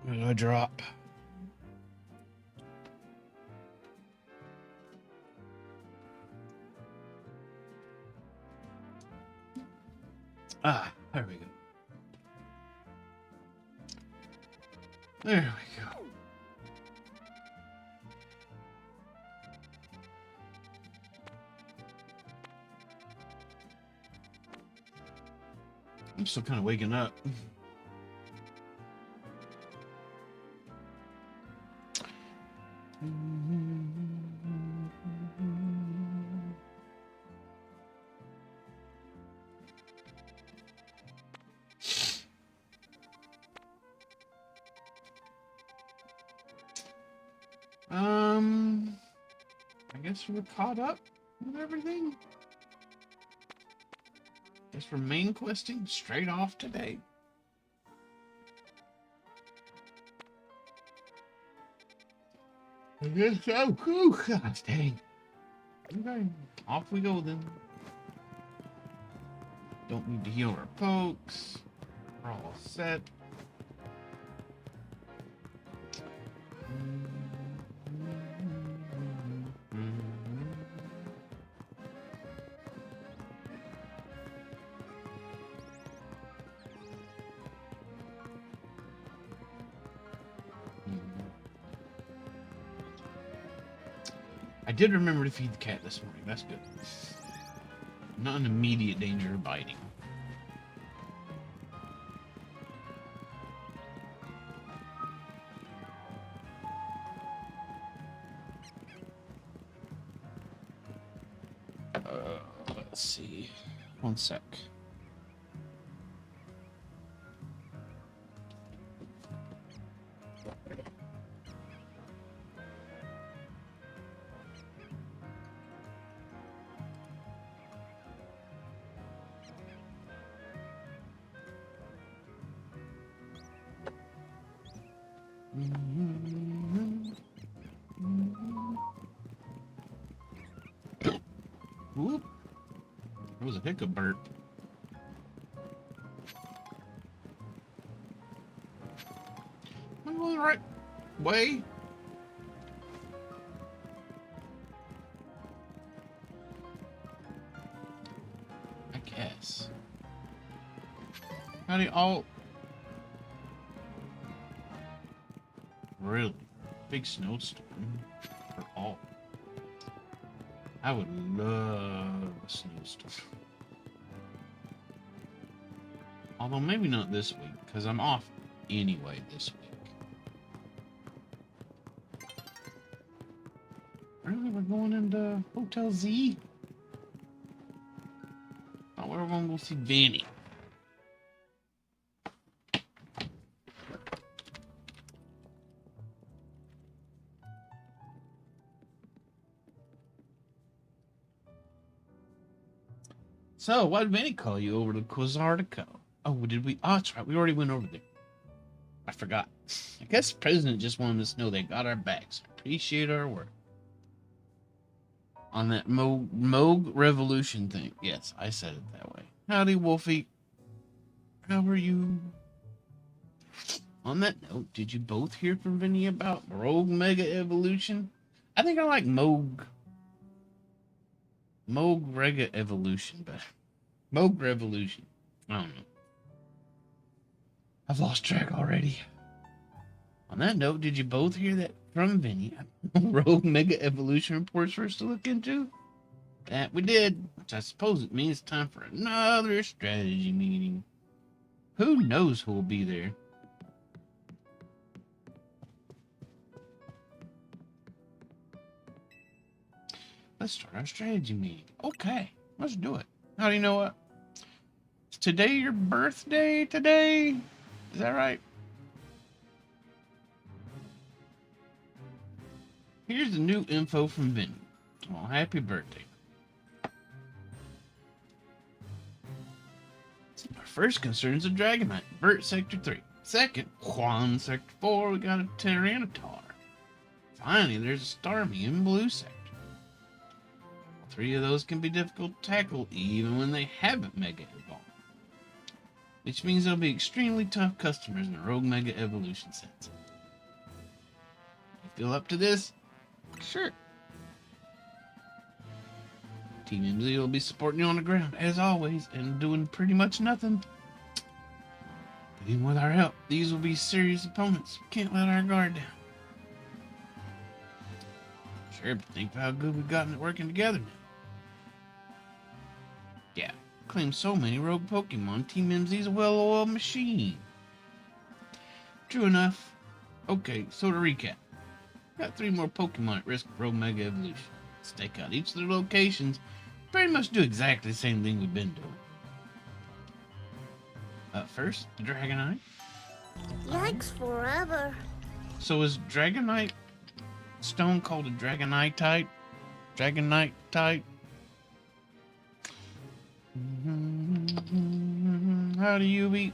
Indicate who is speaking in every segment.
Speaker 1: Where did I drop? Ah, there we go. There we go. I'm still kind of waking up. I guess we're caught up with everything. Guess we're main questing straight off today. I guess so. Ooh, gosh dang. Okay, off we go then. Don't need to heal our pokes. We're all set. I did remember to feed the cat this morning. That's good. Not in immediate danger of biting. Let's see. One sec. Whoop. That was a hiccup burp. Am I going the right way? I guess. How do you all... Really? Big snowstorm for all. I would love a snowstorm. Although maybe not this week, because I'm off anyway this week. Really? We're going into Hotel Z? Thought we were going to go see Vanny. So, why did Vanny call you over to Quasartico? Oh, did we? Oh, that's right. We already went over there. I forgot. I guess the president just wanted us to know they got our backs. Appreciate our work. On that Moog Revolution thing. Yes, I said it that way. Howdy, Wolfie. How are you? On that note, did you both hear from Vinny about Rogue Mega Evolution? I think I like Moog Rega Evolution better. Moog Revolution. I don't know. I've lost track already. On that note, did you both hear that from Vinny? Rogue Mega Evolution reports for us to look into? That we did, which I suppose it means it's time for another strategy meeting. Who knows who will be there? Let's start our strategy meeting. Okay, let's do it. How do you know what? Is today your birthday today? Is that right? Here's the new info from Vinny. Well, happy birthday. Our first concern is a Dragonite, Burt Sector 3. second, Juan Sector 4, we got a Tyranitar. Finally, there's a Starmie in Blue Sector. All three of those can be difficult to tackle even when they haven't Mega Evolved. Which means they'll be extremely tough customers in a Rogue Mega Evolution sense. You feel up to this? Sure. Team MZ will be supporting you on the ground, as always, and doing pretty much nothing. But even with our help, these will be serious opponents. We can't let our guard down. Sure, but think of how good we've gotten it working together now. Yeah, claim so many rogue Pokemon, Team MZ's a well-oiled machine. True enough. Okay, so to recap. Got 3 more Pokemon at risk of Rogue Mega Evolution. Stake out each of their locations. Pretty much do exactly the same thing we've been doing. First, the Dragonite.
Speaker 2: Yikes forever.
Speaker 1: So is Dragonite Stone called a Dragonite type? Dragonite type? How do you beat?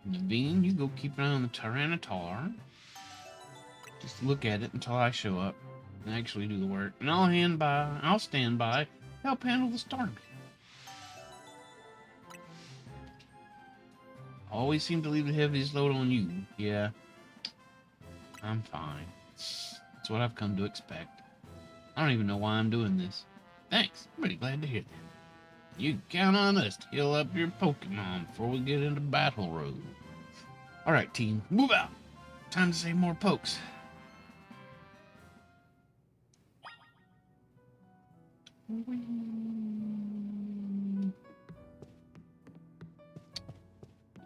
Speaker 1: Naveen, you go keep an eye on the Tyranitar. Just look at it until I show up and actually do the work. And I'll stand by, help handle the Starmie. Always seem to leave the heaviest load on you. Yeah. I'm fine. That's what I've come to expect. I don't even know why I'm doing this. Thanks. I'm really glad to hear that. You can count on us to heal up your Pokemon before we get into Battle Road. Alright, team. Move out. Time to save more pokes.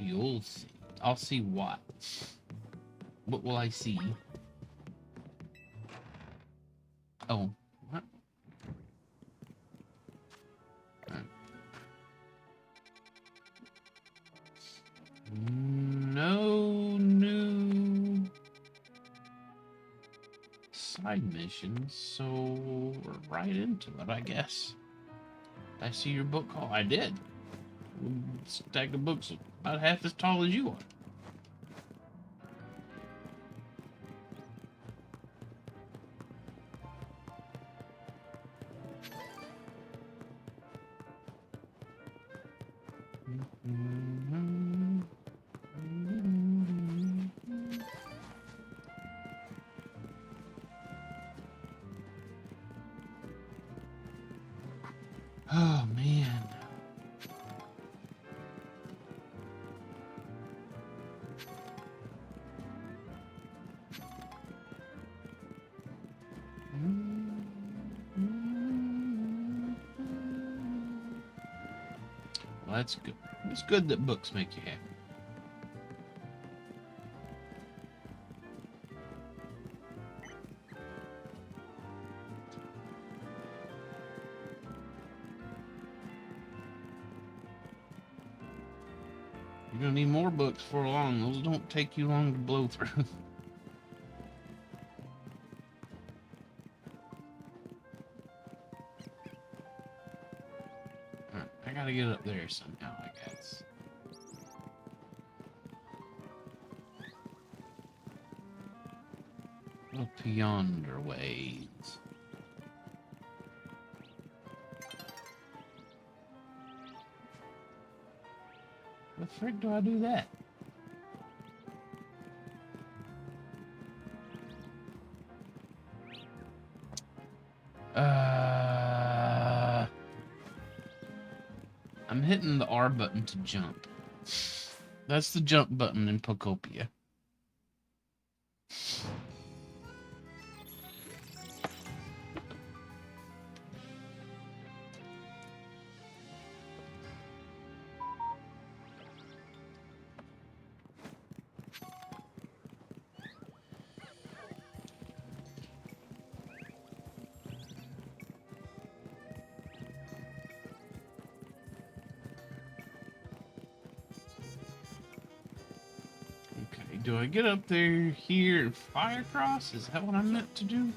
Speaker 1: You'll see. I'll see what. What will I see? Oh, what? No new side missions, so we're right into it, I guess. I see your book haul. I did. Stack of books about half as tall as you are. Oh, man. Well, that's good. It's good that books make you happy. You're gonna need more books for long. Those don't take you long to blow through. Alright, I gotta get up there somehow, I guess. Up yonder ways. The frick do I do that? I'm hitting the R button to jump. That's the jump button in Pokopia. Do I get up there here and fly across? Is that what I'm meant to do?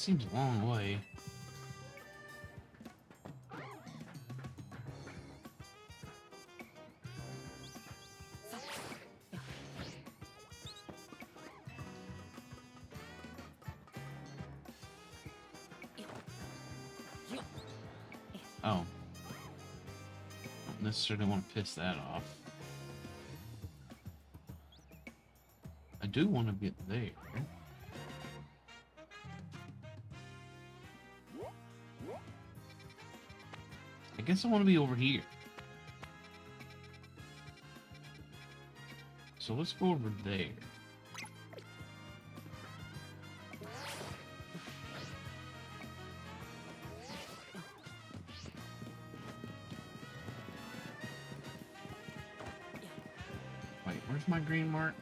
Speaker 1: seems a long way. Oh. Don't necessarily want to piss that off. I do want to get there. I guess I want to be over here. So let's go over there. Wait, where's my green mark?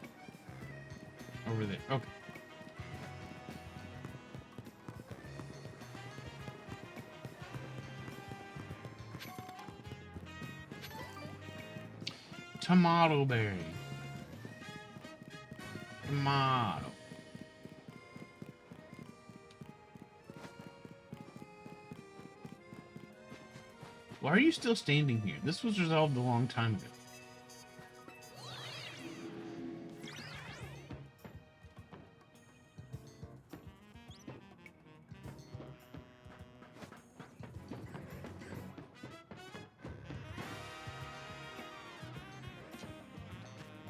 Speaker 1: Over there. Okay. Tomato berry. Tomato. Why are you still standing here? This was resolved a long time ago.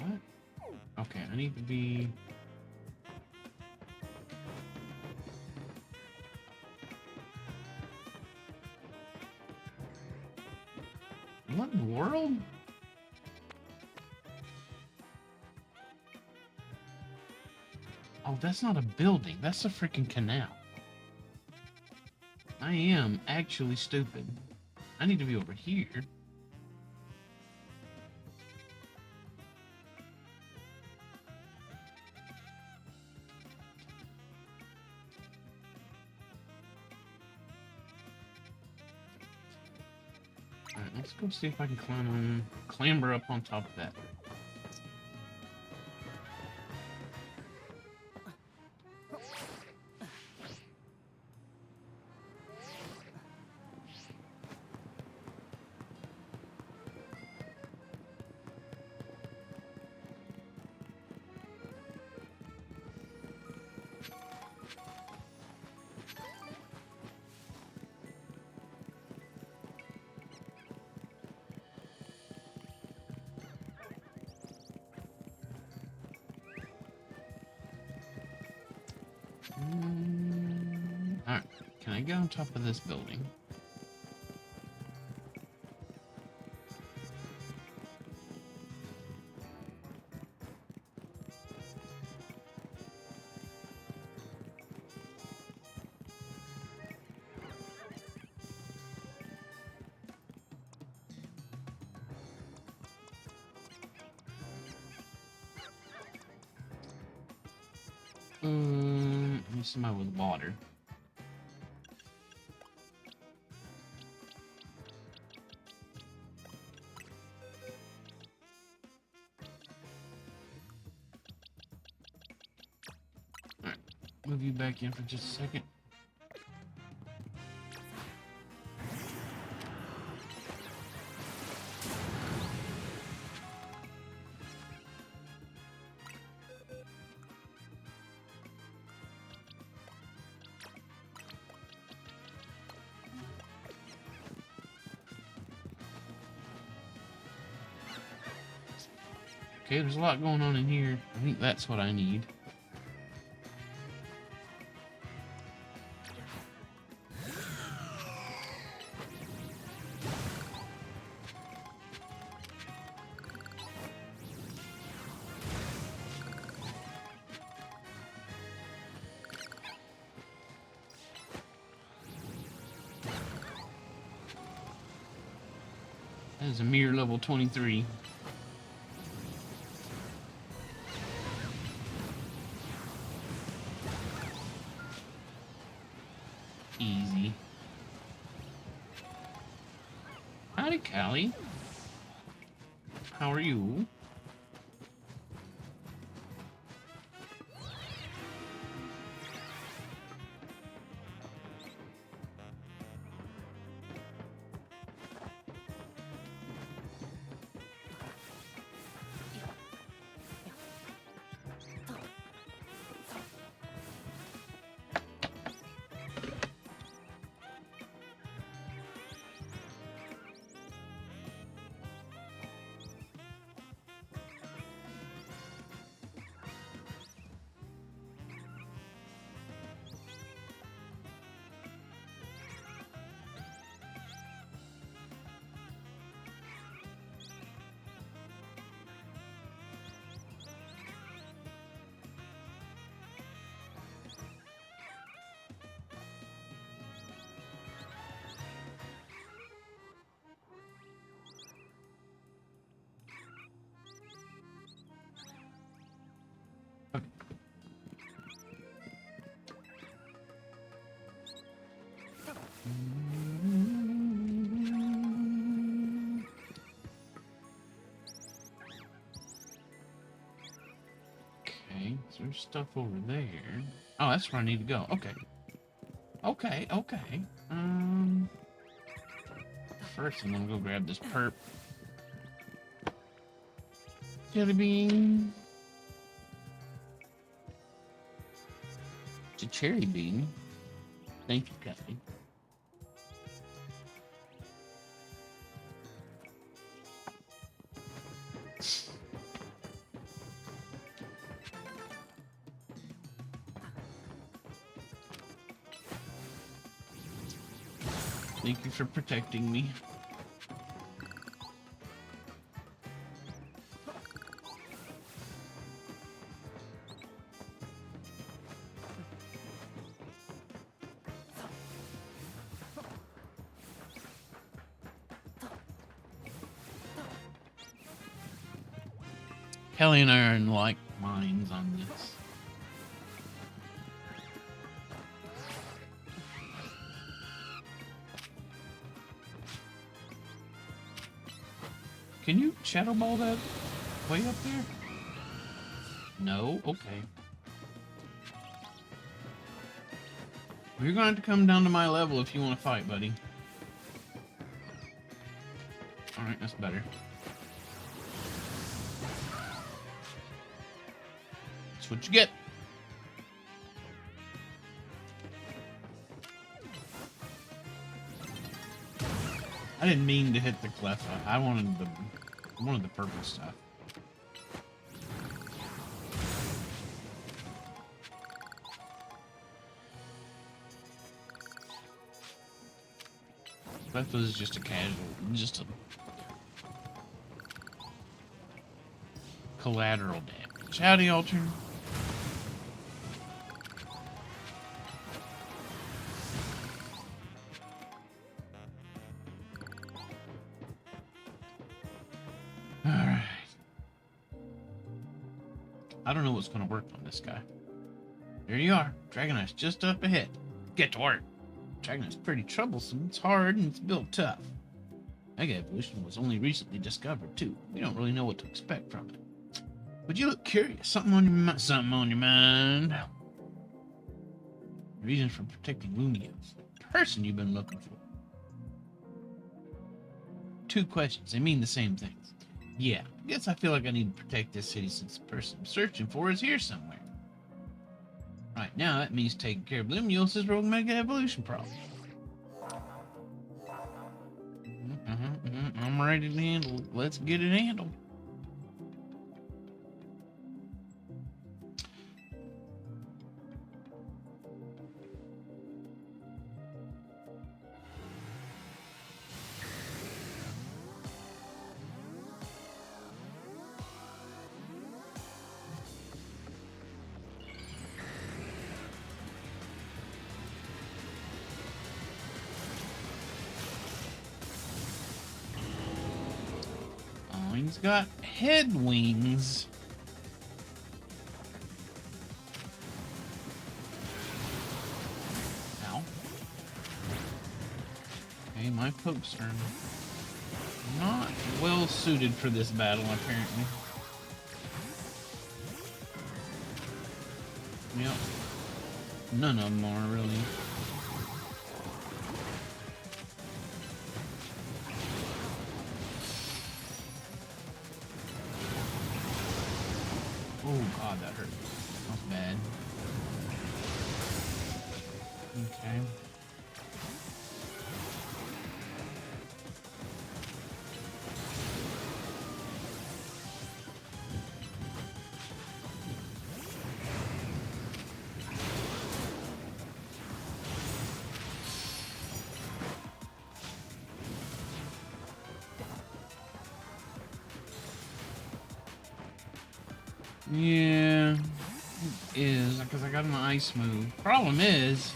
Speaker 1: What? Okay, I need to be... What in the world? Oh, that's not a building. That's a freaking canal. I am actually stupid. I need to be over here. Alright, let's go see if I can clamber up on top of that. Alright, can I get on top of this building? I need somebody with water. Alright, move you back in for just a second. Okay, there's a lot going on in here. I think that's what I need. That is a mere level 23. Easy. Howdy, Callie. How are you? Okay, so there's stuff over there. Oh, that's where I need to go. Okay. Okay. First I'm gonna go grab this perp. Jelly bean. It's a cherry bean. Thank you, Kathy. Thank you for protecting me. Kelly and I are in like minds on this. Can you shadow ball that way up there? No? Okay. You're going to have to come down to my level if you want to fight, buddy. Alright, that's better. That's what you get. I didn't mean to hit the clef. I wanted the purple stuff. That was just a casual, just a collateral damage. Howdy, Alter. Alright. I don't know what's going to work on this guy. There you are. Dragonite's just up ahead. Get to work. Dragonite's pretty troublesome. It's hard and it's built tough. Mega Evolution was only recently discovered, too. We don't really know what to expect from it. But you look curious. Something on your mind. Reason for protecting Lumio. The person you've been looking for. 2 questions. They mean the same things. Yeah, I guess I feel like I need to protect this city since the person I'm searching for is here somewhere. Right now, that means taking care of Lumios's rogue Mega Evolution problem. I'm ready to handle it. Let's get it handled. He's got head wings. Ow. Okay, my pokes are not well suited for this battle, apparently. Yep. None of them are, really. Oh god, that hurt. That was bad. Okay. Yeah, it is, because I got an ice move. Problem is,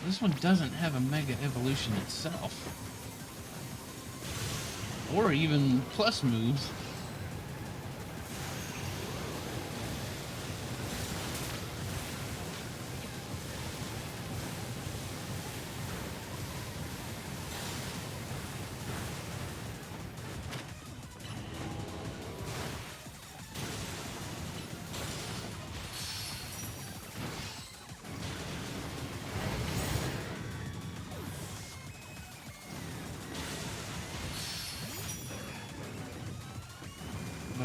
Speaker 1: this one doesn't have a Mega Evolution itself. Or even plus moves.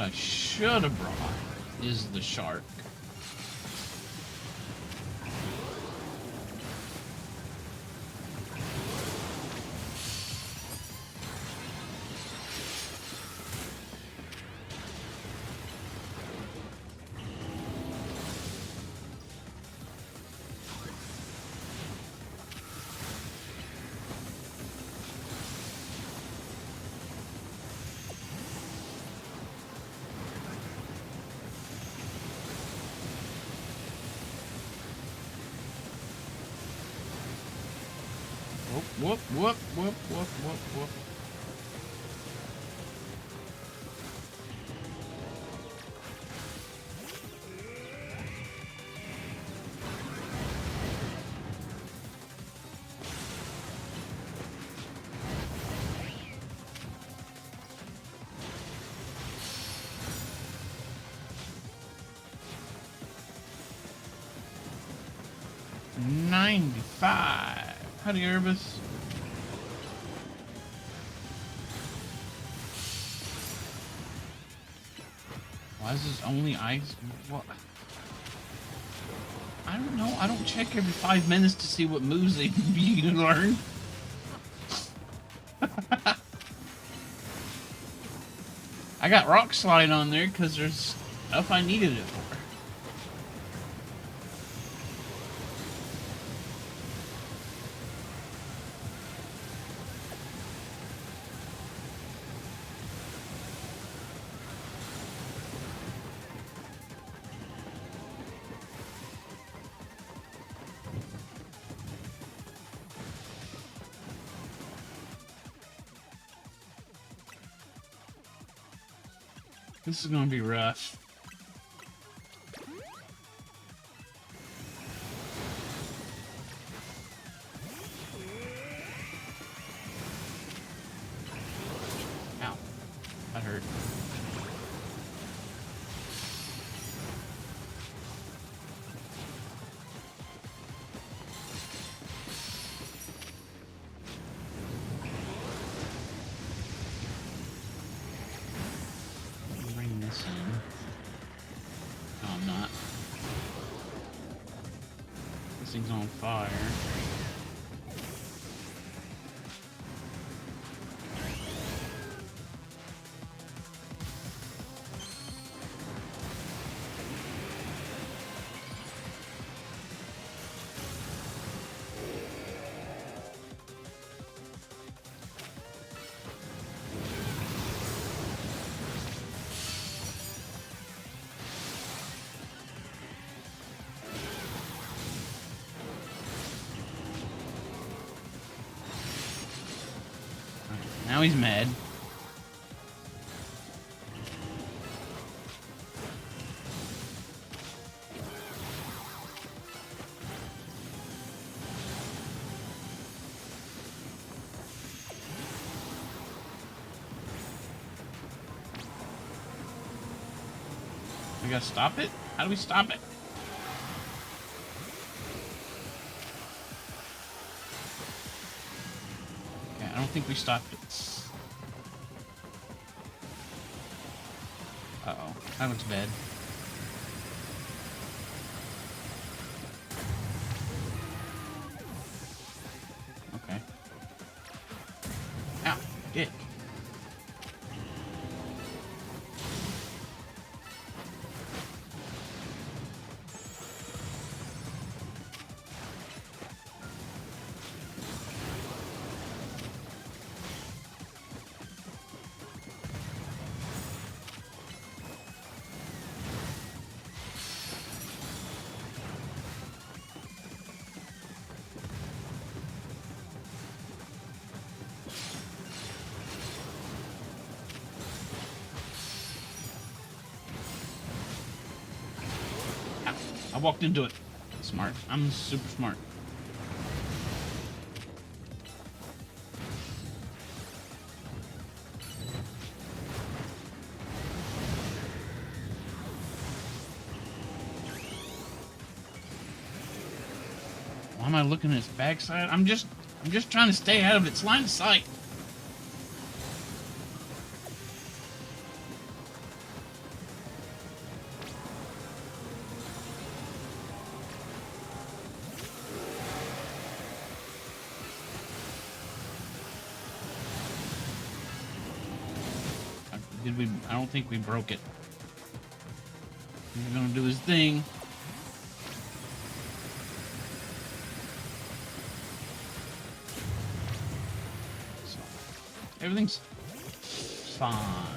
Speaker 1: I should have brought is the shark. Whoop, whoop, whoop, whoop, whoop, whoop. $95. Howdy, Erbus. Why is this only ice? What? I don't know. I don't check every 5 minutes to see what moves you can learn. I got Rock Slide on there because there's stuff I needed it for. This is gonna be rough. Ow. That hurt. No, I'm not. This thing's on fire. Now he's mad. We gotta stop it? How do we stop it? Okay, I don't think we stopped it. Uh-oh. That looks bad. Okay. Ow. Dick. I walked into it. Smart. I'm super smart. Why am I looking at its backside? I'm just trying to stay out of its line of sight. Did we? I don't think we broke it. He's gonna do his thing. So, everything's fine.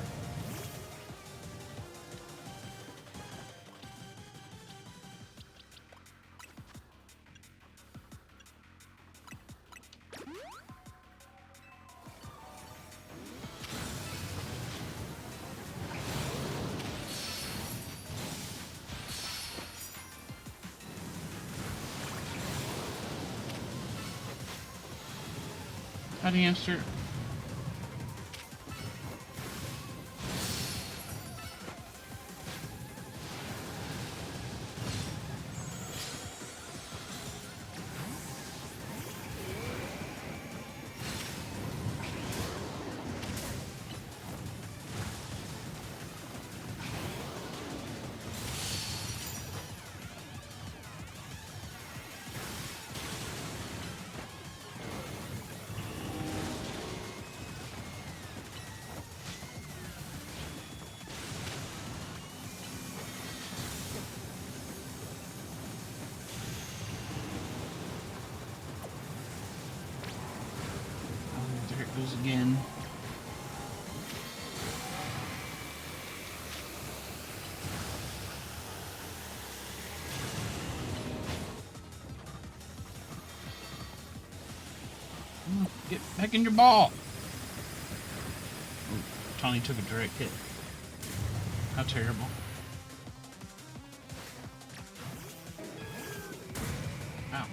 Speaker 1: How'd he answer? There it goes again. Get back in your ball. Oh, Tawny took a direct hit. How terrible. Ow.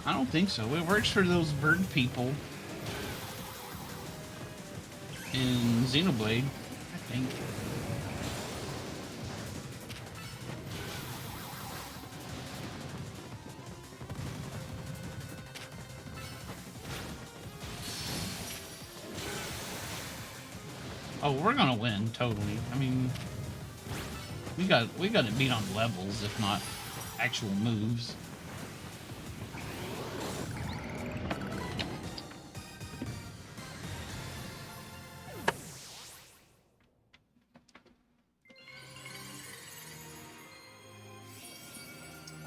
Speaker 1: I don't think so. It works for those bird people in Xenoblade, I think. Oh, we're gonna win totally. I mean, we got it beat on levels, if not actual moves.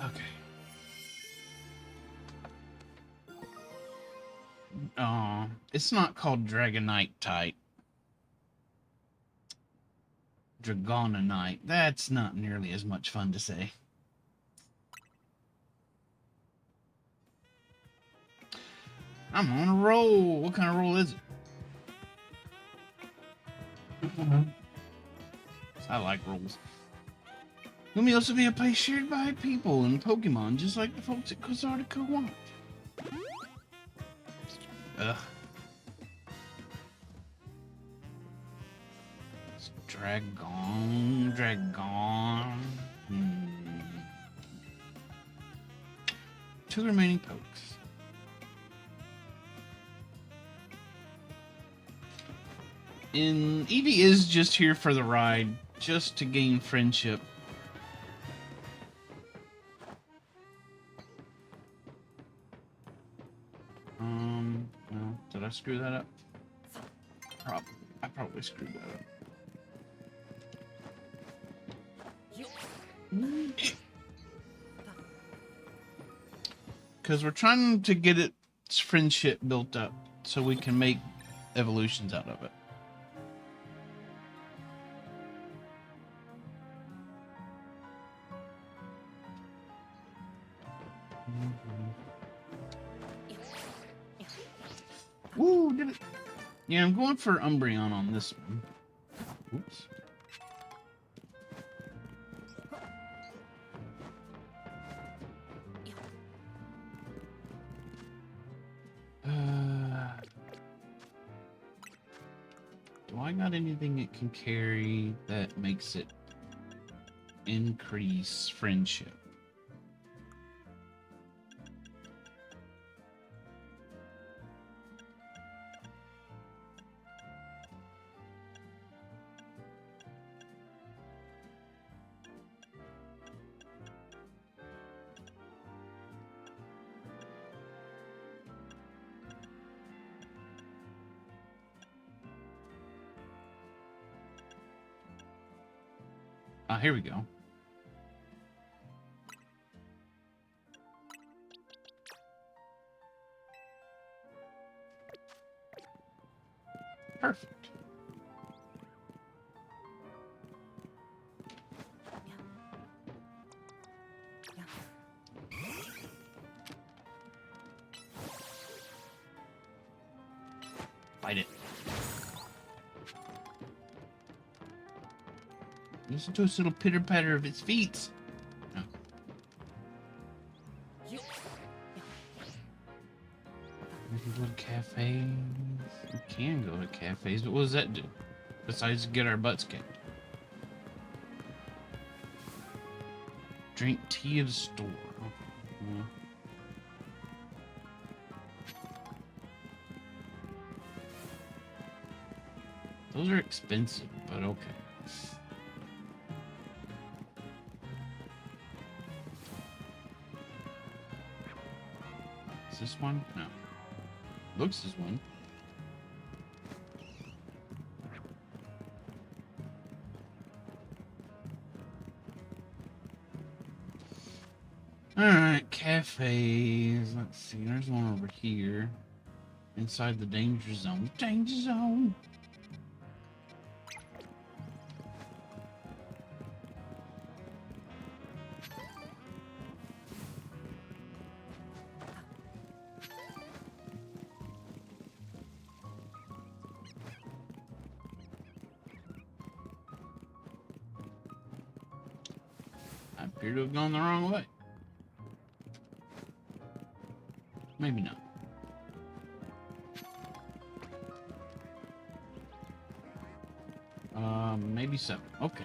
Speaker 1: Okay. It's not called Dragonite type. Dragonite. That's not nearly as much fun to say. I'm on a roll. What kind of roll is it? I like rolls. Lumiosa will be a place shared by people and Pokemon, just like the folks at Kozardico want. Ugh. It's Dragon. Two remaining pokes. And Eevee is just here for the ride, just to gain friendship. Well, did I screw that up? Probably. I probably screwed that up. Because we're trying to get its friendship built up so we can make evolutions out of it. Woo, did it. Yeah, I'm going for Umbreon on this one. Oops. Do I got anything it can carry that makes it increase friendship? Ah, here we go. Perfect. Fight it. Listen to this little pitter patter of its feet. Oh. Maybe go to cafes. We can go to cafes, but what does that do? Besides get our butts kicked. Drink tea at a store. Yeah. Those are expensive, but okay. Is this one? No. Looks as one. Alright, cafes. Let's see. There's one over here. Inside the danger zone. Danger zone! I appear to have gone the wrong way. Maybe not. Maybe so. Okay.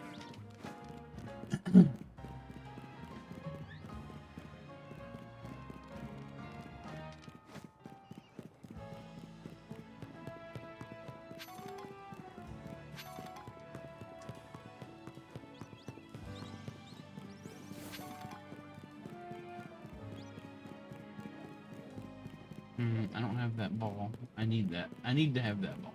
Speaker 1: I don't have that ball. I need that. I need to have that ball.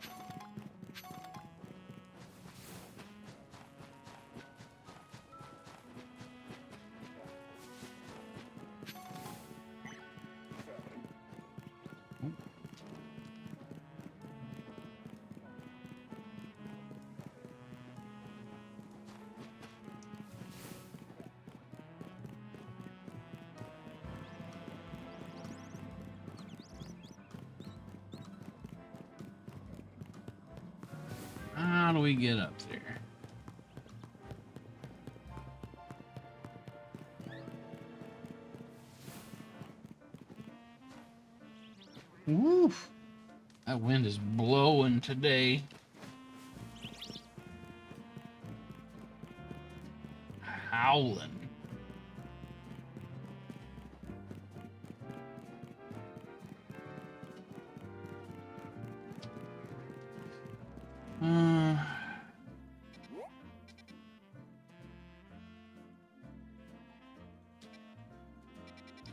Speaker 1: How do we get up there? Woof! That wind is blowing today. Howling.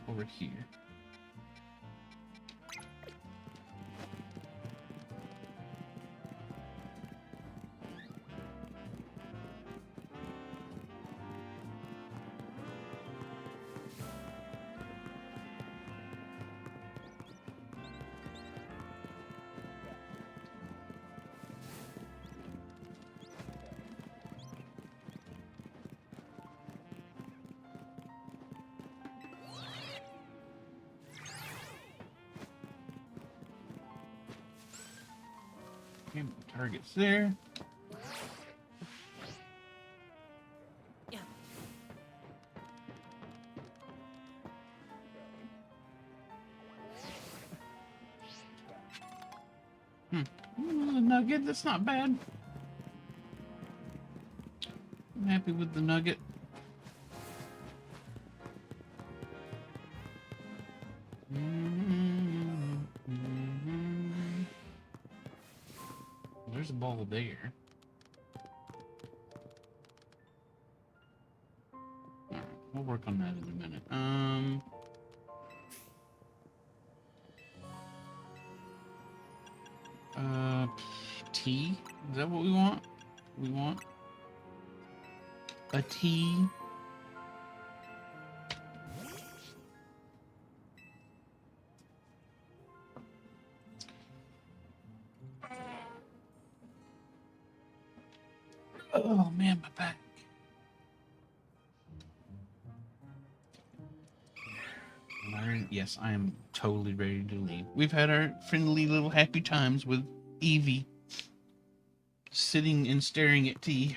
Speaker 1: Over here. Okay, target's there. A nugget, that's not bad. I'm happy with the nugget. There's a ball there. Alright, we'll work on that in a minute. Tea? Is that what we want? We want a tea. Oh man, my back. Yes, I am totally ready to leave. We've had our friendly little happy times with Evie sitting and staring at tea.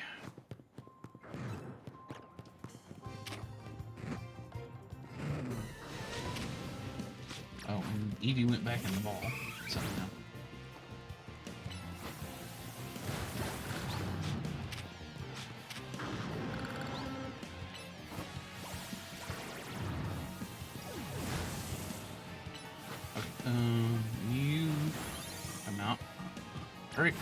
Speaker 1: Oh, and Evie went back in the ball somehow. You come out. Hurry.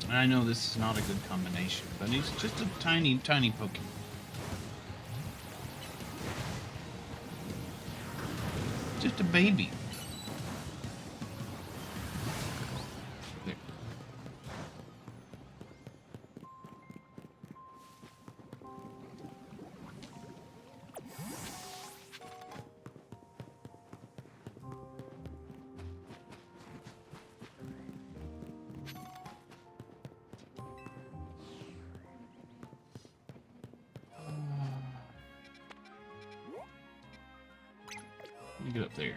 Speaker 1: And I know this is not a good combination, but he's just a tiny, tiny Pokemon. Just a baby. There. Let me get up there.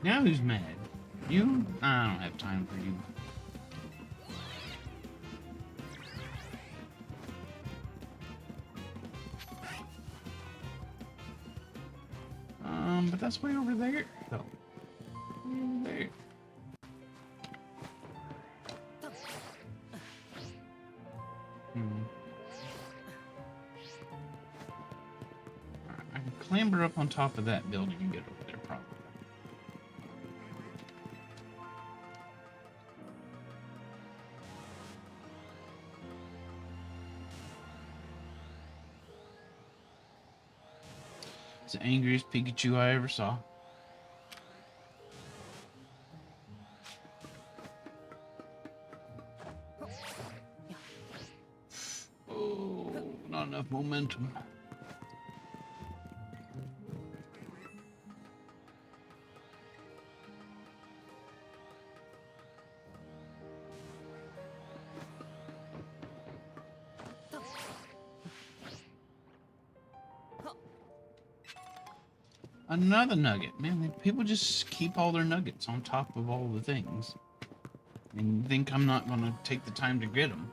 Speaker 1: Now who's mad? You? I don't have time for you. But that's way over there. So, over there. I can clamber up on top of that building and get over there, probably. It's the angriest Pikachu I ever saw. Oh, not enough momentum. Another nugget. Man, people just keep all their nuggets on top of all the things. And think I'm not going to take the time to get them.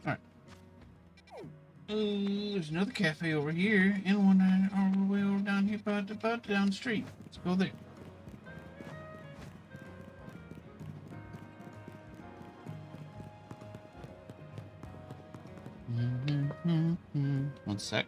Speaker 1: Alright. There's another cafe over here, and one all the way over down here, about down the street. Let's go there. One sec.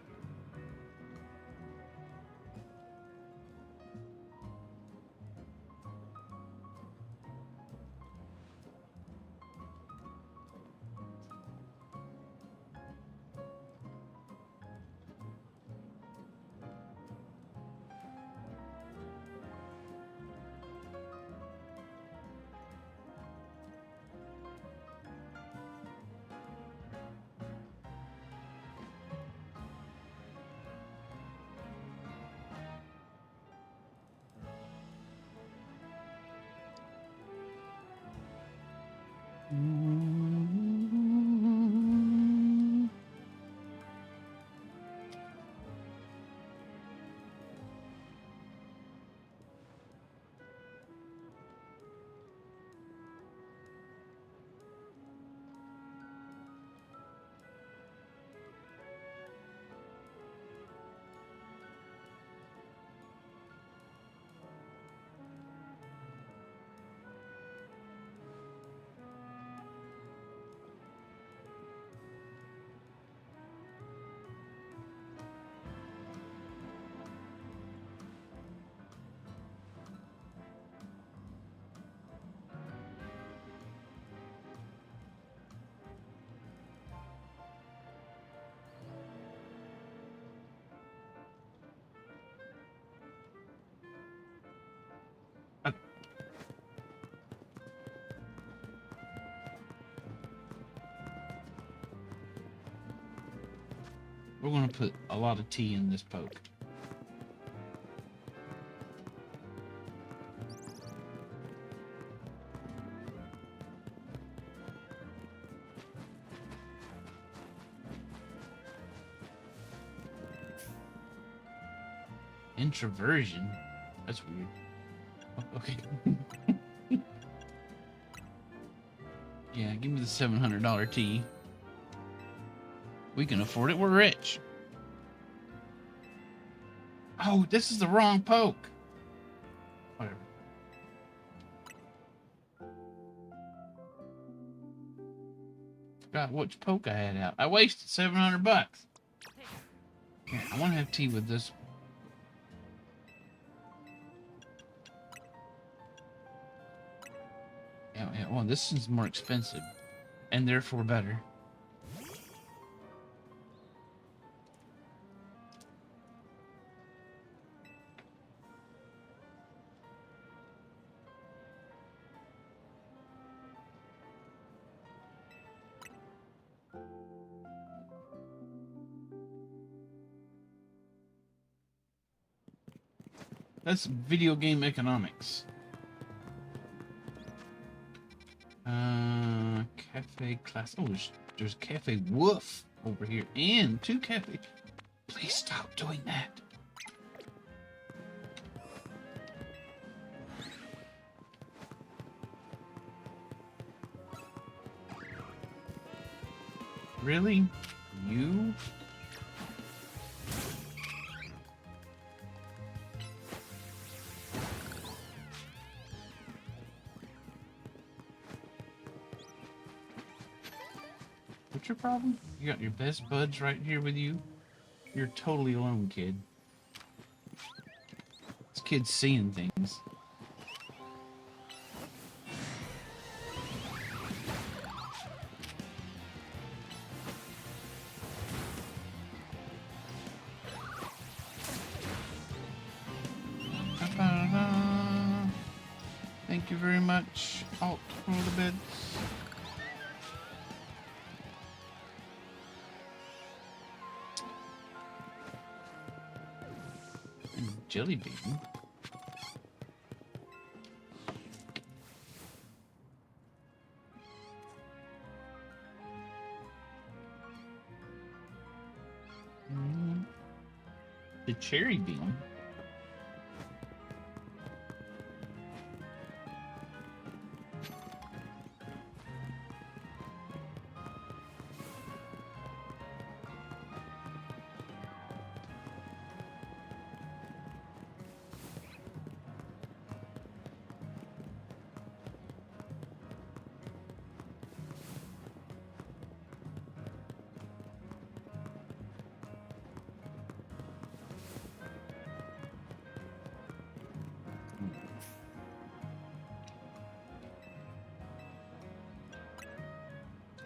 Speaker 1: We're gonna put a lot of tea in this poke. Introversion? That's weird. Okay. Yeah, give me the $700 tea. We can afford it. We're rich. Oh, this is the wrong poke. Whatever. Forgot which poke I had out. I wasted $700. Yeah, I want to have tea with this. Yeah. Well, this is more expensive, and therefore better. That's video game economics. Cafe class. Oh, there's Cafe Woof over here and 2 cafe. Please stop doing that. Really? You? What's your problem? You got your best buds right here with you? You're totally alone, kid. This kid's seeing things. Thank you very much. Alt for the beds. Jelly bean. The cherry bean.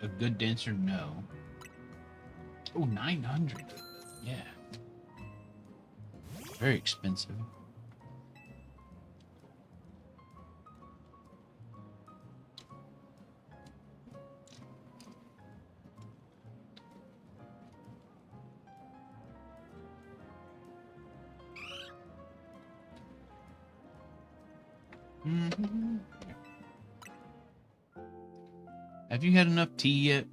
Speaker 1: A good dancer, no. Oh, 900. Yeah. Very expensive. Mm-hmm. Have you had enough tea yet?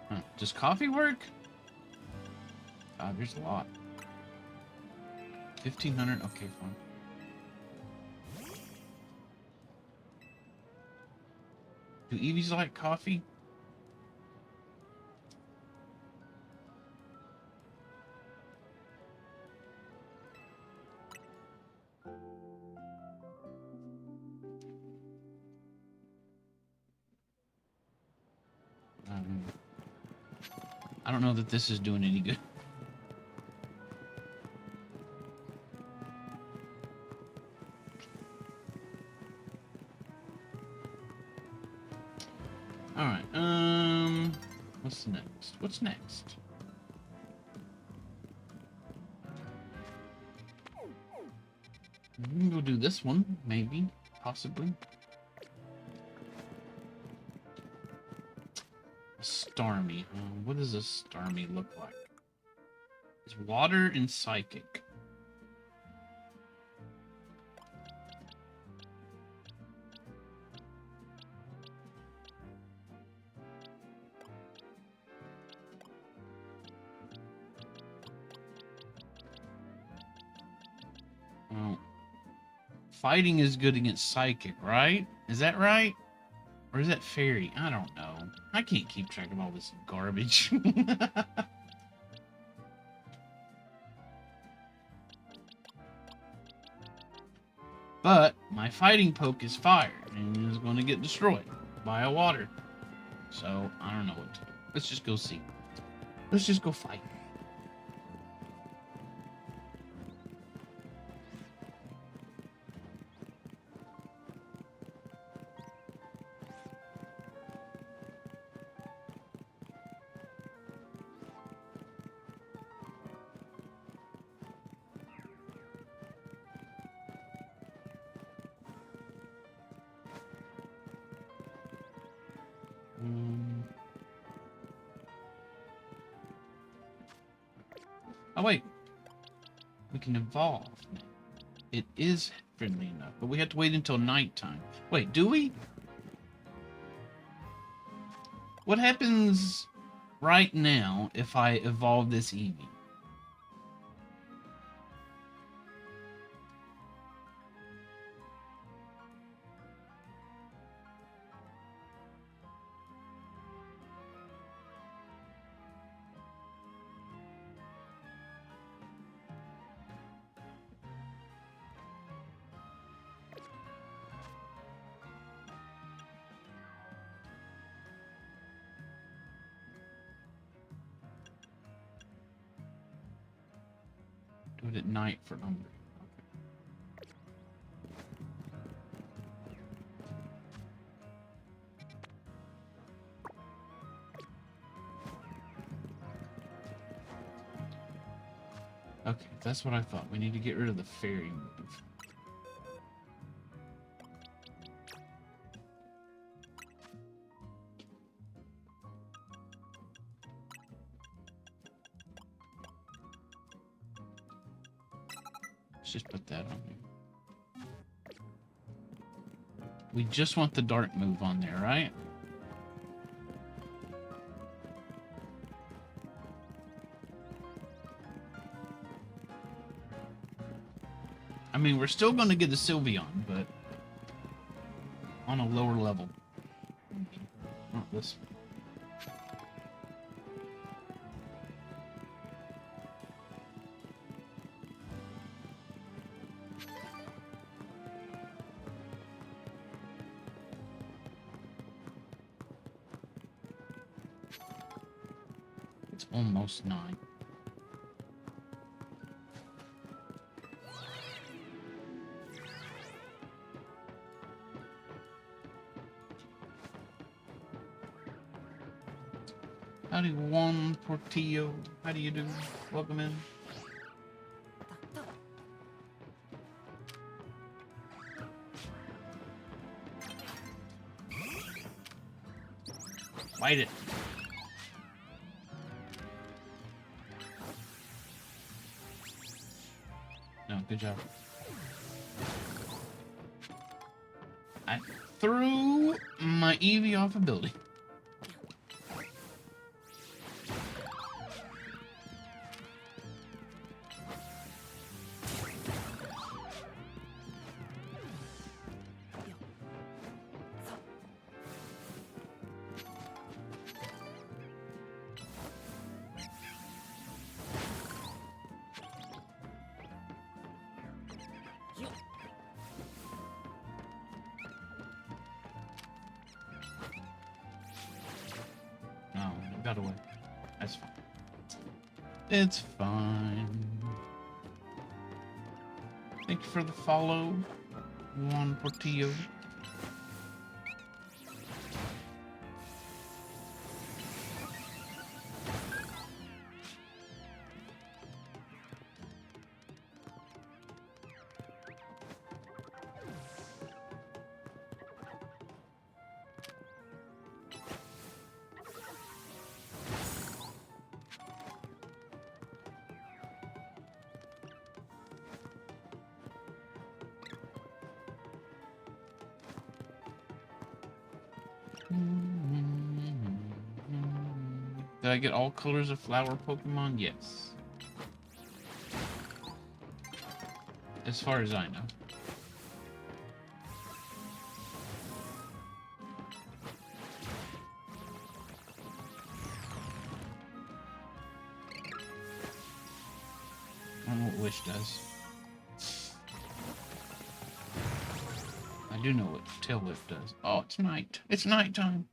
Speaker 1: Huh. Does coffee work? There's a lot. 1,500. Okay, fine. Do Eevees like coffee? I don't know that this is doing any good. All right. What's next? What's next? We can go do this one, maybe, possibly. Starmie. What does a Starmie look like? It's water and psychic. Oh. Fighting is good against psychic, right? Is that right? Or is that fairy? I don't know. I can't keep track of all this garbage. But my fighting poke is fire and is going to get destroyed by a water. So I don't know what to do. Let's just go see. Let's just go fight. Oh wait, we can evolve. It is friendly enough, but we have to wait until nighttime. Wait, do we? What happens right now if I evolve this Eevee? Do it at night for Umbra. Okay, that's what I thought. We need to get rid of the fairy move. Let's just put that on here. We just want the dark move on there, right? I mean, we're still going to get a Sylveon, but on a lower level. Not this one. It's almost 9. Howdy, Juan Portillo. How do you do? Welcome in. Fight it. No, good job. I threw my Eevee off a building. Got away. That's fine. It's fine. Thank you for the follow, Juan Portillo. Did I get all colors of flower Pokemon? Yes. As far as I know. I don't know what Wish does. I do know what Tail Whip does. Oh, it's night. It's nighttime.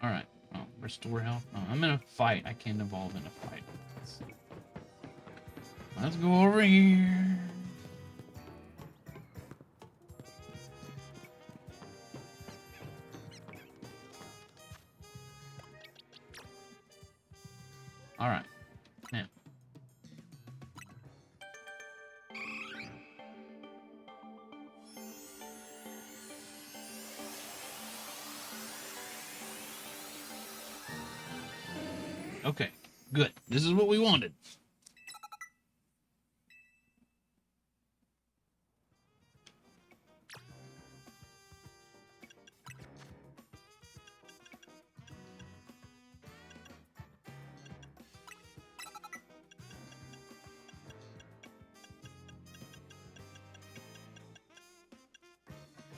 Speaker 1: Alright. Oh, restore health. Oh, I'm in a fight. I can't evolve in a fight. Let's go over here. Alright. Now. Okay, good. This is what we wanted.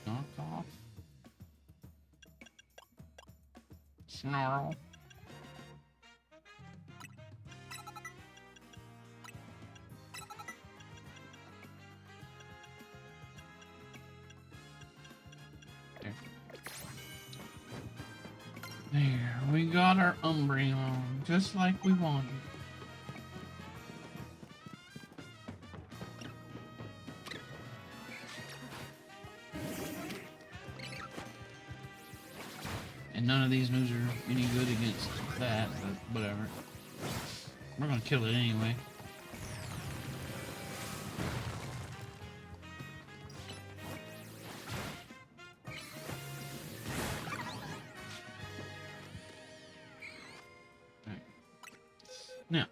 Speaker 1: Knock off. Snarl. There, we got our Umbreon, just like we wanted. And none of these moves are any good against that, but whatever. We're gonna kill it anyway. Now,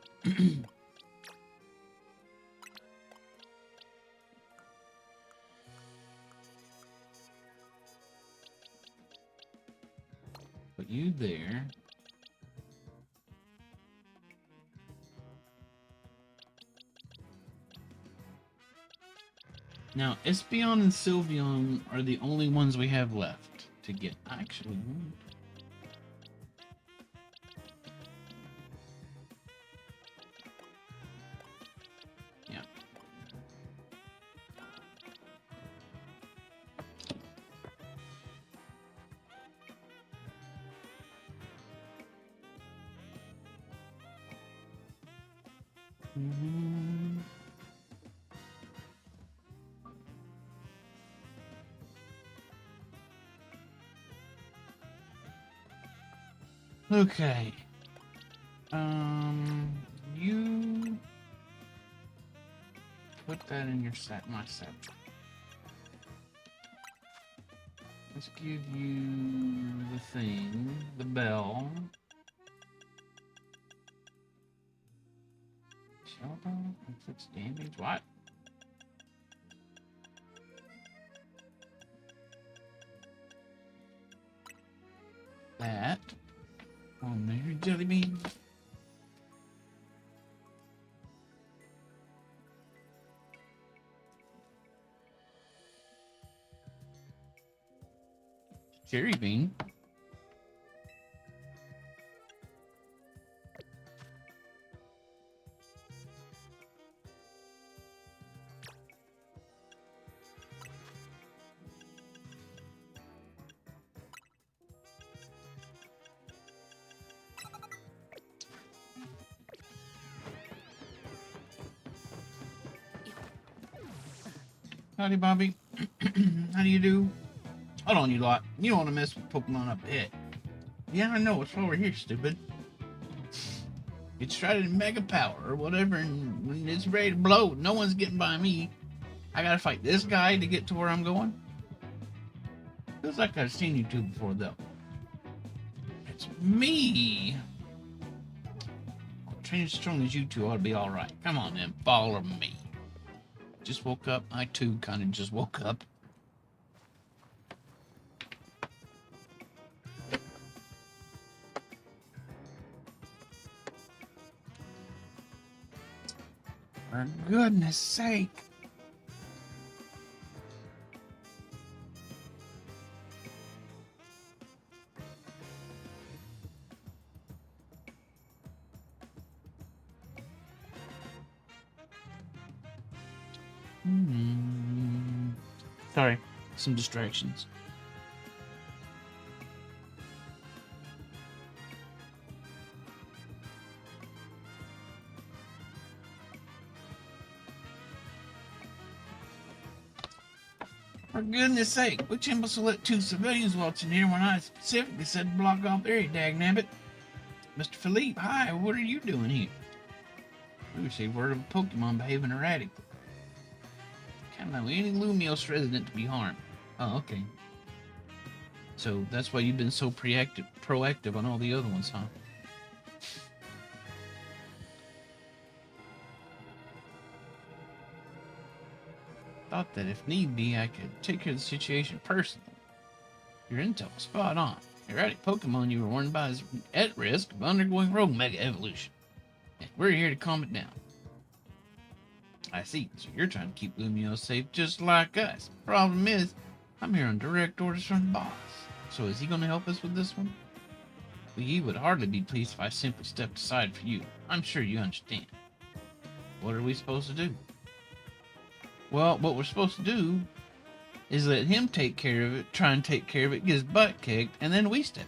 Speaker 1: put you there. Now, Espeon and Sylveon are the only ones we have left to get. Actually, yeah. Okay. You put that in your set, my set. Let's give you the thing, the bell. Shelter, inflicts damage. What? That. Oh, Mary Jelly Bean. Cherry Bean. Howdy, Bobby. How do you do? Hold on, you lot. You don't want to mess with Pokemon up ahead. Yeah, I know. It's over here, stupid. It's tried in mega power or whatever, and when it's ready to blow, no one's getting by me. I gotta fight this guy to get to where I'm going. Feels like I've seen you two before, though. It's me. Trained as strong as you two ought to be all right. Come on, then, follow me. Just woke up. I too kind of just woke up. For goodness sake. Sorry, some distractions. For goodness sake, which imbecile let two civilians waltz in here when I specifically said to block off the area, dagnabbit? Mr. Philippe, hi, what are you doing here? We received word of a Pokemon behaving erratically. Can't allow any Lumios resident to be harmed. Oh, okay. So that's why you've been so proactive on all the other ones, huh? Thought that if need be, I could take care of the situation personally. Your intel was spot on. Erratic Pokemon you were warned by is at risk of undergoing rogue mega evolution. And we're here to calm it down. I see. So you're trying to keep Lumio safe just like us. Problem is, I'm here on direct orders from the boss. So is he going to help us with this one? Well, he would hardly be pleased if I simply stepped aside for you. I'm sure you understand. What are we supposed to do? Well, what we're supposed to do is let him take care of it, try and take care of it, get his butt kicked, and then we step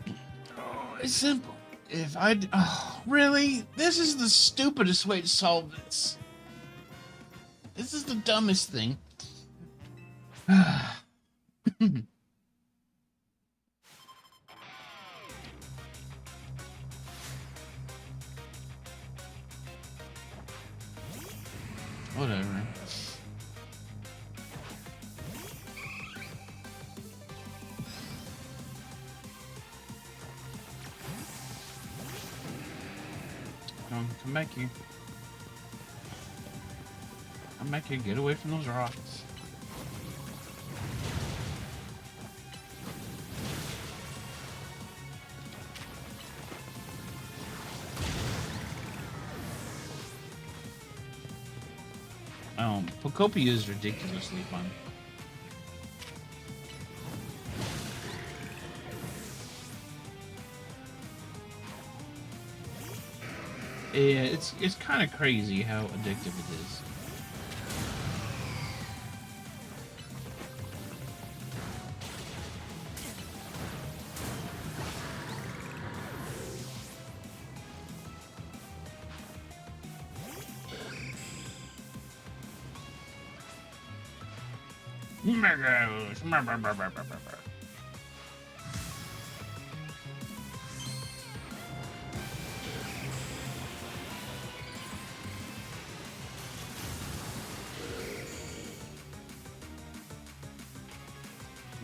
Speaker 1: in. Oh, it's simple. If I... Oh, really? This is the stupidest way to solve this. This is the dumbest thing. Whatever. Come back here. Come back here. Get away from those rocks. Pokopia is ridiculously fun. Yeah, it's kind of crazy how addictive it is.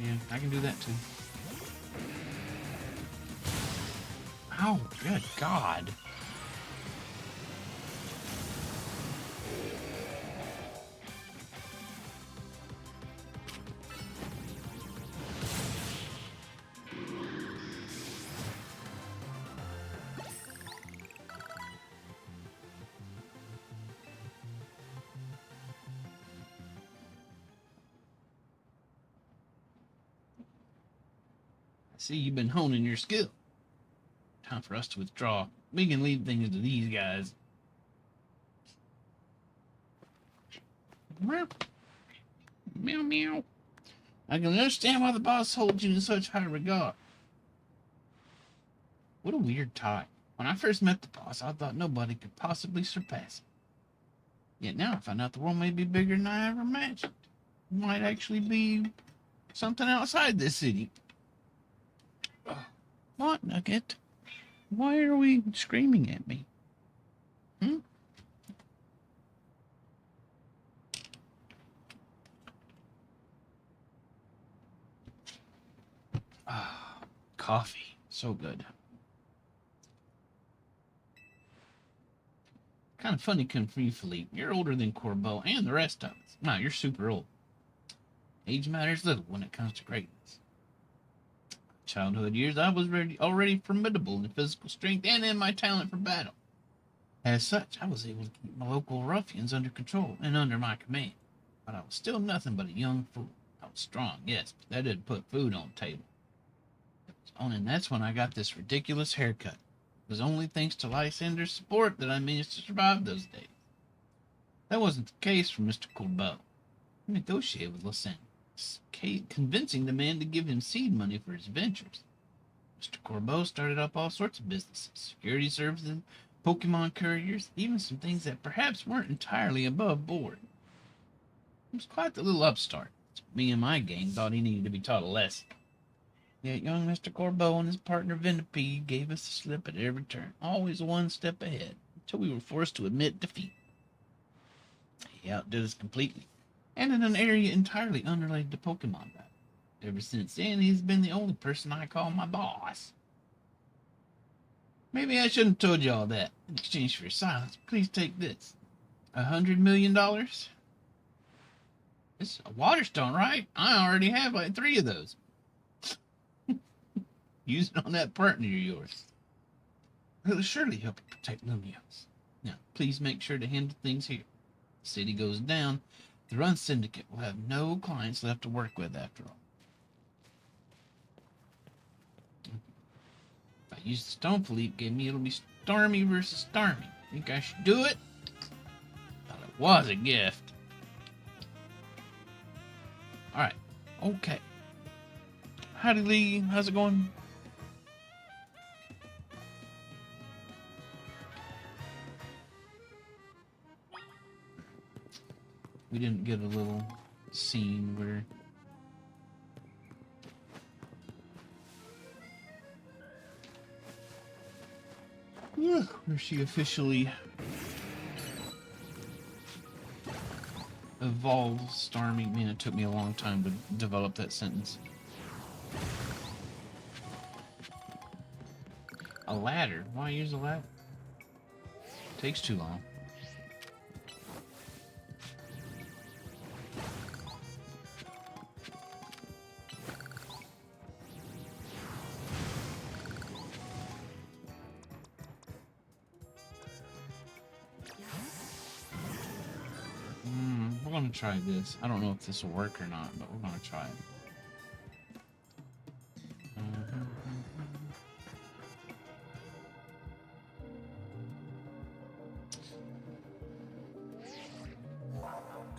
Speaker 1: Yeah, I can do that too. Oh, good God. See, you've been honing your skill. Time for us to withdraw. We can leave things to these guys. Meow. Meow, meow. I can understand why the boss holds you in such high regard. What a weird tie. When I first met the boss, I thought nobody could possibly surpass him. Yet now I find out the world may be bigger than I ever imagined. It might actually be something outside this city. What, Nugget? Why are we screaming at me? Hmm? Ah, coffee. So good. Kind of funny coming from you, Philippe. You're older than Corbeau and the rest of us. No, you're super old. Age matters little when it comes to greatness. Childhood years, I was already formidable in physical strength and in my talent for battle. As such, I was able to keep my local ruffians under control and under my command. But I was still nothing but a young fool. I was strong, yes, but that didn't put food on the table. And that's when I got this ridiculous haircut. It was only thanks to Lysander's support that I managed to survive those days. That wasn't the case for Mr. Corbeau. He negotiated with Lysander, convincing the man to give him seed money for his ventures. Mr. Corbeau started up all sorts of businesses, security services, Pokemon couriers, even some things that perhaps weren't entirely above board. He was quite the little upstart. Me and my gang thought he needed to be taught a lesson. Yet young Mr. Corbeau and his partner Venipede gave us the slip at every turn, always one step ahead, until we were forced to admit defeat. He outdid us completely, and in an area entirely unrelated to Pokemon battle. Ever since then, he's been the only person I call my boss. Maybe I shouldn't have told you all that. In exchange for your silence, please take this. $100 million? It's a Waterstone, right? I already have like 3 of those. Use it on that partner of yours. It'll surely help you protect Lumiose. Now, please make sure to handle things here. The city goes down, the Run Syndicate will have no clients left to work with after all. If I use the Stone Philippe gave me, it'll be Starmie versus Starmie. Think I should do it? Thought it was a gift. Alright, okay. Howdy Lee, how's it going? We didn't get a little scene where she officially evolves Starmie. Man, it took me a long time to develop that sentence. A ladder? Why use a ladder? Takes too long. We're gonna try this. I don't know if this will work or not, but we're gonna try it.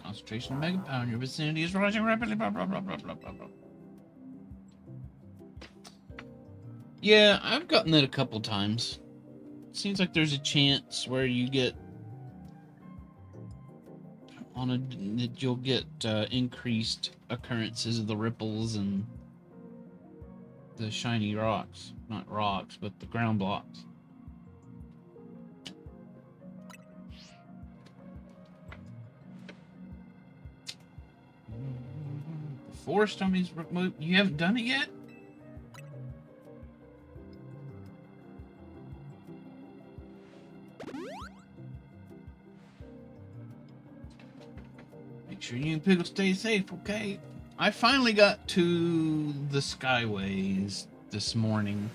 Speaker 1: Concentration of mega power in your vicinity is rising rapidly. Blah, blah, blah, blah, blah, blah, blah. Yeah, I've gotten that a couple times. Seems like there's a chance where you get that you'll get increased occurrences of the ripples and the shiny rocks. Not rocks, but the ground blocks. The forest dummies removed. You haven't done it yet? Make sure you and Pickle stay safe, okay? I finally got to the Skyways this morning.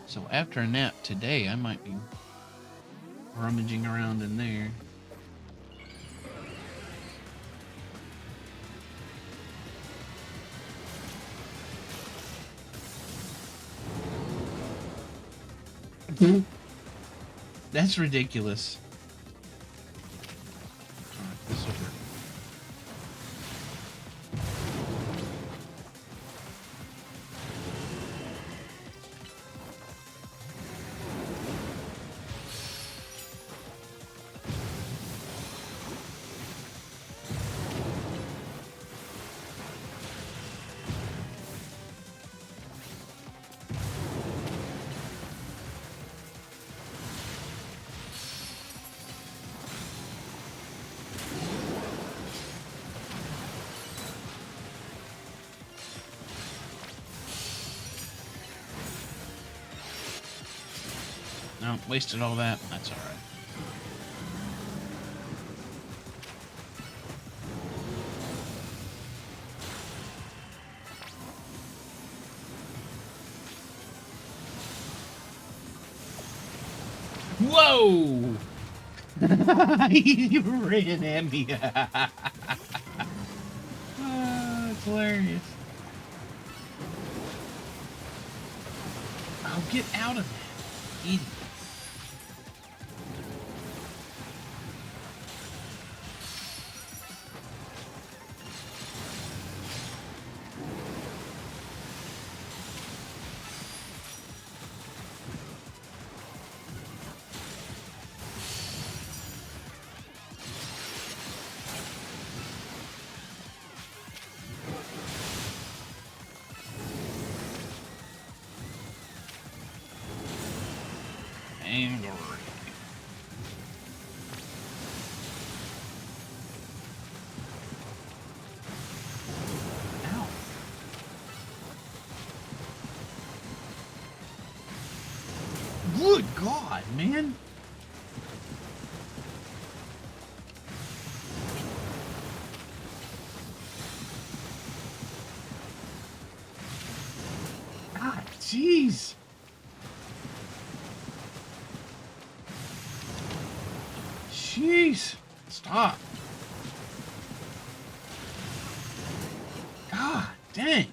Speaker 1: So after a nap today, I might be rummaging around in there. That's ridiculous. Alright, this will work. Well, wasted all that. That's all right. Whoa! You ran at me. Oh, it's hilarious. Oh, get out of that, idiot. Angry. Ow. Good God, man. God, jeez. Jeez. Stop. God dang.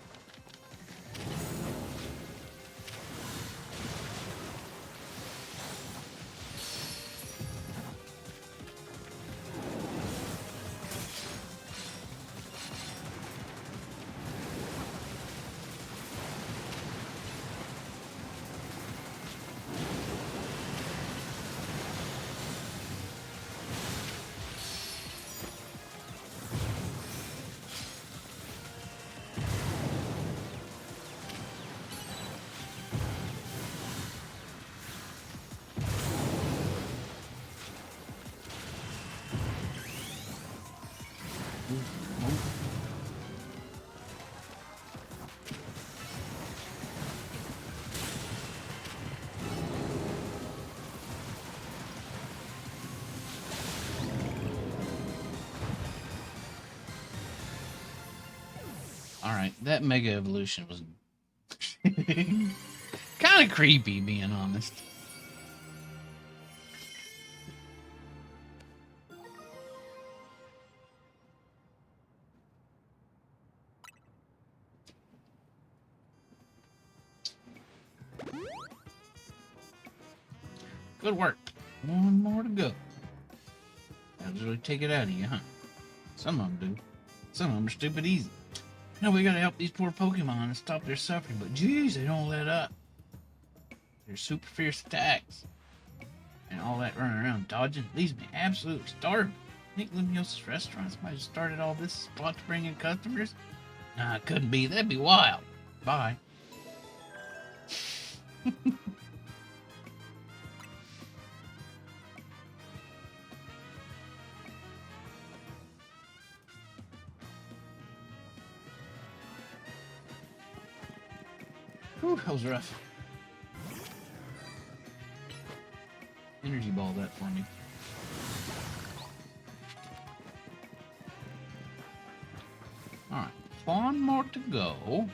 Speaker 1: Alright, that Mega Evolution was kind of creepy, being honest. Good work. One more to go. I'll just really take it out of you, huh? Some of them do. Some of them are stupid easy. You know, we gotta help these poor Pokemon and stop their suffering, but geez, they don't let up. Their super fierce attacks and all that running around dodging leaves me absolutely starving. Nick Lumiosa's restaurants might have started all this spot to bring in customers. Nah, it couldn't be. That'd be wild. Bye. Whew, that was rough. Energy ball that for me. Alright, one more to go.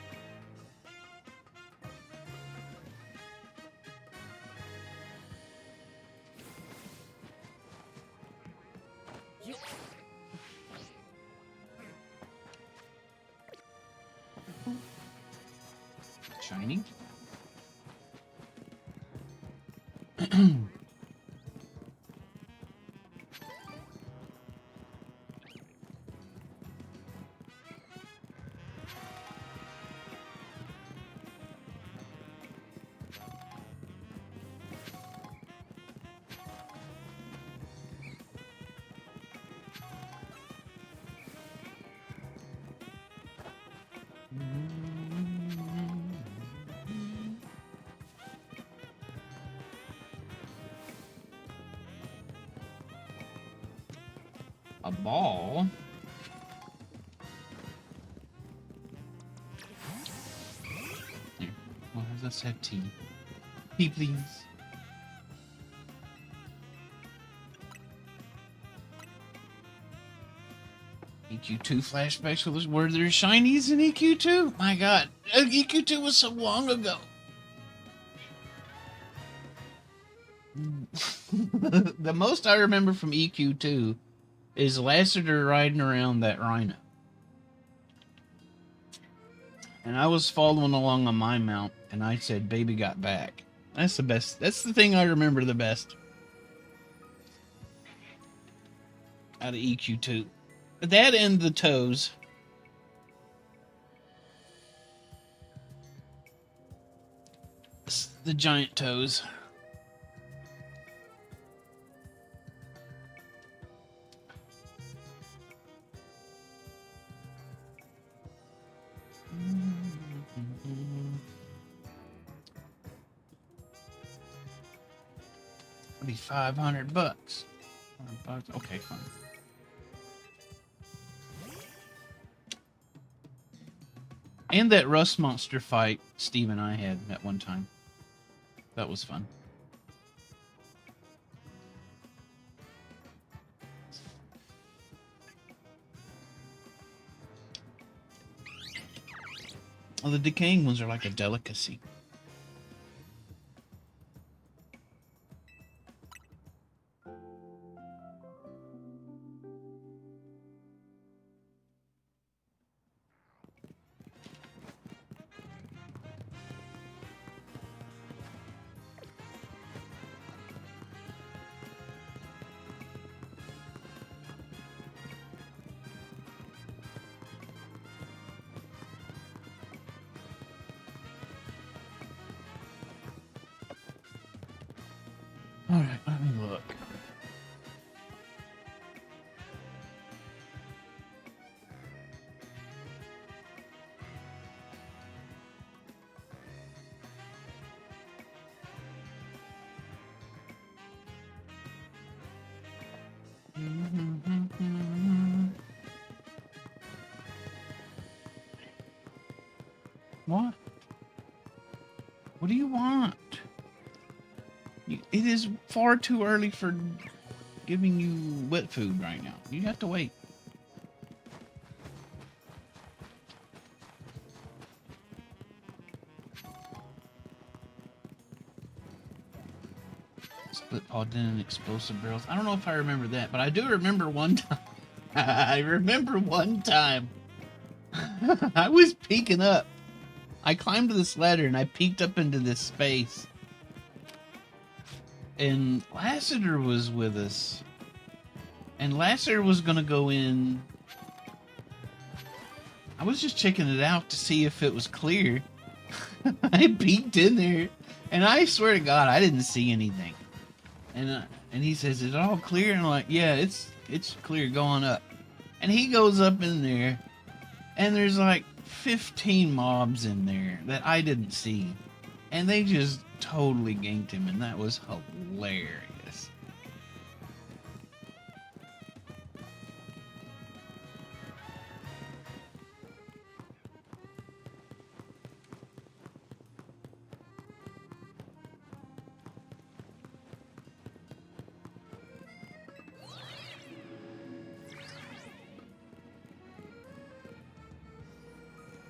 Speaker 1: Shiny. A ball. Here, well, let's have tea. Tea, please. EQ2 flashbacks were there shinies in EQ2? My god, EQ2 was so long ago. The most I remember from EQ2 is Lassiter riding around that rhino. And I was following along on my mount, and I said, "Baby got back." That's the best. That's the thing I remember the best out of EQ2. That and the toes. The giant toes. It'll be $500. $500. Okay, fine. And that rust monster fight Steve and I had at one time. That was fun. Well, the decaying ones are like a delicacy. All right, let me look. What? What do you want? It is far too early for giving you wet food right now. You have to wait. Split paw den and explosive barrels. I don't know if I remember that, but I do remember one time. I remember one time. I was peeking up. I climbed this ladder and I peeked up into this space. And Lassiter was with us. And Lassiter was going to go in. I was just checking it out to see if it was clear. I peeked in there. And I swear to God, I didn't see anything. And he says, "Is it all clear?" And I'm like, "Yeah, it's clear. Go on up." And he goes up in there. And there's like 15 mobs in there that I didn't see. And they just totally ganked him, and that was hilarious.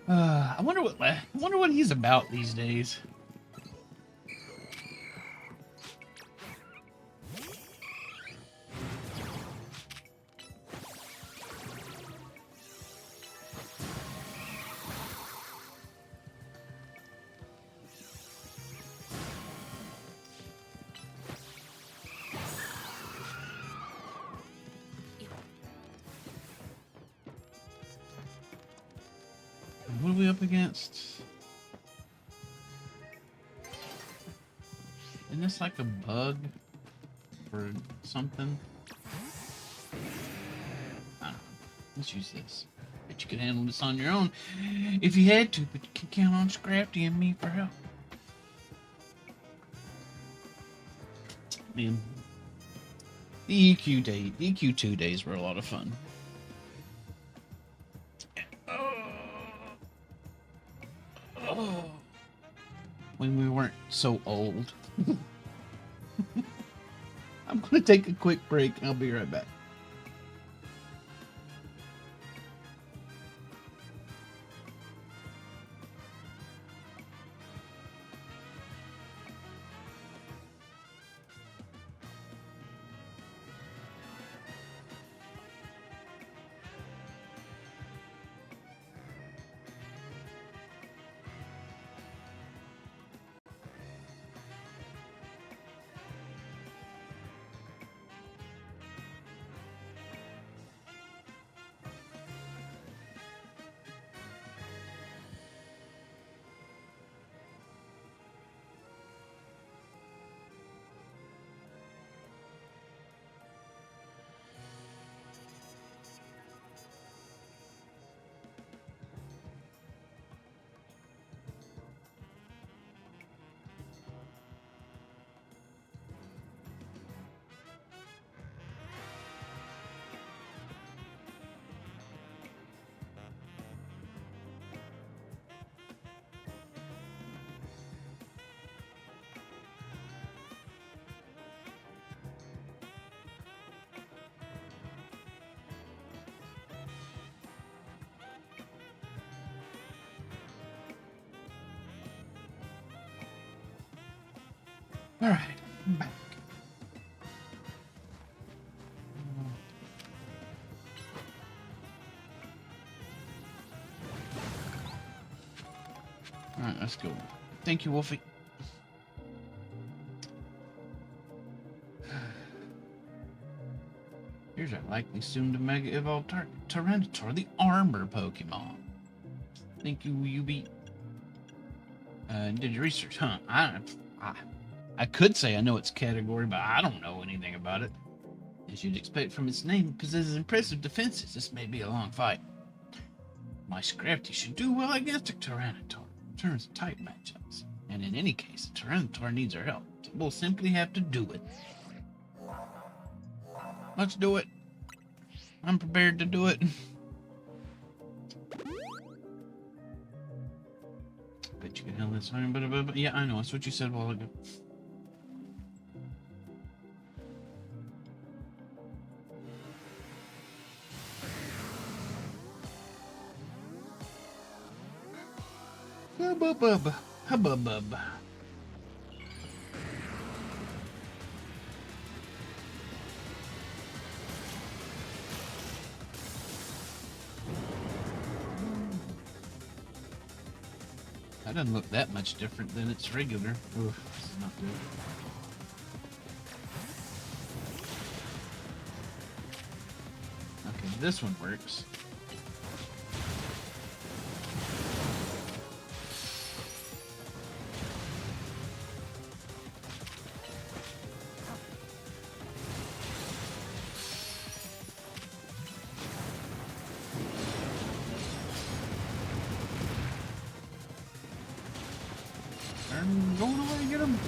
Speaker 1: I wonder what he's about these days. What are we up against? Isn't this like a bug or something? I don't know. Let's use this. Bet you could handle this on your own if you had to, but you can count on Scrafty and me for help. Man, the EQ2 days were a lot of fun. When we weren't so old. I'm going to take a quick break and I'll be right back. All right, I'm back. All right, let's go. Thank you, Wolfie. Here's our likely soon to Mega Evolve Tyranitar, the armor Pokemon. Thank you, UB. Did your research, huh? I could say I know its category, but I don't know anything about it. As you'd expect from its name, it possesses impressive defenses. This may be a long fight. My Scrafty should do well against a Tyranitar in terms of type matchups. And in any case, a Tyranitar needs our help. So we'll simply have to do it. Let's do it. I'm prepared to do it. Bet you can handle this. But yeah, I know. That's what you said a while ago. Hubbub. Hubbub. That doesn't look that much different than its regular. Oof, this is not good. Okay, this one works. I'm going away to get him.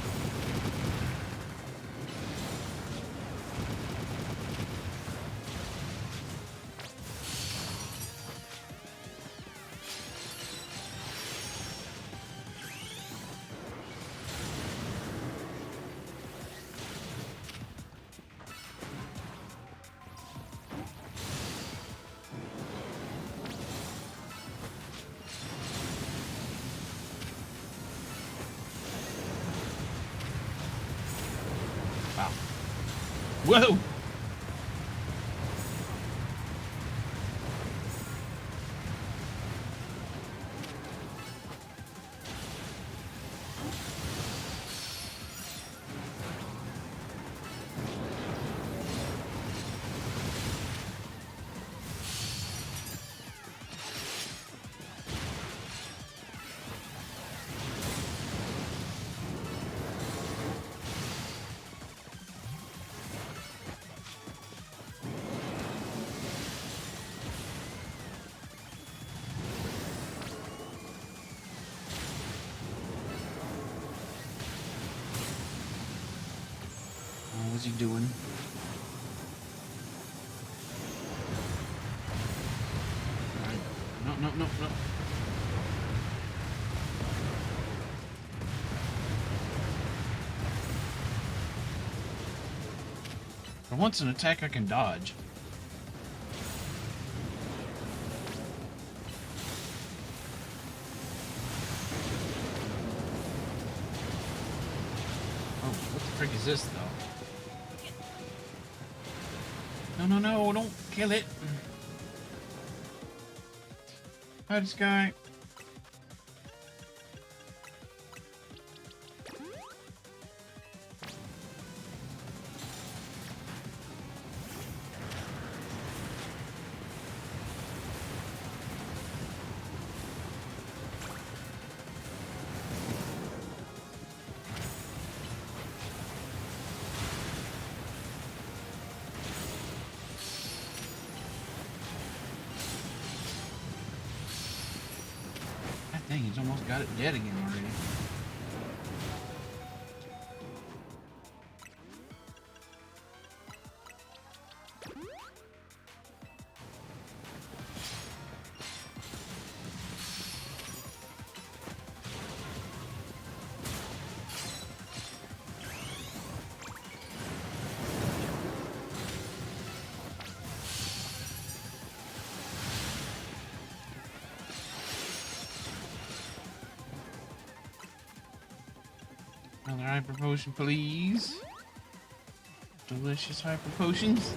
Speaker 1: Wow. Whoa! What's he doing? Right. No. For once, an attack I can dodge. Oh, what the frick is this, though? No, don't kill it. Hi, this guy. Dang, he's almost got it dead again already. Another hyper potion, please. Delicious hyper potions.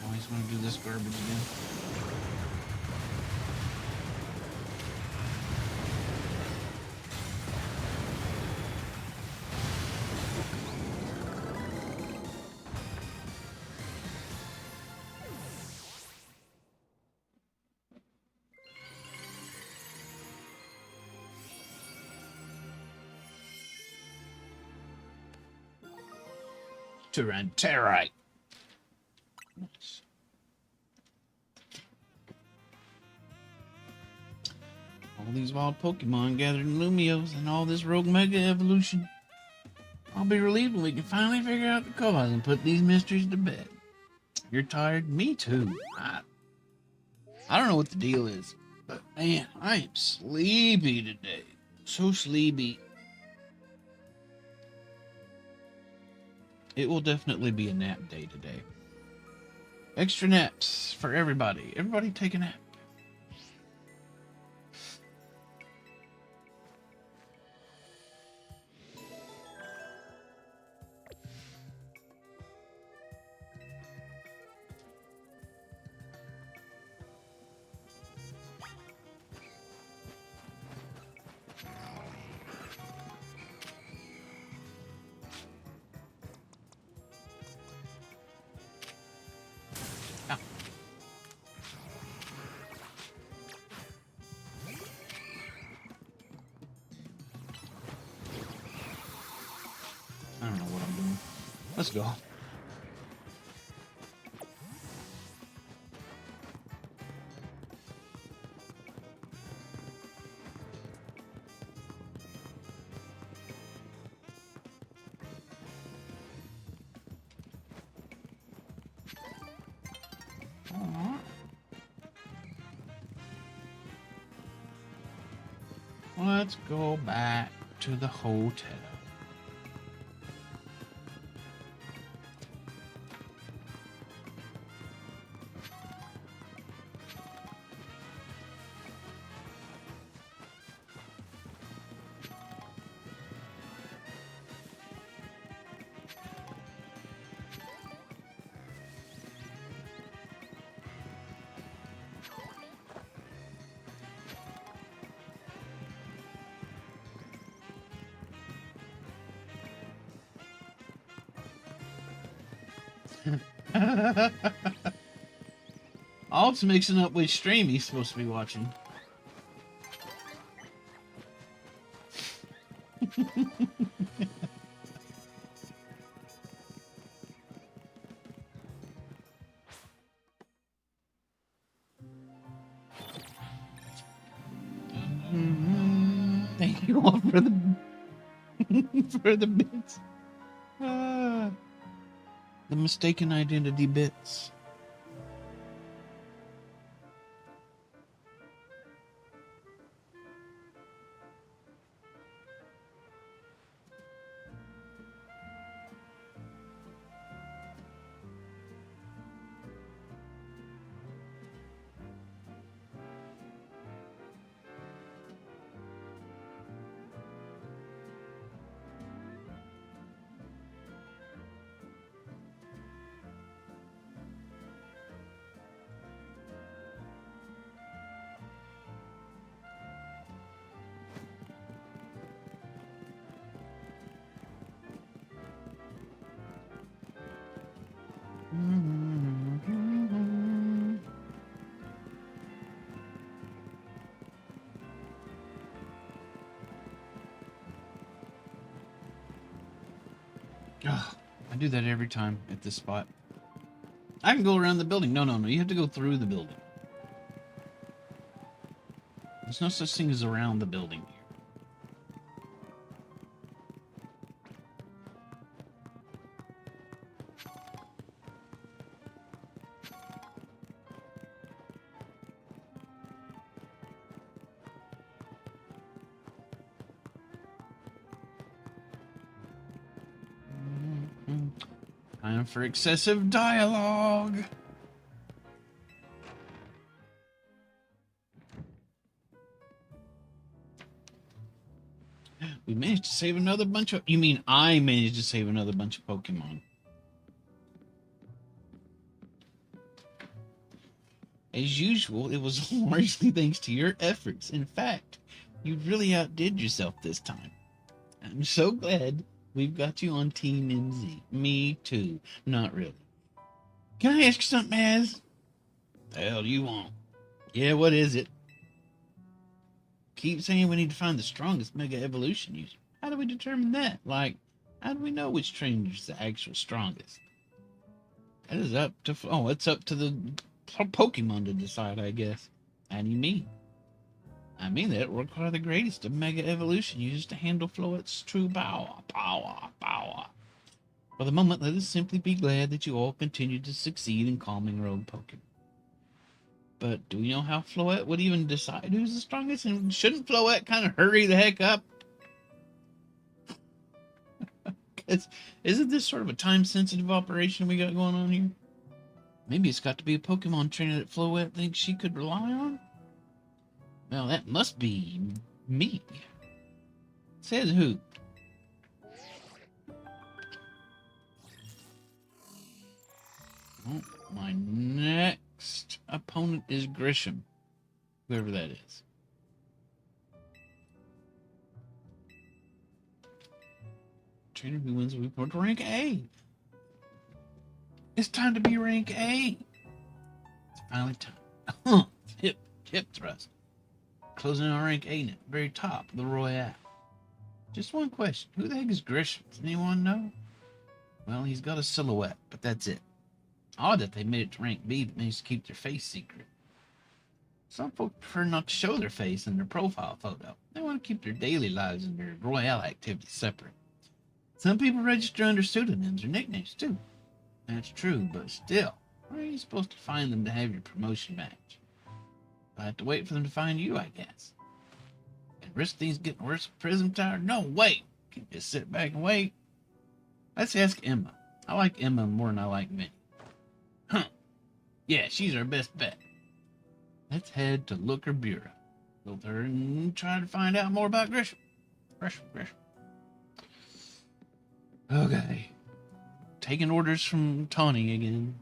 Speaker 1: Always want to do this garbage again. Tyranitarite. Nice. All these wild Pokemon gathered in Lumios and all this rogue mega evolution. I'll be relieved when we can finally figure out the cause and put these mysteries to bed. You're tired? Me too. I don't know what the deal is, but man, I am sleepy today. So sleepy. It will definitely be a nap day today. Extra naps for everybody. Everybody take a nap. I don't know what I'm doing. Let's go. Let's go back to the hotel. Alt's mixing up which stream he's supposed to be watching. Thank you all for the for the bits. The mistaken identity bits. Oh, I do that every time at this spot. I can go around the building. No, you have to go through the building. There's no such thing as around the building here. Time for excessive dialogue. save another bunch of... You mean I managed to save another bunch of Pokemon. As usual, it was largely thanks to your efforts. In fact, you really outdid yourself this time. I'm so glad we've got you on Team MZ. Me too. Not really. Can I ask you something, Az? The hell do you want? Yeah, what is it? Keep saying we need to find the strongest Mega Evolution user. How do we determine that? Like, how do we know which trainer's the actual strongest? That is up to... Oh, it's up to the Pokemon to decide, I guess. How do you mean? I mean that it will require the greatest of Mega Evolution users to handle Floette's true power. For the moment, let us simply be glad that you all continue to succeed in calming rogue Pokemon. But do we know how Floette would even decide who's the strongest? And shouldn't Floette kind of hurry the heck up? Isn't this sort of a time-sensitive operation we got going on here? Maybe it's got to be a Pokemon trainer that Floette thinks she could rely on? Well, that must be me. Says who? Oh, my next opponent is Grisham. Whoever that is. Trainer who wins we put to rank A. It's time to be rank A. It's finally time. Hip thrust. Closing on rank A now, very top of the Royale. Just one question. Who the heck is Grisham? Does anyone know? Well, he's got a silhouette, but that's it. Odd that they made it to rank B, but managed to keep their face secret. Some folks prefer not to show their face in their profile photo. They want to keep their daily lives and their Royale activities separate. Some people register under pseudonyms or nicknames too. That's true, but still, where are you supposed to find them to have your promotion match? I have to wait for them to find you, I guess. And risk things getting worse with Prism Tower? No, wait! Can't just sit back and wait. Let's ask Emma. I like Emma more than I like Vinny. Huh. Yeah, she's our best bet. Let's head to Looker Bureau. Go there and try to find out more about Grisham. Grisham. Okay. Taking orders from Tawny again.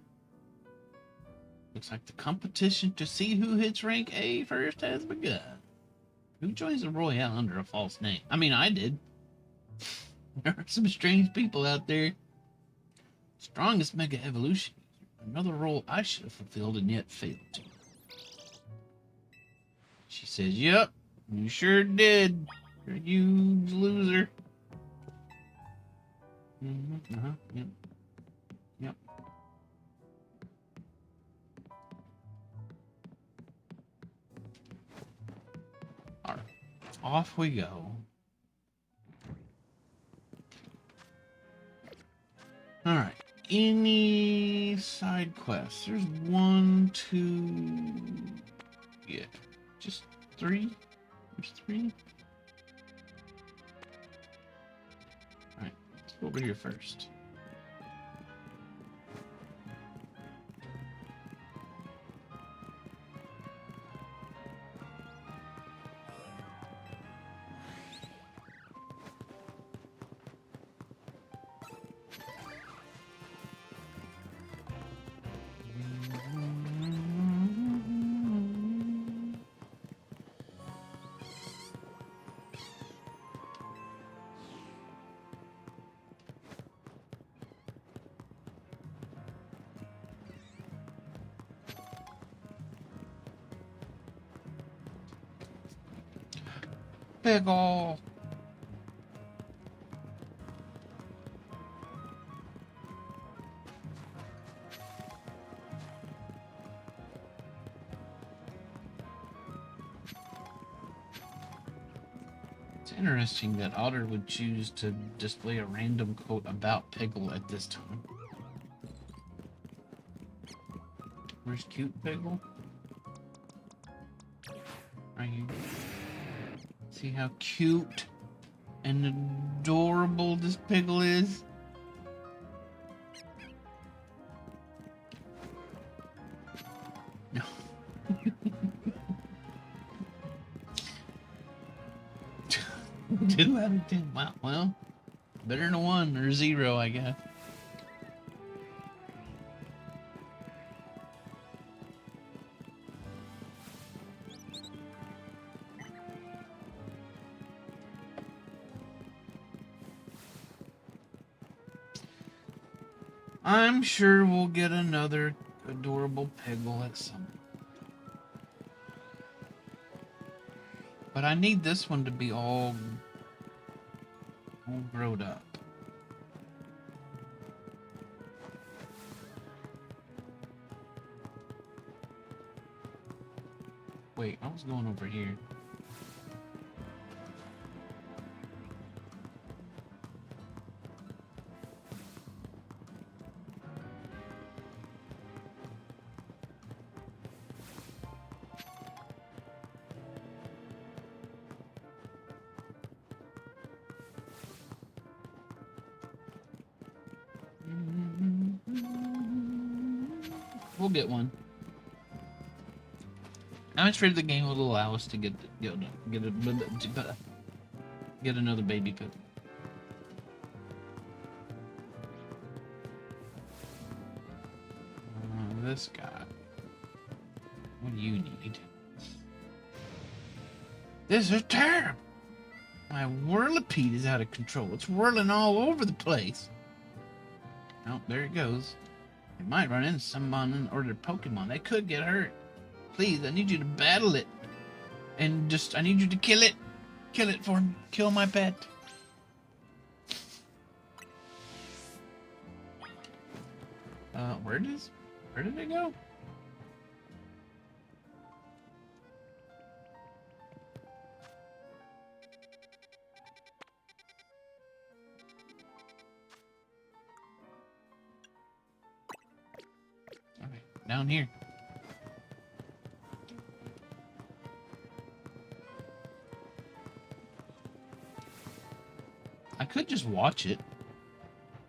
Speaker 1: Looks like the competition to see who hits rank A first has begun. Who joins the Royale under a false name? I mean, I did. There are some strange people out there. Strongest Mega Evolution. Another role I should have fulfilled and yet failed to. She says, yep, you sure did. You're a huge loser. Yep. Alright, off we go. Alright, any side quests? There's 1, 2, yeah, just 3. There's 3. Alright, let's go over here first. Big ol'. It's interesting that Otter would choose to display a random quote about Peggle at this time. Where's cute Peggle? Right here. See how cute and adorable this Peggle is? No. 2 out of 10. Wow. Well, better than a 1 or 0, I guess. I'm sure we'll get another adorable Peggle at some point. But I need this one to be all growed up. Wait, I was going over here. We'll get one. I'm afraid the game will allow us to get another baby pig. This guy. What do you need? This is terrible. My whirlipede is out of control. It's whirling all over the place. Oh, there it goes. They might run into someone in order Pokemon. They could get hurt. Please, I need you to battle it. And I need you to kill it. Kill it for me. Kill my pet. Where did it go? Okay, down here. I could just watch it.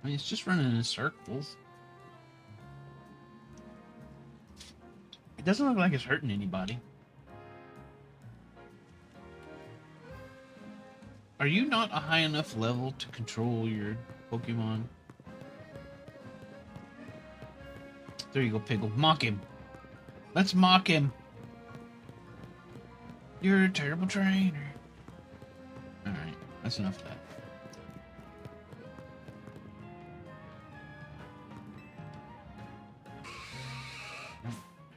Speaker 1: I mean, it's just running in circles. It doesn't look like it's hurting anybody. Are you not a high enough level to control your Pokemon? There you go, Piggle. Mock him. Let's mock him. You're a terrible trainer. Alright, that's enough of that.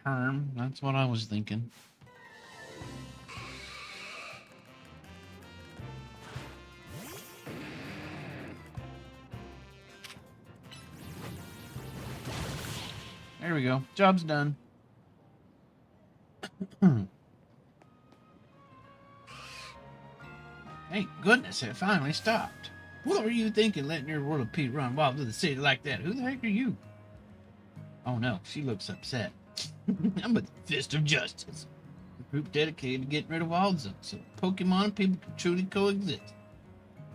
Speaker 1: Herm, that's what I was thinking. There we go. Job's done. Thank goodness it finally stopped. What were you thinking letting your Whirlipede run wild through the city like that? Who the heck are you? Oh no, she looks upset. I'm with the Fist of Justice. A group dedicated to getting rid of wild zones so Pokemon and people can truly coexist.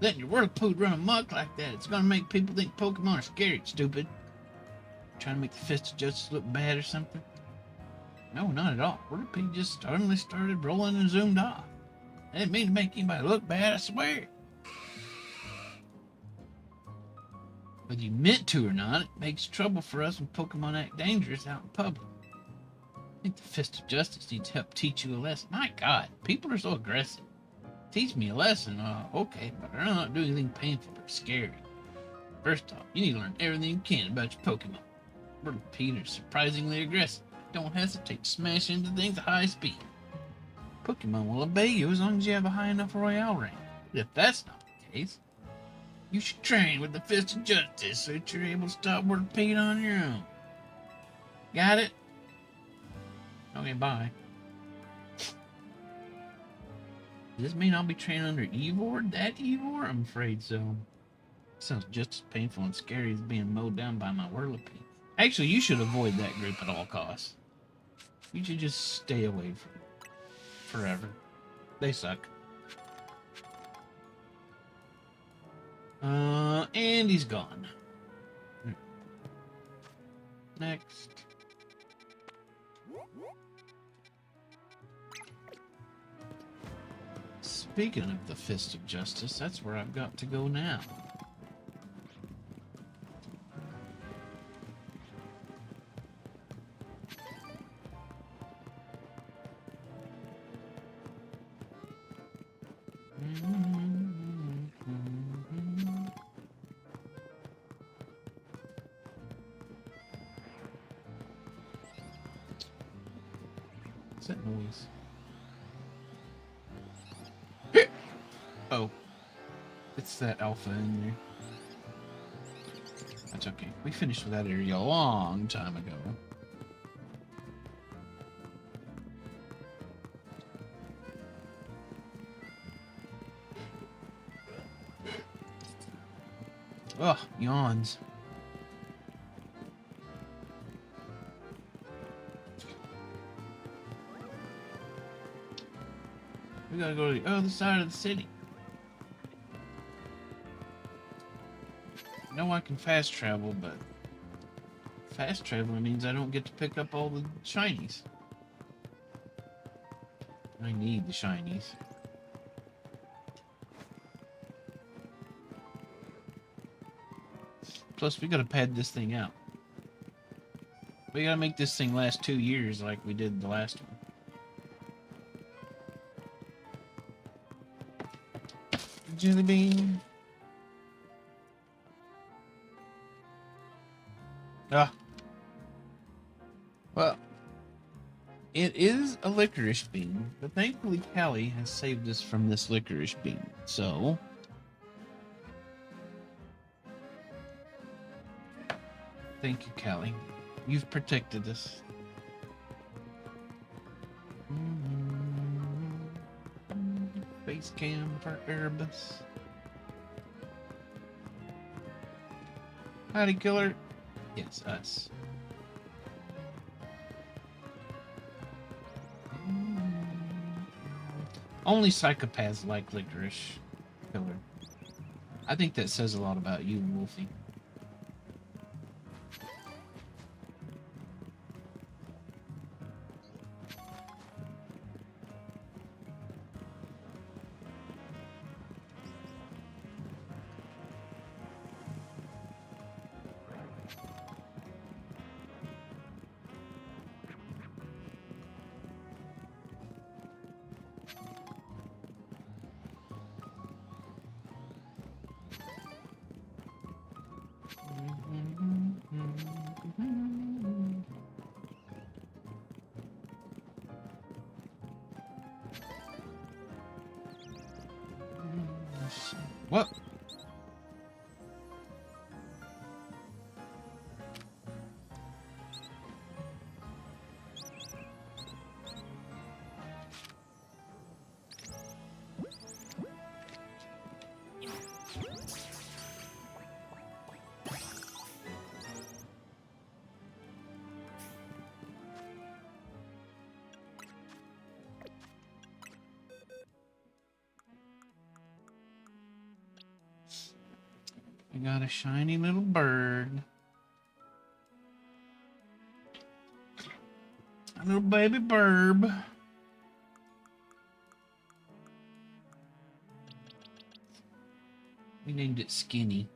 Speaker 1: Letting your Whirlipede run amok like that, it's gonna make people think Pokemon are scary, stupid. Trying to make the Fist of Justice look bad or something? No, not at all. Whirlipede just suddenly started rolling and zoomed off. I didn't mean to make anybody look bad, I swear. Whether you meant to or not, it makes trouble for us when Pokemon act dangerous out in public. I think the Fist of Justice needs help teach you a lesson. My God, people are so aggressive. Teach me a lesson, okay, but I'm not doing anything painful or scary. First off, you need to learn everything you can about your Pokemon. Whirlipede are surprisingly aggressive. Don't hesitate to smash into things at high speed. Pokemon will obey you as long as you have a high enough Royale rank. But if that's not the case, you should train with the Fist of Justice so that you're able to stop Whirlipede on your own. Got it? Okay, bye. Does this mean I'll be training under Eivor? That Eivor? I'm afraid so. Sounds just as painful and scary as being mowed down by my Whirlipede. Actually, you should avoid that group at all costs. You should just stay away from it. Forever. They suck. And he's gone. Next. Sweet. Speaking of the Fist of Justice, that's where I've got to go now. What's that noise? Oh, it's that alpha in there. That's okay. We finished with that area a long time ago. Ugh, yawns. We gotta go to the other side of the city. I know I can fast travel, but fast traveling means I don't get to pick up all the shinies. I need the shinies. Plus, we gotta pad this thing out. We gotta make this thing last 2 years like we did the last one. Jelly bean. Ah. Well, it is a licorice bean, but thankfully Callie has saved us from this licorice bean. So, thank you, Callie. You've protected us. Base cam for Erebus. Howdy, killer. Yes, us. Only psychopaths like licorice, killer. I think that says a lot about you, Wolfie. What? I got a shiny little bird. A little baby burb. We named it Skinny.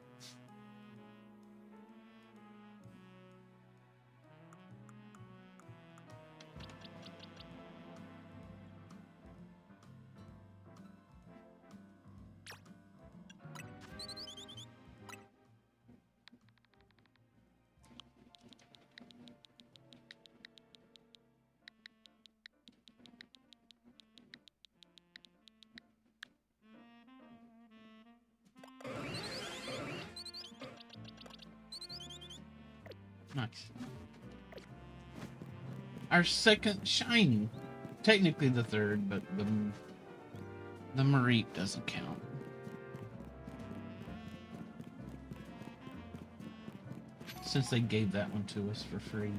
Speaker 1: Nice. Our second shiny. Technically the third, but the Mareep doesn't count. Since they gave that one to us for free.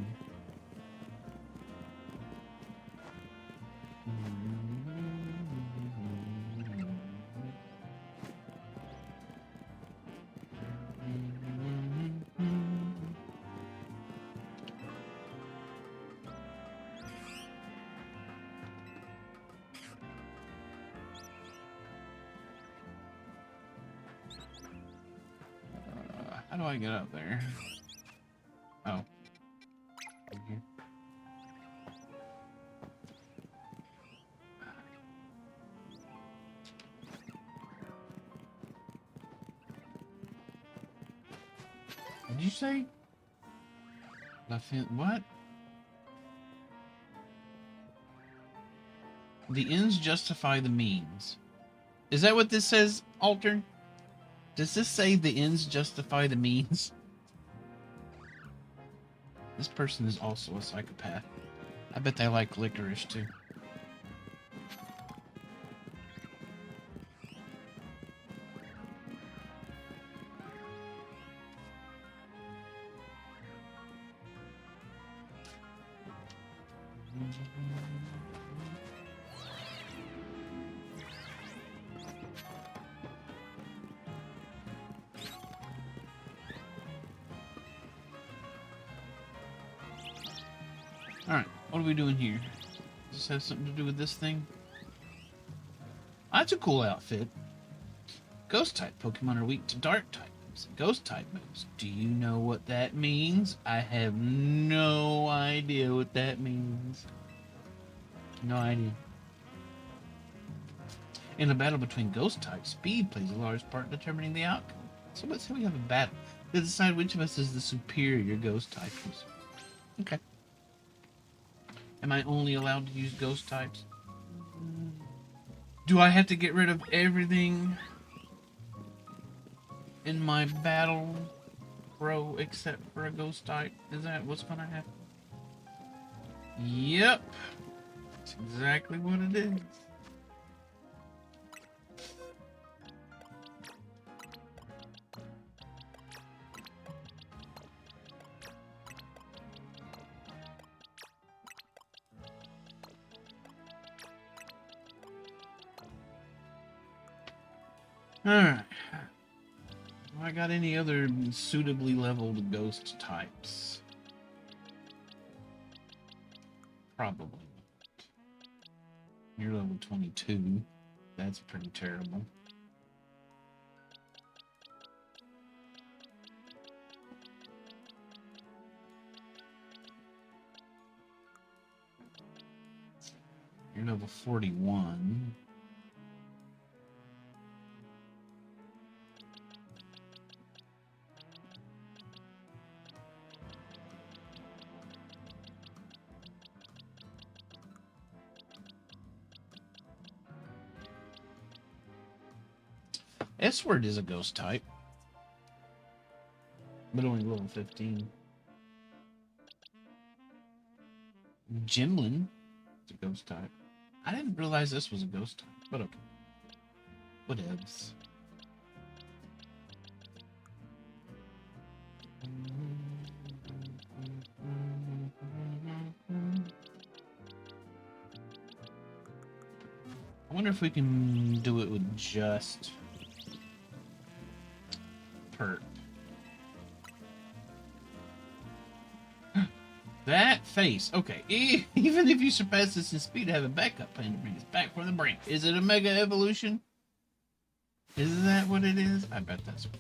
Speaker 1: How do I get up there? Oh. Over here. What did you say? What? The ends justify the means. Is that what this says, Alter? Does this say the ends justify the means? This person is also a psychopath. I bet they like licorice too. Alright, what are we doing here? Does this have something to do with this thing? That's a cool outfit. Ghost type Pokemon are weak to dark type moves and ghost type moves. Do you know what that means? I have no idea what that means. No idea. In a battle between ghost types, speed plays a large part in determining the outcome. So let's say we have a battle to decide which of us is the superior ghost type user. Okay. Am I only allowed to use ghost types? Do I have to get rid of everything in my battle row except for a ghost type? Is that what's gonna happen? Yep. That's exactly what it is. Alright. Have I got any other suitably leveled ghost types? Probably not. You're level 22. That's pretty terrible. You're level 41. S-Word is a ghost type, but only level 15. Gimlin is a ghost type. I didn't realize this was a ghost type, but okay. Whatevs. I wonder if we can do it with just Perp. That face. Okay. Even if you surpass this in speed, have a backup plan to bring us back from the brink. Is it a mega evolution? Is that what it is? I bet that's what.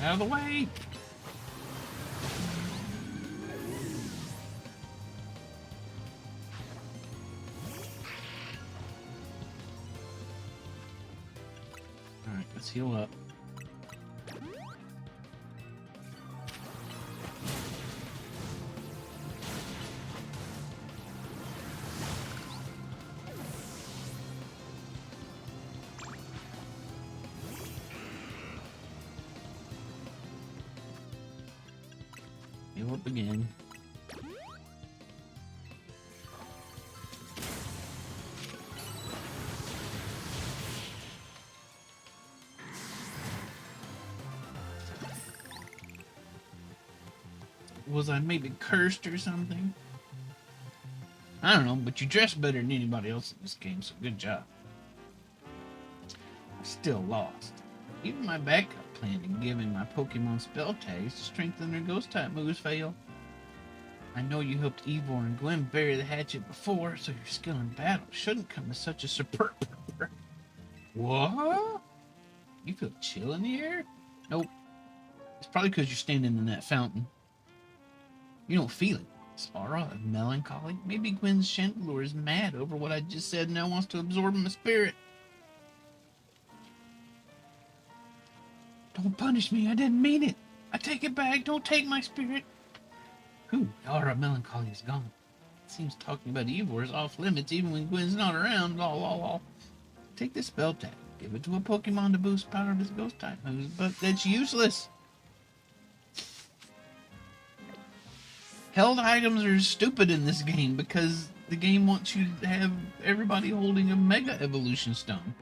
Speaker 1: Out of the way! Alright, let's heal up. Heal up again. Was I maybe cursed or something? I don't know, but you dress better than anybody else in this game, so good job. I still lost. Even my backup plan in giving my Pokemon spell tags to strengthen their ghost type moves failed. I know you helped Ivor and Gwen bury the hatchet before, so your skill in battle shouldn't come as such a superb. What? You feel chill in the air? Nope. It's probably because you're standing in that fountain. You don't feel it. This aura of melancholy. Maybe Gwen's Chandelure is mad over what I just said and now wants to absorb my spirit. Don't punish me. I didn't mean it. I take it back. Don't take my spirit. Whew, the aura of melancholy is gone. It seems talking about Ivor is off limits even when Gwen's not around. Lol, lol, lol. Take this spell tag. Give it to a Pokemon to boost power of his ghost type moves, but that's useless. Held items are stupid in this game because the game wants you to have everybody holding a Mega Evolution Stone.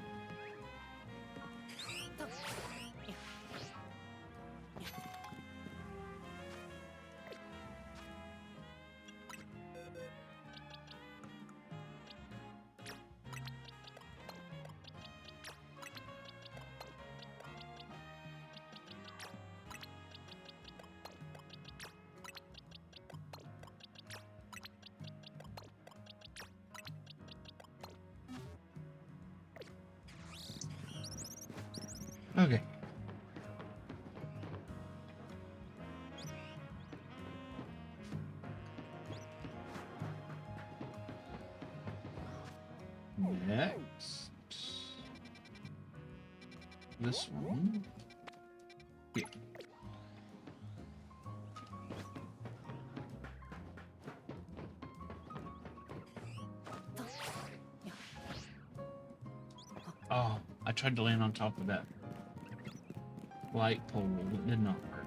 Speaker 1: Okay. Next. This one. Yeah. Oh, I tried to land on top of that light pole, it did not work.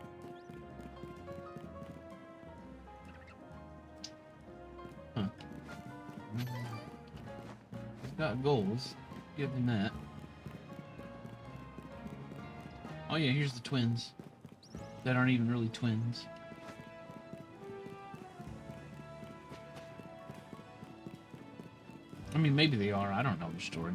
Speaker 1: Huh. He's got goals. Give him that. Oh yeah, here's the twins. That aren't even really twins. I mean, maybe they are. I don't know the story.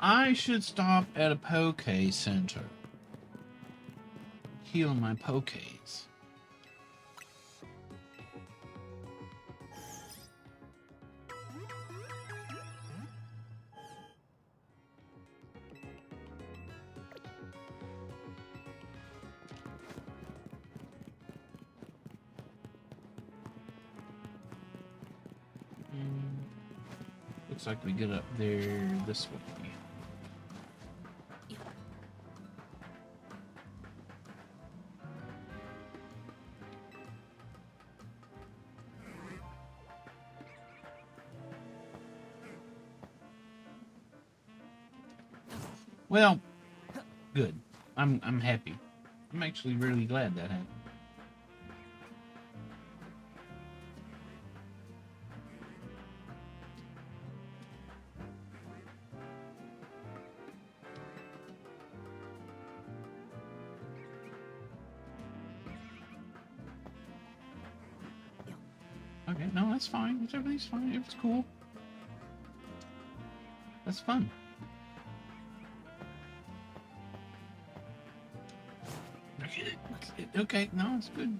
Speaker 1: I should stop at a Poke Center. Heal my Pokés. Looks like we get up there this way. Well, good. I'm happy. I'm actually really glad that happened. Okay, no, that's fine. Everything's fine. It's cool. That's fun. Okay, no, it's good.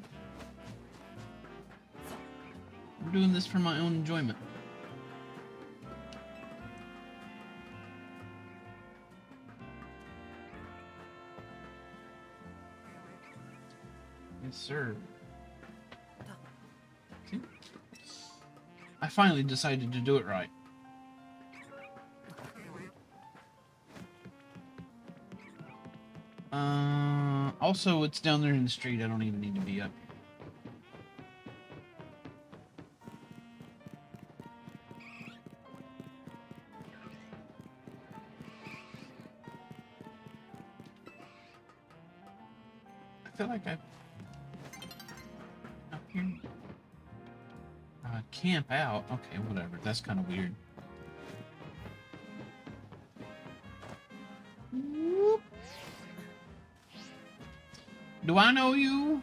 Speaker 1: I'm doing this for my own enjoyment. Yes, sir. See? I finally decided to do it right. Also, it's down there in the street. I don't even need to be up here. feel like I up here. Camp out. Okay, whatever. That's kind of weird. Whoop. Do I know you?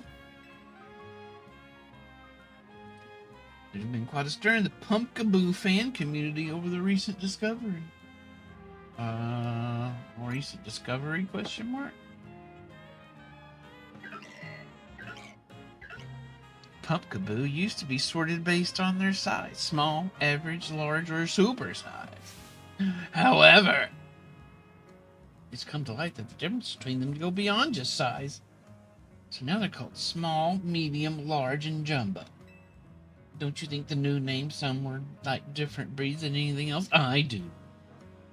Speaker 1: There's been quite a stir in the Pumpkaboo fan community over the recent discovery. Recent discovery, question mark? Pumpkaboo used to be sorted based on their size. Small, average, large, or super size. However, it's come to light that the difference between them go beyond just size. So now they're called small, medium, large, and jumbo. Don't you think the new names some were like different breeds than anything else? I do.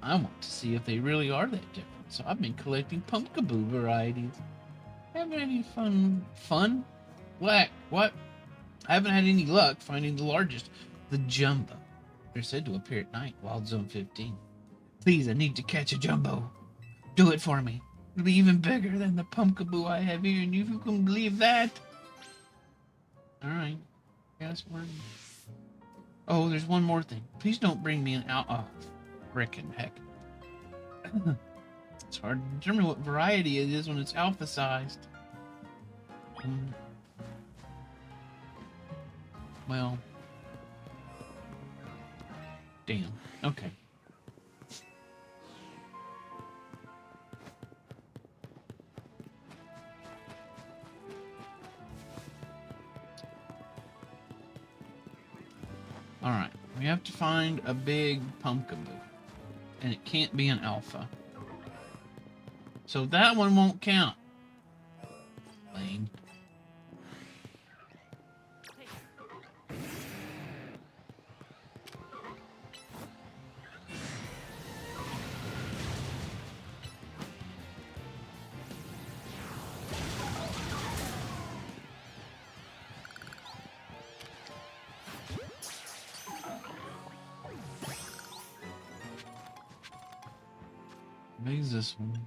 Speaker 1: I want to see if they really are that different. So I've been collecting Pumpkaboo varieties. Haven't had any fun? What? I haven't had any luck finding the largest, the jumbo. They're said to appear at night, Wild Zone 15. Please, I need to catch a jumbo. Do it for me. It'll be even bigger than the Pumpkaboo I have here, and you can believe that. Alright. Yes, we're... Oh, there's one more thing. Please don't bring me an Oh, frickin' heck. It's hard to determine what variety it is when it's alpha-sized. Well... Damn. Okay. Alright, we have to find a big Pumpkaboo. And it can't be an alpha. So that one won't count. Lame. Maybe this one.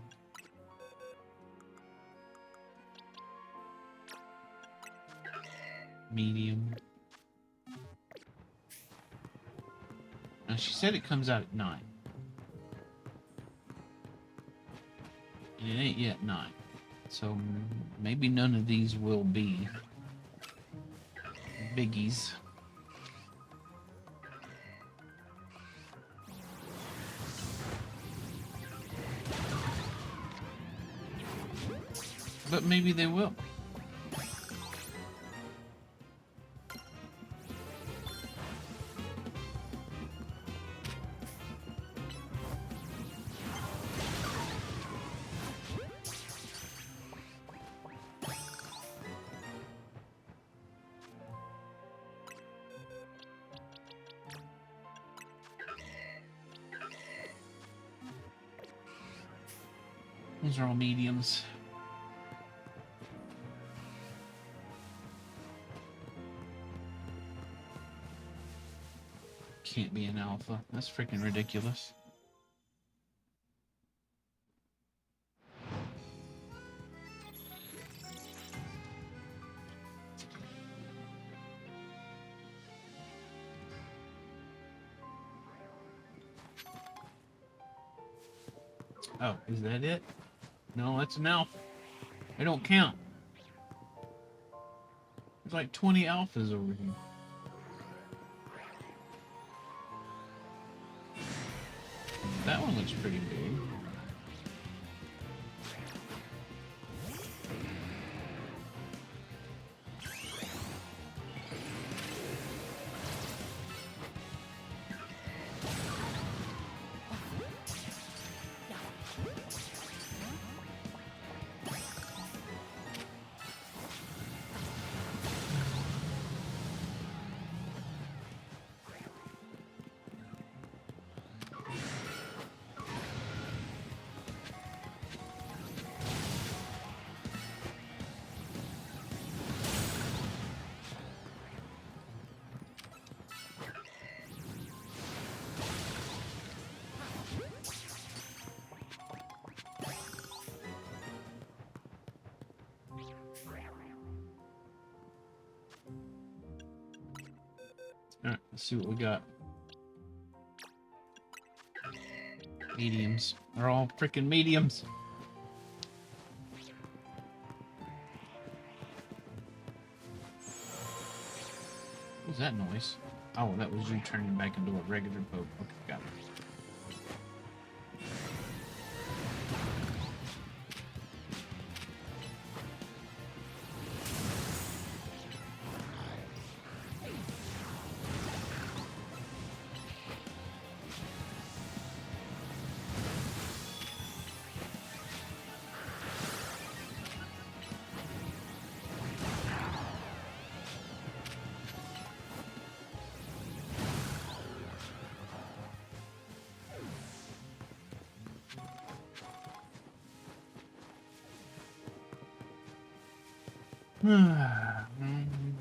Speaker 1: Medium. Now she said it comes out at 9. And it ain't yet 9. So maybe none of these will be biggies. But maybe they will. Those are all mediums. Can't be an alpha. That's freaking ridiculous. Oh, is that it? No, that's an alpha. They don't count. There's like 20 alphas over here. That one looks pretty big. Let's see what we got. Mediums. They're all freaking mediums. What was that noise? Oh, that was you turning back into a regular boat. Okay, got it.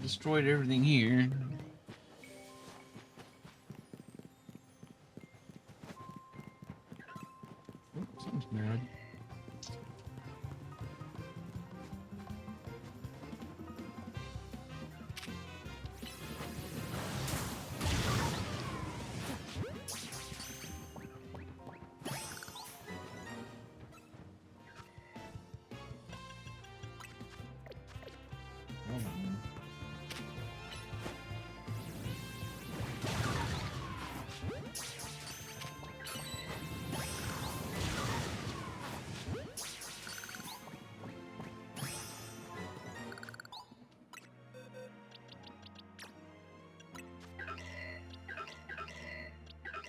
Speaker 1: Destroyed everything here. Oh, something's mirrored. Hold on.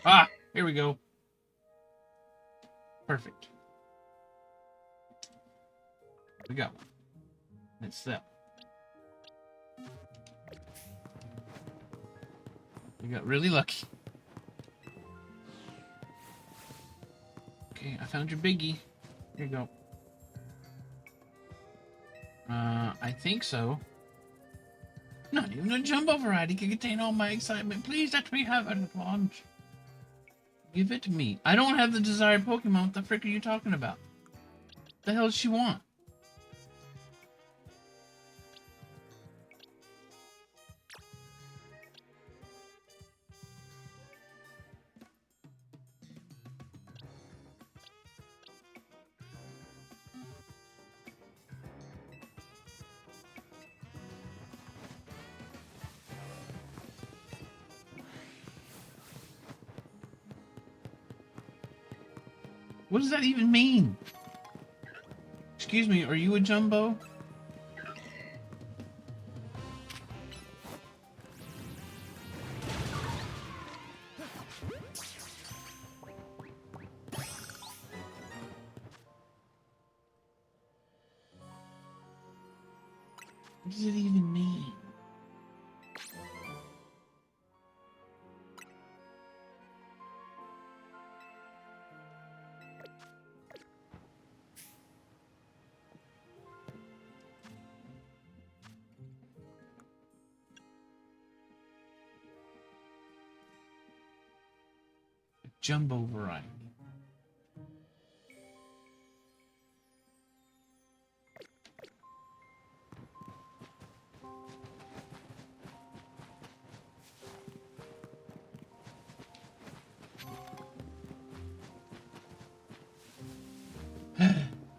Speaker 1: Ah, here we go. Perfect. We got one. It's that. We got really lucky. Okay, I found your biggie. Here you go. I think so. Not even a jumbo variety can contain all my excitement. Please let me have it at once. Give it to me. I don't have the desired Pokemon. What the frick are you talking about? What the hell does she want? What does that even mean? Excuse me, are you a jumbo? What does it even mean? Jumbo variety.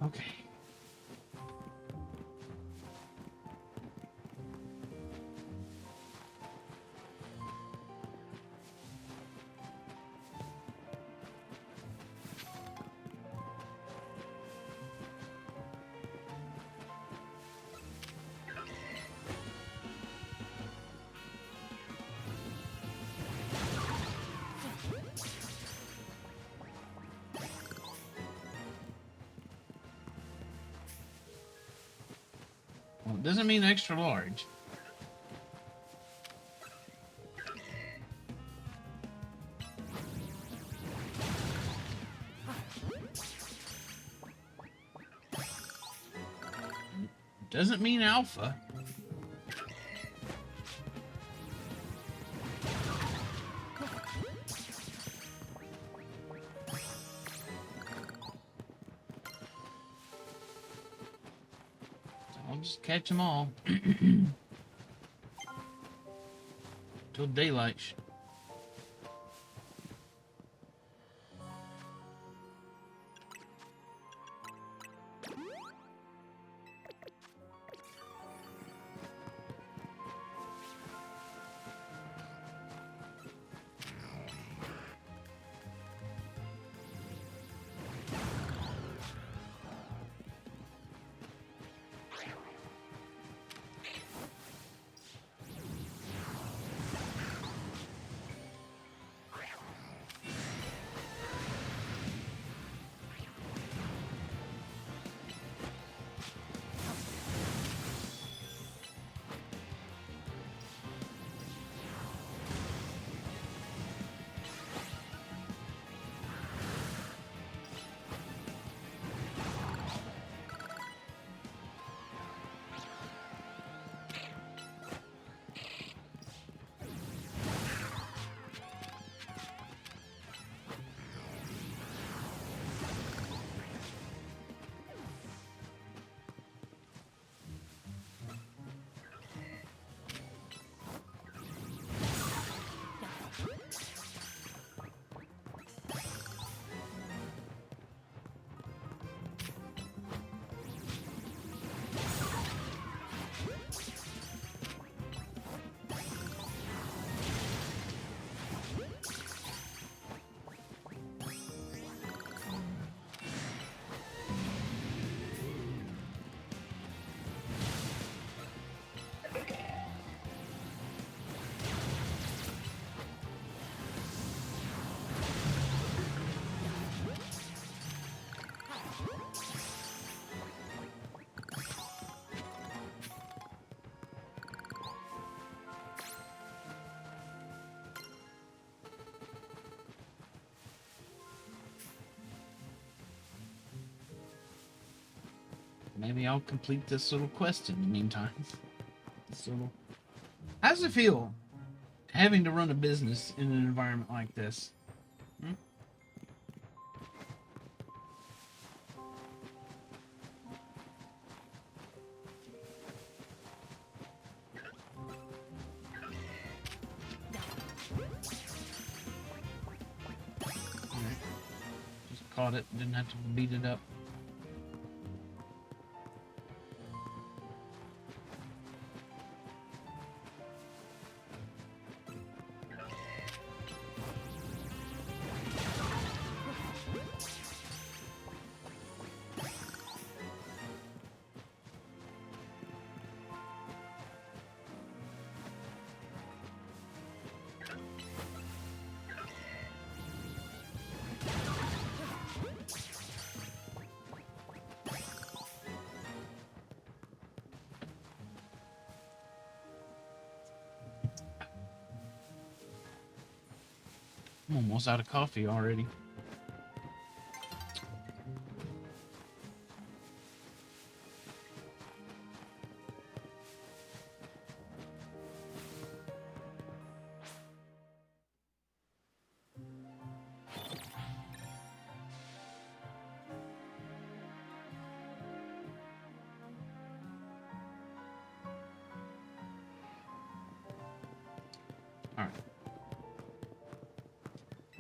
Speaker 1: Okay. Well, it doesn't mean extra large. Doesn't mean alpha. I'll just catch them all. Till daylight. maybe I'll complete this little quest in the meantime. How does it feel having to run a business in an environment like this? Hmm? Alright. Just caught it, didn't have to beat it up. I'm almost out of coffee already. Alright.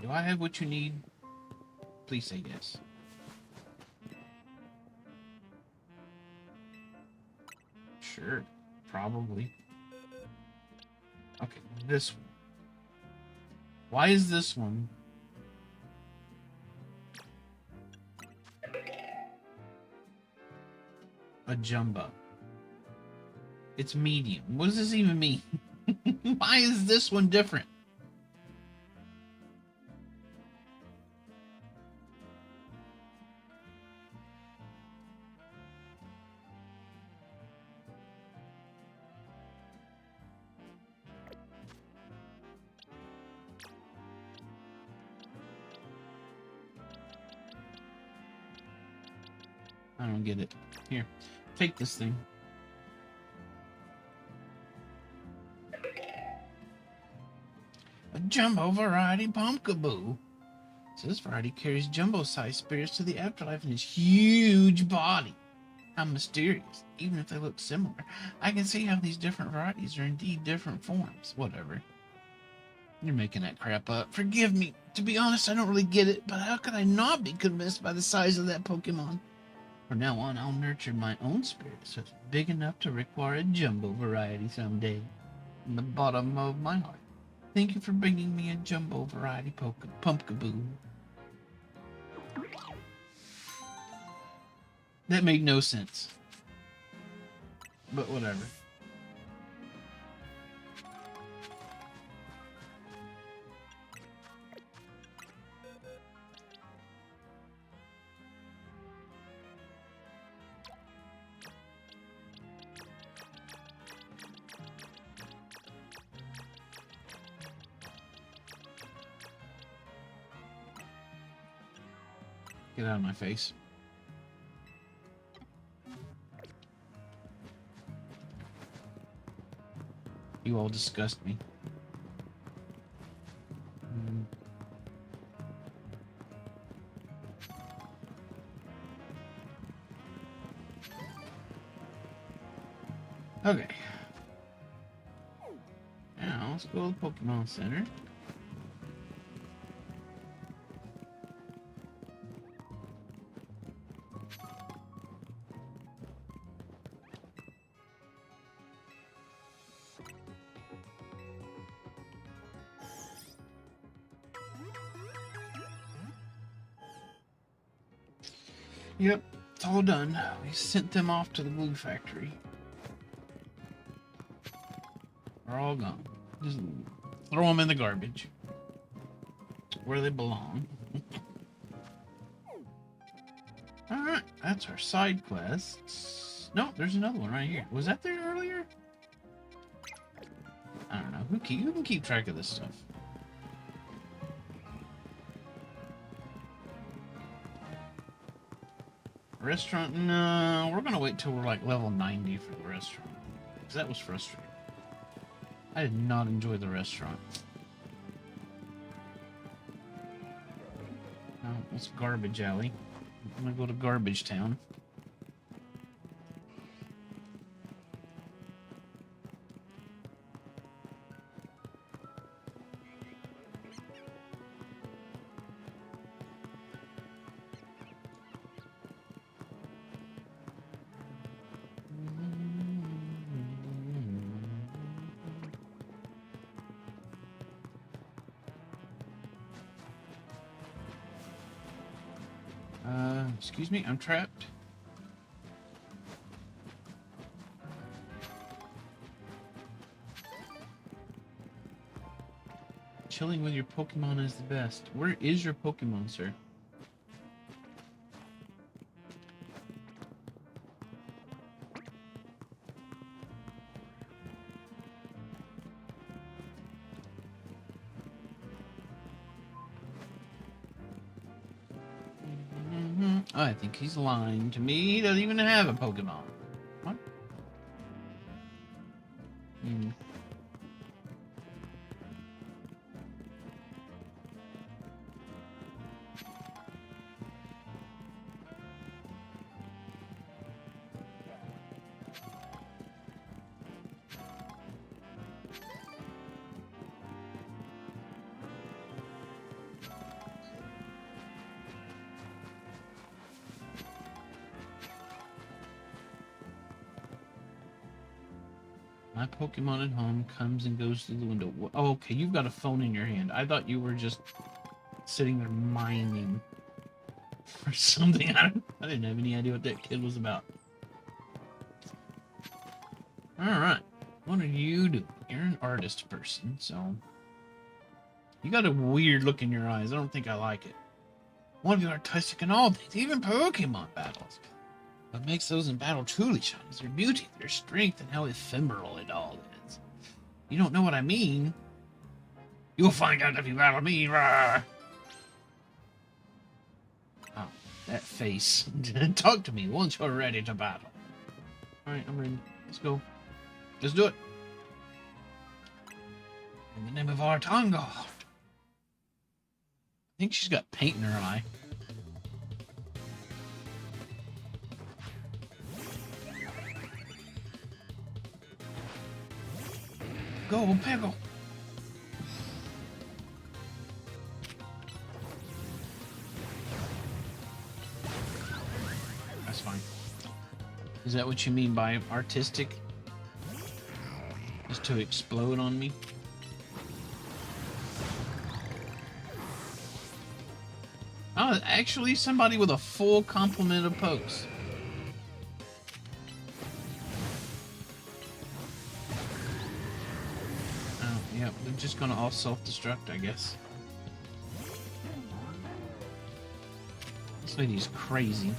Speaker 1: Do I have what you need? Please say yes. Sure. Probably. Okay, this one. Why is this one a jumbo? It's medium. What does this even mean? Why is this one different? I don't get it. Here, take this thing. A jumbo variety pumpkaboo. So this variety carries jumbo-sized spirits to the afterlife in his huge body. How mysterious. Even if they look similar, I can see how these different varieties are indeed different forms. Whatever. You're making that crap up. Forgive me. To be honest, I don't really get it, but how could I not be convinced by the size of that Pokemon? From now on, I'll nurture my own spirit so it's big enough to require a jumbo variety someday. From the bottom of my heart. Thank you for bringing me a jumbo variety pumpkaboo. That made no sense. But whatever. Get out of my face. You all disgust me. Okay. Now, let's go to the Pokemon Center. Yep, it's all done. We sent them off to the glue factory. They're all gone. Just throw them in the garbage. Where they belong. Alright, that's our side quests. No, there's another one right here. Was that there earlier? I don't know. Who can keep track of this stuff? Restaurant? No, we're gonna wait till we're like level 90 for the restaurant. Because that was frustrating. I did not enjoy the restaurant. Oh, it's Garbage Alley. I'm gonna go to Garbage Town. Excuse me, I'm trapped. Chilling with your Pokemon is the best. Where is your Pokemon, sir? I think he's lying to me. He doesn't even have a Pokemon. What? My Pokemon at home comes and goes through the window. Oh, okay, you've got a phone in your hand. I thought you were just sitting there mining or something. I didn't have any idea what that kid was about. Alright. What are you doing? You're an artist person, so... You got a weird look in your eyes. I don't think I like it. One of you artistic in all things, even Pokemon battles. What makes those in battle truly shine is their beauty, their strength, and how ephemeral it all is. You don't know what I mean? You'll find out if you battle me. Rah! Oh, that face. Talk to me once you're ready to battle. Alright, I'm ready. Let's go. Let's do it. In the name of our Tongo. I think she's got paint in her eye. Go, Peggle. That's fine. Is that what you mean by artistic? Just to explode on me? Oh, actually somebody with a full complement of pokes. Oh, yeah, they're just gonna all self-destruct, I guess. This lady's crazy.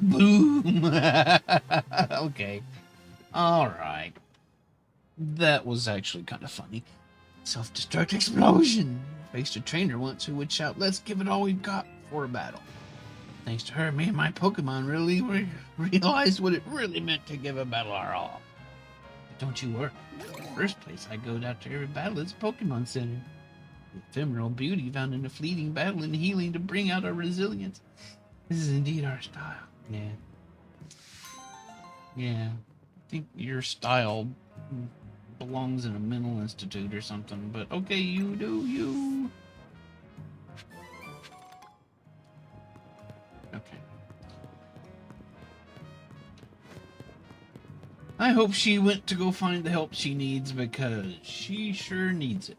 Speaker 1: Boom! Okay. Alright. That was actually kind of funny. Self-destruct explosion! Faced a trainer once who would shout, "Let's give it all we've got for a battle." Thanks to her, me and my Pokemon really realized what it really meant to give a battle our all. But don't you worry. In the first place, I go out to every battle as a Pokemon Center. The ephemeral beauty found in a fleeting battle and healing to bring out our resilience. This is indeed our style. Yeah. I think your style belongs in a mental institute or something, but okay, you do you. Okay. I hope she went to go find the help she needs, because she sure needs it.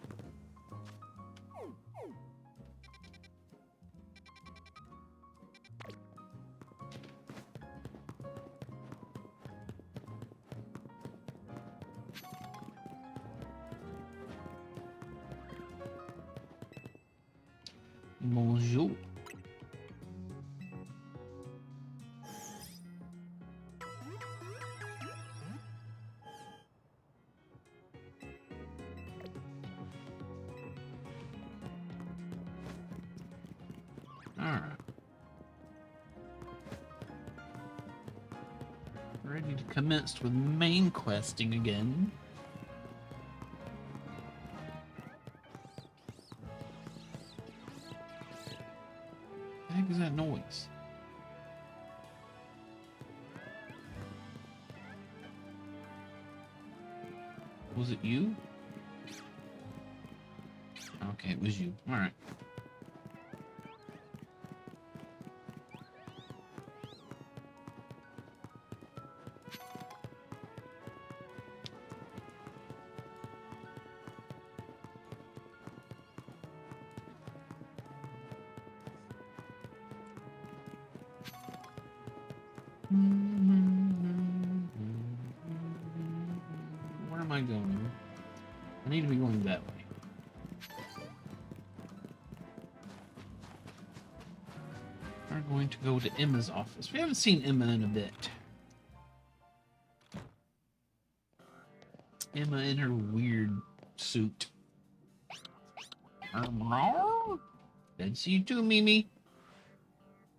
Speaker 1: Bonjour. Alright. Ready to commence with main questing again. What the heck is that noise? Was it you? Okay, it was you. Alright. Where am I going? I need to be going that way. We're going to go to Emma's office. We haven't seen Emma in a bit. Emma in her weird suit. Didn't see you too, Mimi.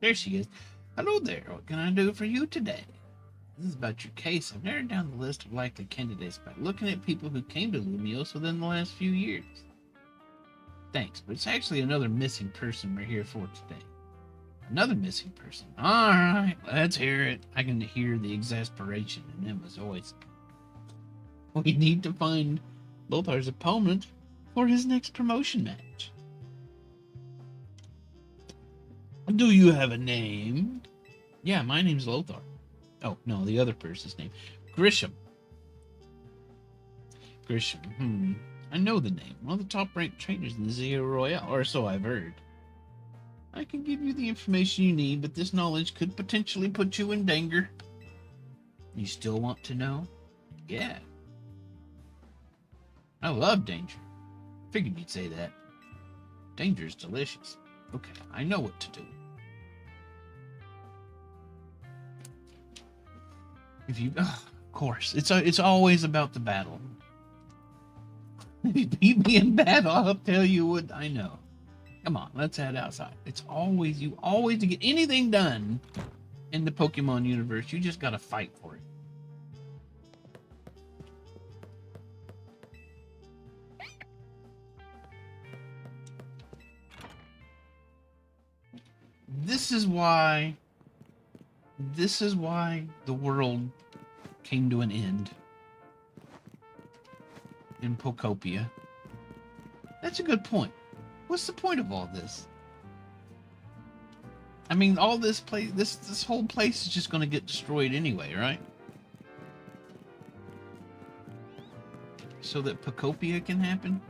Speaker 1: There she is. Hello there. What can I do for you today? This is about your case. I've narrowed down the list of likely candidates by looking at people who came to Lumios within the last few years. Thanks, but it's actually another missing person we're here for today. Another missing person. Alright, let's hear it. I can hear the exasperation in Emma's voice. We need to find Lothar's opponent for his next promotion match. Do you have a name? Yeah, my name's Lothar. Oh, no, the other person's name. Grisham. Grisham, I know the name. One of the top-ranked trainers in the Zio Royale, or so I've heard. I can give you the information you need, but this knowledge could potentially put you in danger. You still want to know? Yeah. I love danger. Figured you'd say that. Danger is delicious. Okay, I know what to do. If you, of course, it's always about the battle. If you beat me in battle, I'll tell you what I know. Come on, let's head outside. It's always to get anything done in the Pokemon universe, you just gotta fight for it. This is why the world came to an end in Pokopia. That's a good point. What's the point of all this? I mean, all this place, this whole place is just going to get destroyed anyway, right? So that Pokopia can happen?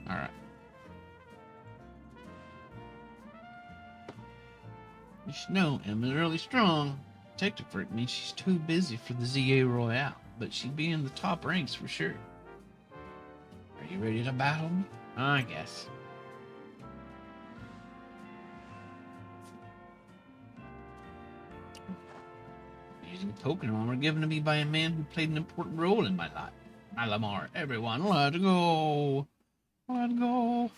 Speaker 1: Alright. You should know, Emma's really strong. Detective Frick means she's too busy for the ZA Royale, but she'd be in the top ranks for sure. Are you ready to battle me? I guess. Using Pokemon were given to me by a man who played an important role in my life. Malamar, everyone, let's go. Let's go.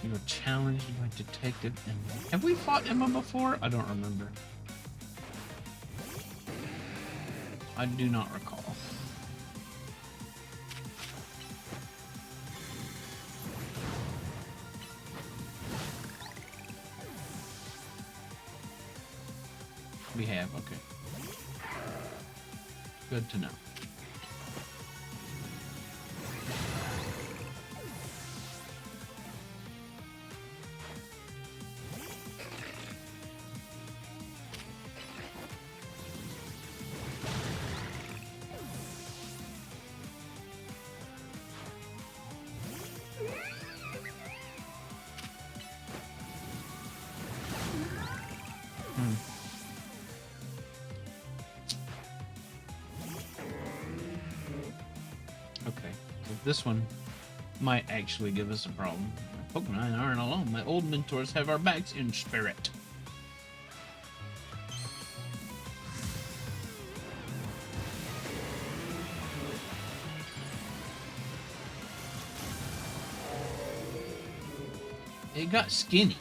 Speaker 1: You were challenged by Detective Emma. Have we fought Emma before? I don't remember. I do not recall. We have, okay. Good to know. This one might actually give us a problem. Pokemon aren't alone. My old mentors have our backs in spirit. It got skinny.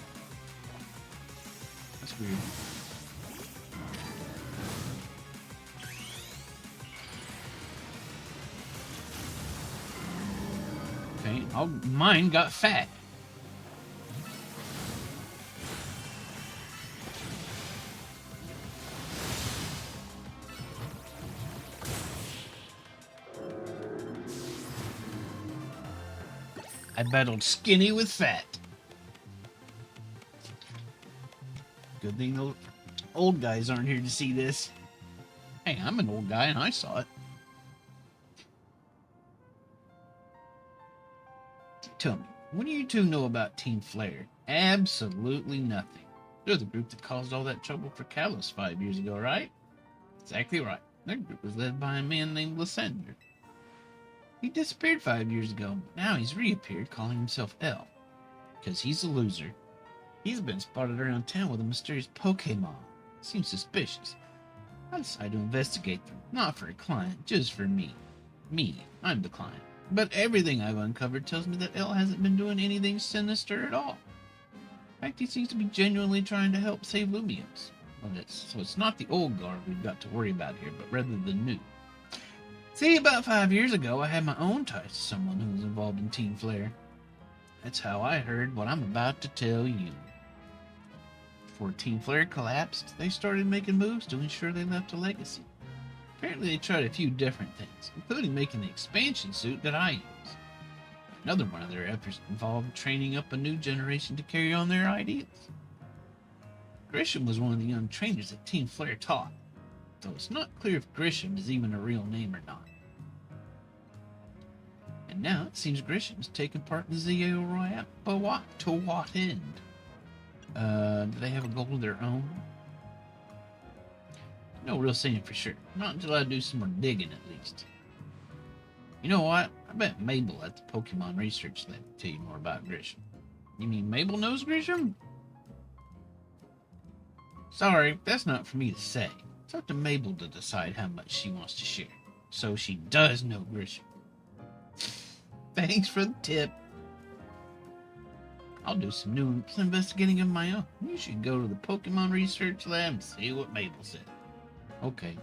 Speaker 1: That's weird. Okay, mine got fat. I battled skinny with fat. Good thing the old guys aren't here to see this. Hey, I'm an old guy and I saw it. Tell me, what do you two know about Team Flare? Absolutely nothing. They're the group that caused all that trouble for Kalos 5 years ago, right? Exactly right. Their group was led by a man named Lysander. He disappeared 5 years ago. Now he's reappeared calling himself L. Because he's a loser. He's been spotted around town with a mysterious Pokemon. Seems suspicious. I decided to investigate them. Not for a client, just for me. I'm the client. But everything I've uncovered tells me that L hasn't been doing anything sinister at all. In fact, he seems to be genuinely trying to help save Lumiose. So it's not the old guard we've got to worry about here, but rather the new. See, about 5 years ago, I had my own ties to someone who was involved in Team Flare. That's how I heard what I'm about to tell you. Before Team Flare collapsed, they started making moves to ensure they left a legacy. Apparently they tried a few different things, including making the expansion suit that I use. Another one of their efforts involved training up a new generation to carry on their ideals. Grisham was one of the young trainers that Team Flare taught, though it's not clear if Grisham is even a real name or not. And now it seems Grisham is taking part in the ZAO Royale, but to what end? Do they have a goal of their own? No real saying for sure. Not until I do some more digging, at least. You know what? I bet Mabel at the Pokemon Research Lab will tell you more about Grisham. You mean Mabel knows Grisham? Sorry, that's not for me to say. It's up to Mabel to decide how much she wants to share. So she does know Grisham. Thanks for the tip. I'll do some new investigating of my own. You should go to the Pokemon Research Lab and see what Mabel said. Okay.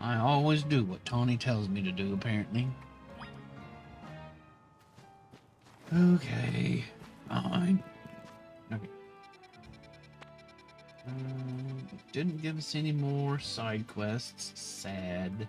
Speaker 1: I always do what Tawny tells me to do, apparently. Okay. Fine. Okay. Didn't give us any more side quests. Sad.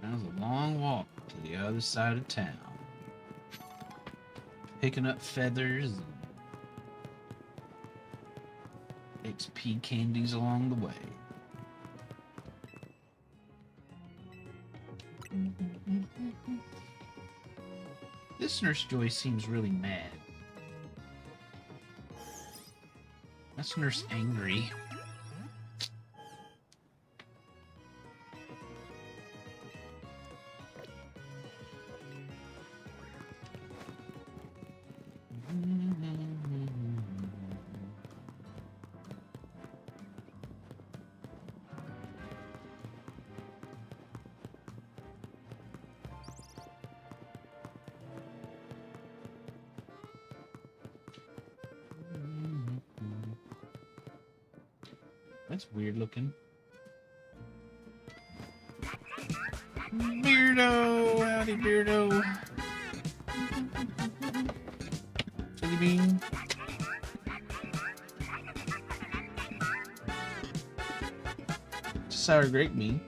Speaker 1: That was a long walk to the other side of town. Picking up feathers and XP candies along the way. This Nurse Joy seems really mad. That's Nurse Angry. That's weird looking. Beardo! Howdy, Beardo! Chili bean. Sour grape bean.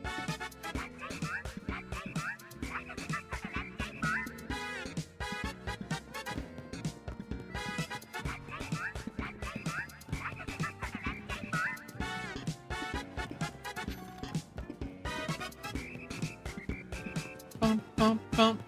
Speaker 1: bump, bump.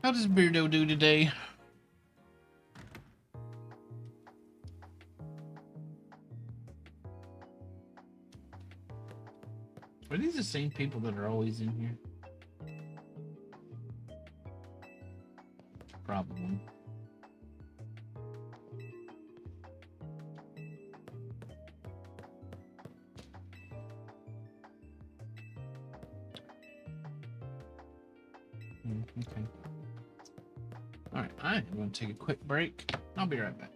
Speaker 1: How does Beardo do today? Are these the same people that are always in here? Probably. Okay. All right, I am going to take a quick break. I'll be right back.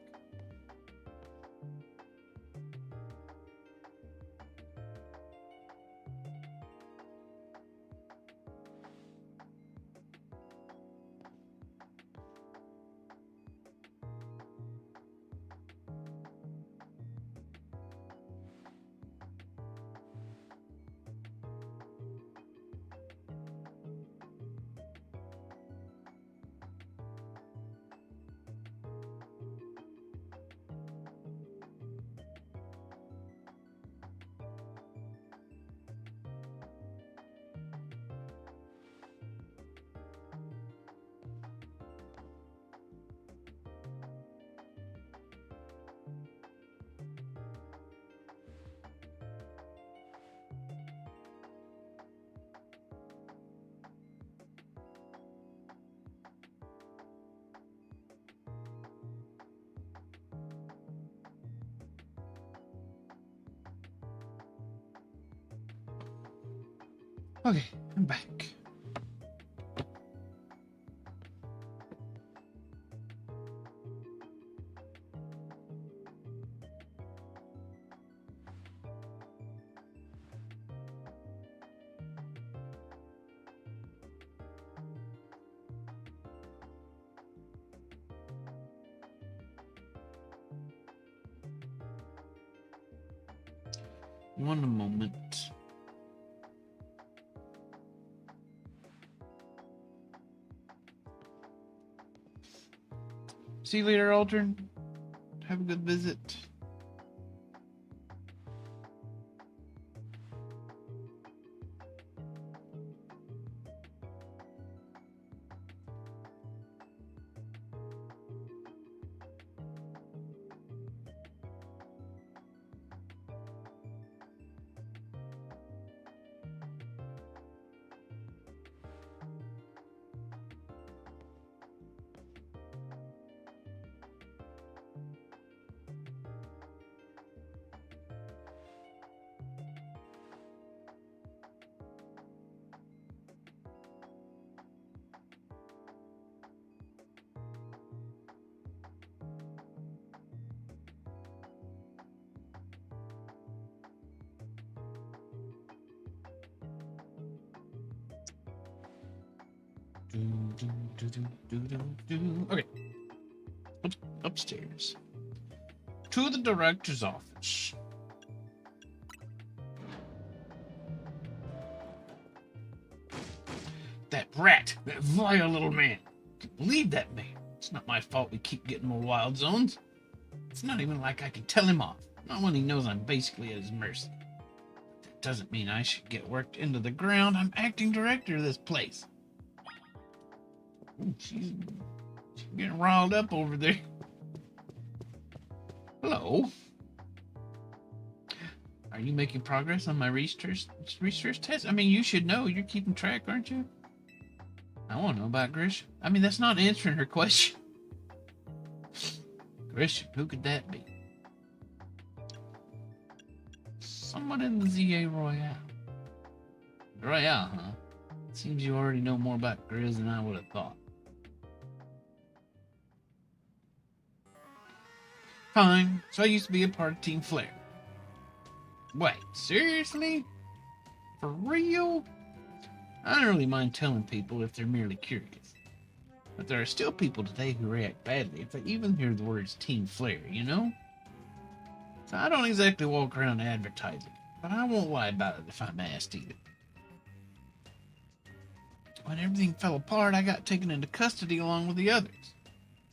Speaker 1: Okay, I'm back. One moment. See you later, Aldrin. Have a good visit. Okay. Upstairs. To the director's office. That rat! That vile little man! I can't believe that man. It's not my fault we keep getting more wild zones. It's not even like I can tell him off. Not when he knows I'm basically at his mercy. That doesn't mean I should get worked into the ground. I'm acting director of this place. Ooh, she's getting riled up over there. Hello. Are you making progress on my research test? I mean, you should know. You're keeping track, aren't you? I want to know about Grisham. I mean, that's not answering her question. Grisham, who could that be? Someone in the ZA Royale. Royale, huh? Seems you already know more about Grizz than I would have thought. Fine, so I used to be a part of Team Flare. Wait, seriously? For real? I don't really mind telling people if they're merely curious. But there are still people today who react badly if they even hear the words Team Flare, you know? So I don't exactly walk around advertising, but I won't lie about it if I'm asked either. When everything fell apart, I got taken into custody along with the others.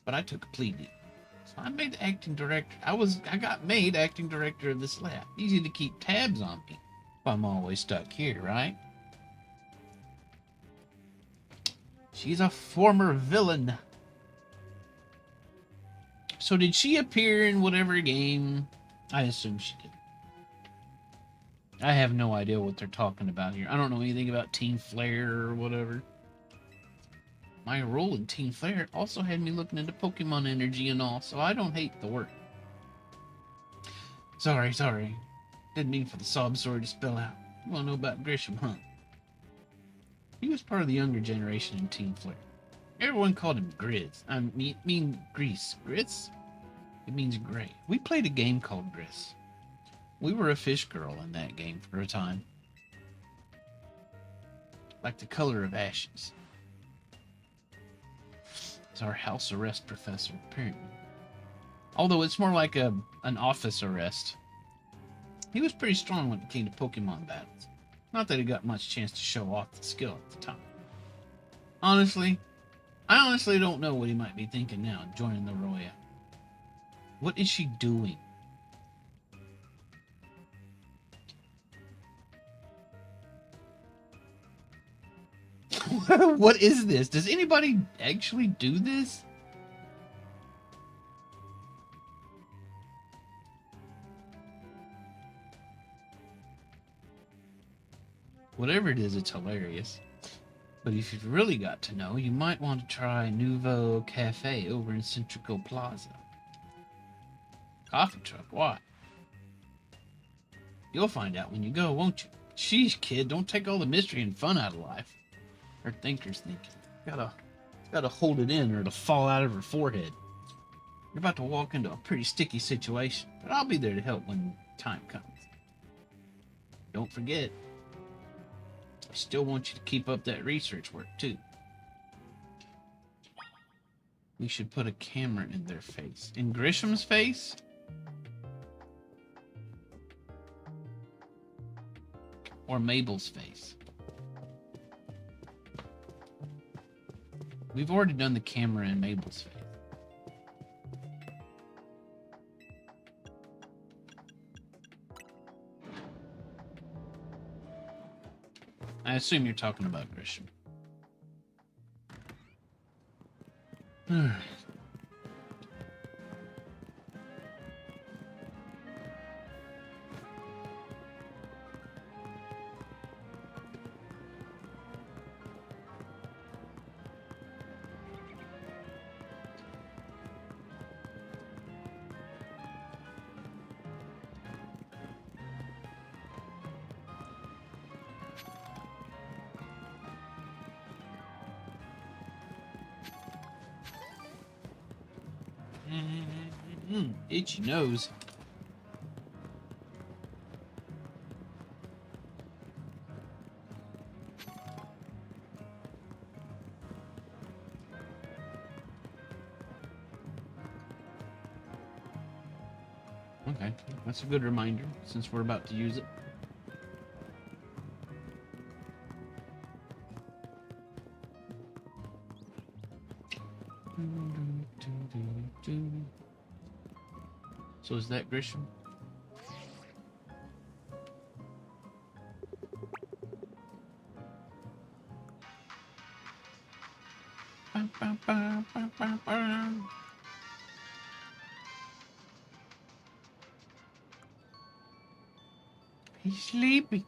Speaker 1: But I took a plea deal. So I made acting director. I got made acting director of this lab. Easy to keep tabs on me if I'm always stuck here, right? She's a former villain. So did she appear in whatever game? I assume she did. I have no idea what they're talking about here. I don't know anything about Team Flare or whatever. My role in Team Flare also had me looking into Pokemon energy and all, so I don't hate the work. Sorry. Didn't mean for the sob story to spill out. You wanna know about Grisham, huh? He was part of the younger generation in Team Flare. Everyone called him Grizz. I mean Grease. Grizz? It means gray. We played a game called Grizz. We were a fish girl in that game for a time. Like the color of ashes. It's our house arrest professor, apparently. Although it's more like an office arrest. He was pretty strong when it came to Pokemon battles. Not that he got much chance to show off the skill at the time. I honestly don't know what he might be thinking now, joining the Roya. What is she doing? What is this? Does anybody actually do this? Whatever it is, it's hilarious. But if you've really got to know, you might want to try Nouveau Cafe over in Centrico Plaza. Coffee truck? Why? You'll find out when you go, won't you? Sheesh, kid, don't take all the mystery and fun out of life. Her thinker's thinking. Gotta hold it in or it'll fall out of her forehead. You're about to walk into a pretty sticky situation, but I'll be there to help when time comes. Don't forget, I still want you to keep up that research work, too. We should put a camera in their face. In Grisham's face? Or Mabel's face? We've already done the camera in Mabel's face. I assume you're talking about Grisham. Itchy nose. Okay, that's a good reminder since we're about to use it. So is that Grisham? He's sleepy.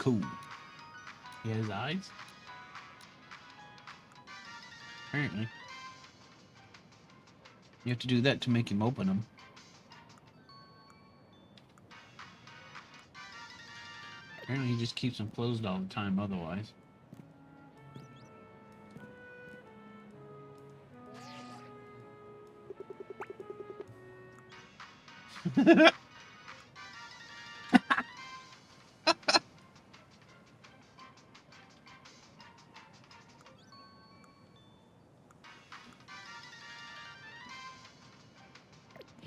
Speaker 1: Cool. He has eyes? Apparently. You have to do that to make him open them. Apparently he just keeps them closed all the time otherwise.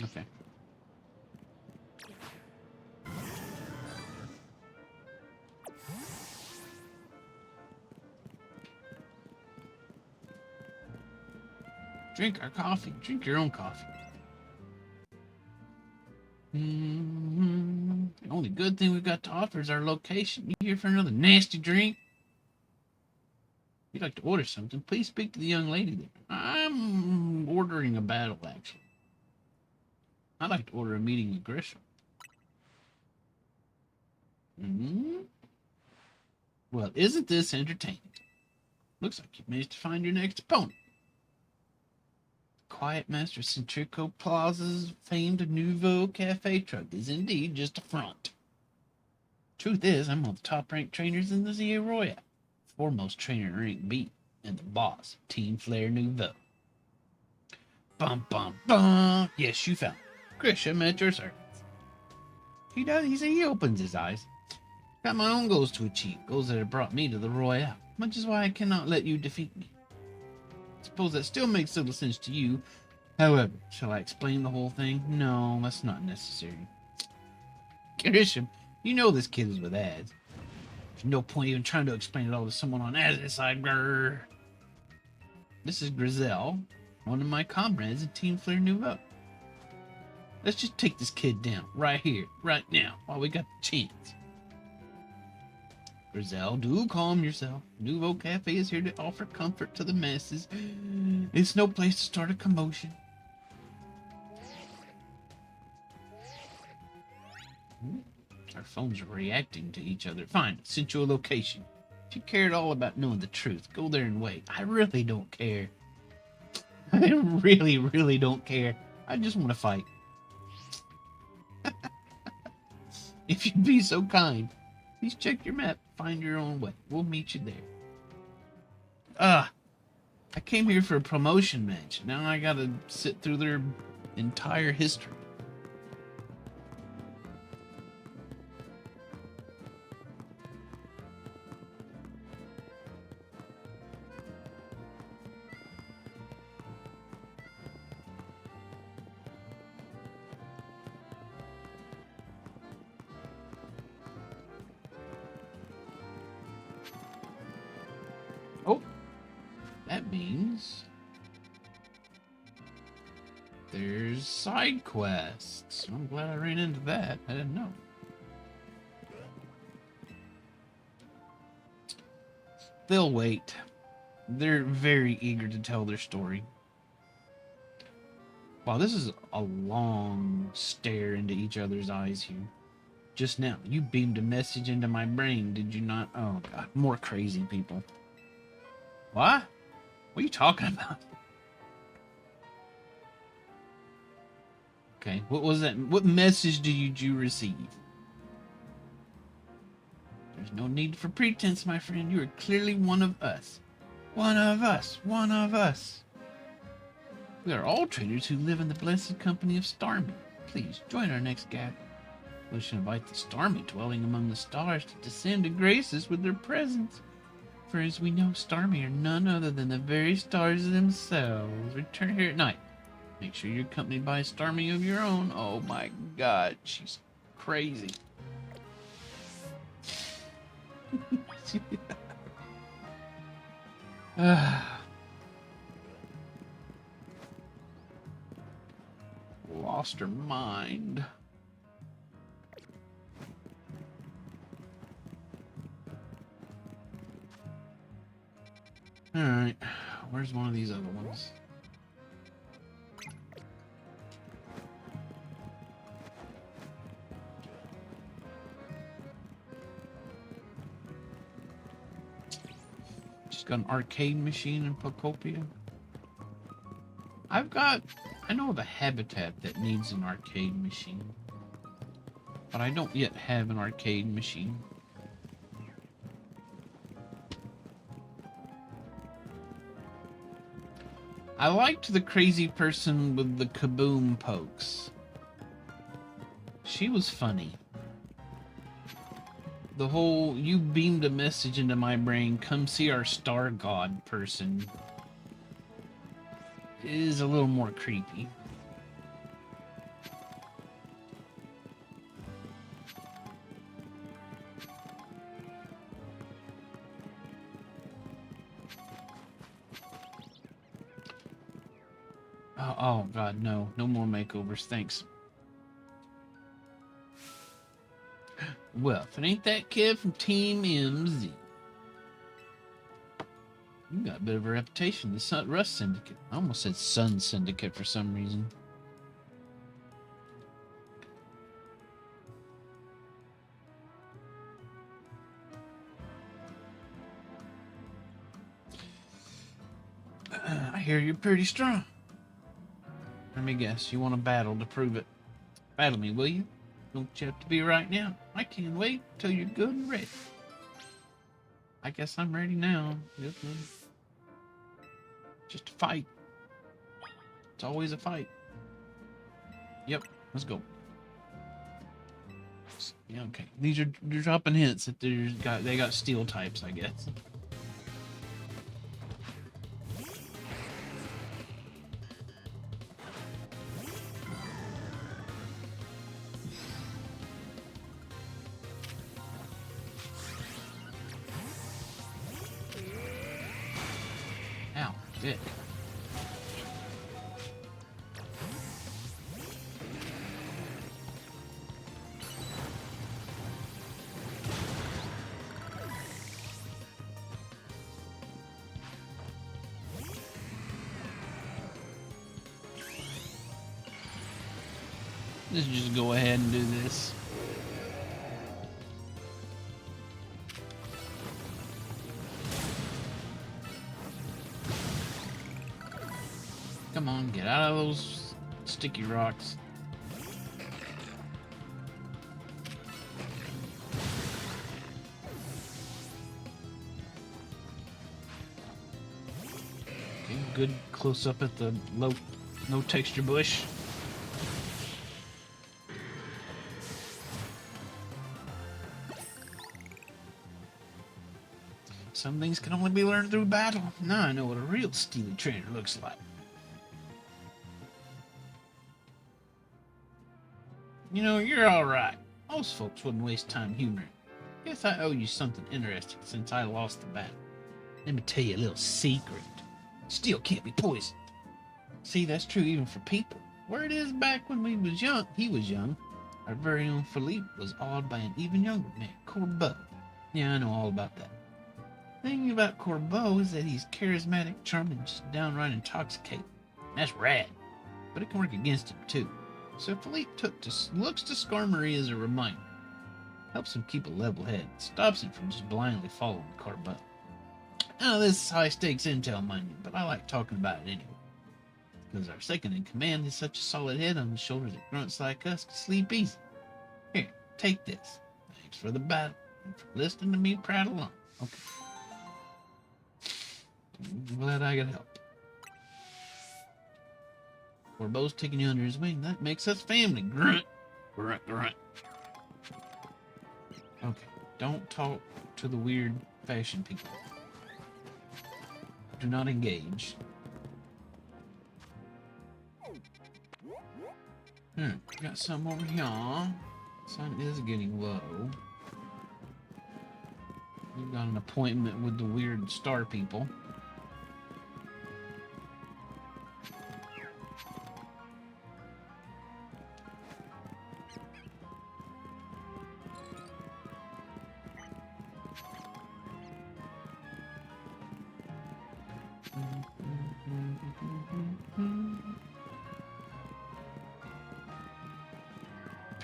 Speaker 1: Okay. Drink our coffee. Drink your own coffee. The only good thing we've got to offer is our location. You here for another nasty drink? If you'd like to order something, please speak to the young lady there. I'm ordering a battle, actually. I'd like to order a meeting with Grisham. Well, isn't this entertaining? Looks like you've managed to find your next opponent. Quiet Master Centrico Plaza's famed Nouveau Cafe truck is indeed just a front. Truth is, I'm one of the top-ranked trainers in the Zia Royale. Foremost trainer in Rank B, and the boss, Team Flare Nouveau. Bum, bum, bum. Yes, you found it. Grisham at your service. He opens his eyes. Got my own goals to achieve, goals that have brought me to the Royale, which is why I cannot let you defeat me. Suppose that still makes little sense to you. However, shall I explain the whole thing? No, that's not necessary. Grisham, you know this kid is with ads. There's no point even trying to explain it all to someone on ads side. Grrr. This is Grizel, one of my comrades in Team Flare Nouveau. Let's just take this kid down, right here, right now, while we got the chance. Grizel, do calm yourself. Nouveau Cafe is here to offer comfort to the masses. It's no place to start a commotion. Our phones are reacting to each other. Fine, sent you a location. If you care at all about knowing the truth, go there and wait. I really don't care. I really, really don't care. I just want to fight. If you'd be so kind, please check your map. Find your own way. We'll meet you there. I came here for a promotion match. Now I gotta sit through their entire history. Oh, that means there's side quests. I'm glad I ran into that. I didn't know. They'll wait. They're very eager to tell their story. Wow, this is a long stare into each other's eyes here. Just now, you beamed a message into my brain, did you not? Oh, God, more crazy people. What? What are you talking about? Okay, what was that? What message did you receive? There's no need for pretense, my friend. You are clearly one of us. One of us. One of us. We are all traitors who live in the blessed company of Starmie. Please, join our next gathering. We shall invite the Starmie dwelling among the stars to descend and grace us with their presence. For as we know, Starmie are none other than the very stars themselves. Return here at night. Make sure you're accompanied by a Starmie of your own. Oh my God, she's crazy. Lost her mind. Alright, where's one of these other ones? got an arcade machine in Pocopia. I know of a habitat that needs an arcade machine. But I don't yet have an arcade machine. I liked the crazy person with the kaboom pokes. She was funny. The whole, you beamed a message into my brain, come see our star god person, is a little more creepy. Oh god, no. No more makeovers, thanks. Well, if it ain't that kid from Team MZ. You got a bit of a reputation. The Rust Syndicate. I almost said Sun Syndicate for some reason. I hear you're pretty strong. Let me guess, you want to battle to prove it. Battle me, will you? Don't you have to be right now? I can't wait till you're good and ready. I guess I'm ready now. Just a fight. It's always a fight. Yep, let's go. Yeah, okay. These are, they're dropping hints that they got steel types, I guess. Ow, dick. Let's just go ahead and do this. Come on, get out of those sticky rocks. Okay, good close up at the no texture bush. Some things can only be learned through battle. Now I know what a real steely trainer looks like. You know, you're alright. Most folks wouldn't waste time humoring. Guess I owe you something interesting since I lost the battle. Let me tell you a little secret. Steel can't be poisoned. See, that's true even for people. Word is back when he was young, our very own Philippe was awed by an even younger man, Corbeau. Yeah, I know all about that. The thing about Corbeau is that he's charismatic, charming, just downright intoxicating. That's rad. But it can work against him, too. So Philippe looks to Skarmory as a reminder. Helps him keep a level head. Stops him from just blindly following Corbeau. Now, this is high-stakes intel, mind you, but I like talking about it anyway. Because our second-in-command is such a solid head on the shoulders that grunts like us can sleep easy. Here, take this. Thanks for the battle and for listening to me prattle on. Okay. I'm glad I could help. Corbeau's taking you under his wing. That makes us family. Grunt. Grunt, grunt. Okay, don't talk to the weird fashion people. Do not engage. Got some over here. Sun is getting low. We've got an appointment with the weird star people.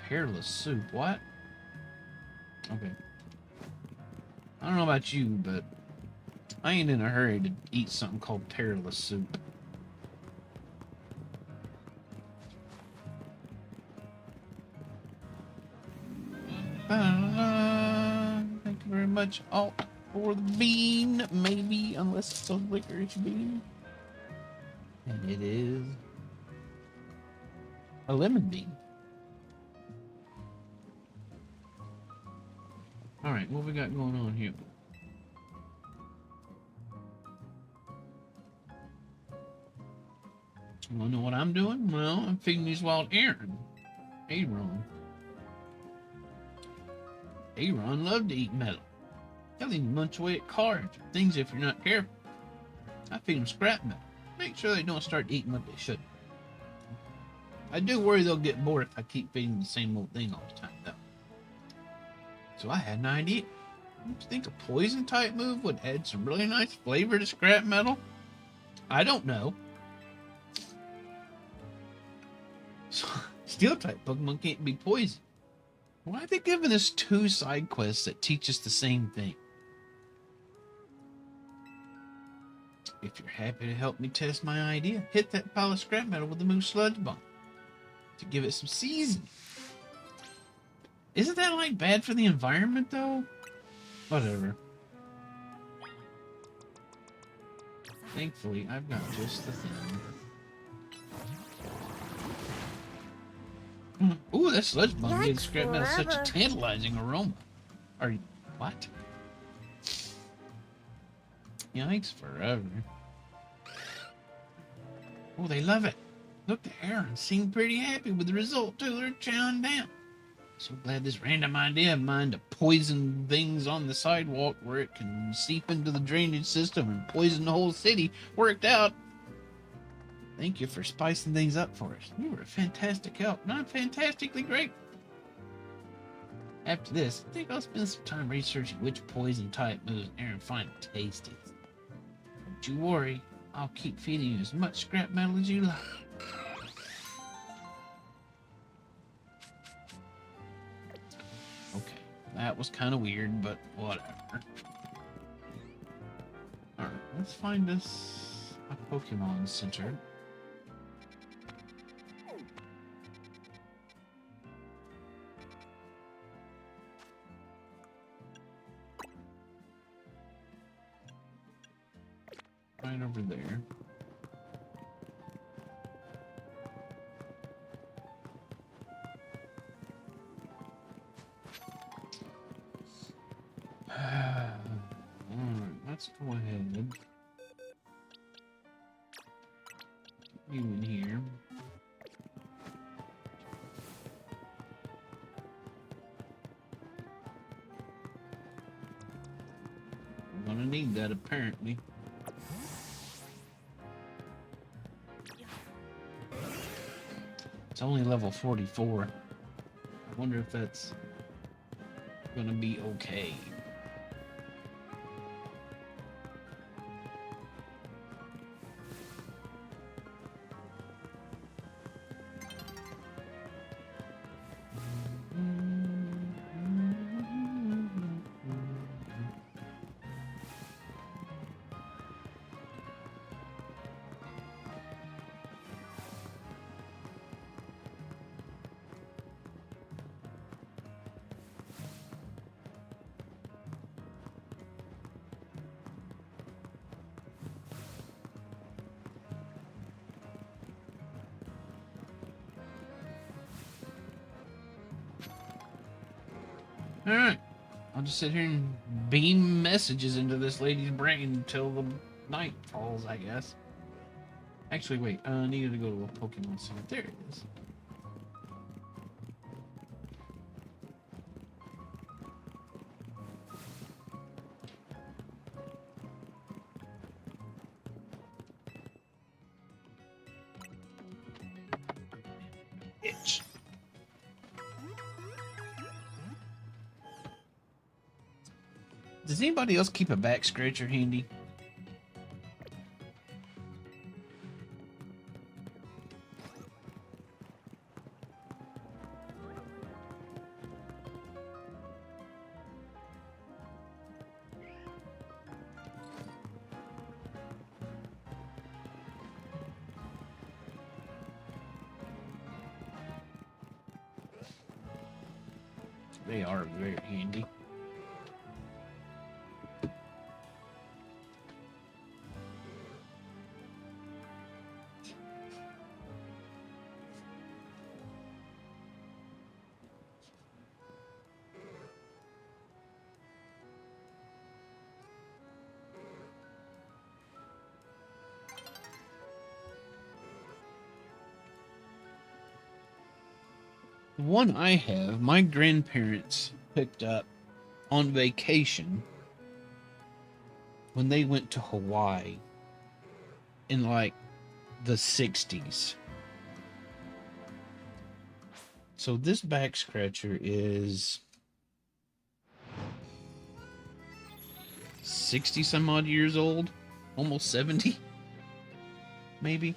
Speaker 1: Hairless soup, what? Okay. I don't know about you, but I ain't in a hurry to eat something called perilous soup. Thank you very much. All for the bean, maybe, unless it's a licorice bean. And it is a lemon bean. All right, what we got going on here? You wanna know what I'm doing? Well, I'm feeding these wild Aaron. Aaron loved to eat metal. He'll even munch away at cards or things if you're not careful. I feed them scrap metal. Make sure they don't start eating what they shouldn't. I do worry they'll get bored if I keep feeding the same old thing all the time, though. So I had an idea. Don't you think a poison type move would add some really nice flavor to scrap metal? I don't know. So, steel type Pokemon can't be poison. Why are they giving us 2 side quests that teach us the same thing? If you're happy to help me test my idea, hit that pile of scrap metal with the Moose Sludge Bomb to give it some season. Isn't that like bad for the environment though? Whatever. Thankfully, I've got just the thing. Ooh, that sludge bomb gives scrap metal such a tantalizing aroma. Or what? Yikes forever. Oh, they love it. Look, the Aaron seemed pretty happy with the result too. They're chowing down. So glad this random idea of mine to poison things on the sidewalk where it can seep into the drainage system and poison the whole city worked out. Thank you for spicing things up for us. You were a fantastic help, and I'm fantastically grateful. After this, I think I'll spend some time researching which poison type moves Aaron finds tasty. Don't you worry, I'll keep feeding you as much scrap metal as you like. Okay, that was kind of weird, but whatever. Alright, let's find us a Pokemon Center. Right over there. Alright, let's go ahead. Get you in here. We're gonna need that apparently. It's only level 44. I wonder if that's gonna be okay. Alright. I'll just sit here and beam messages into this lady's brain until the night falls, I guess. Actually, wait. I needed to go to a Pokemon Center. There it is. Itch. Does anybody else keep a back scratcher handy? They are very handy. The one I have, my grandparents picked up on vacation when they went to Hawaii in like the 60s. So this back scratcher is 60 some odd years old, almost 70, maybe.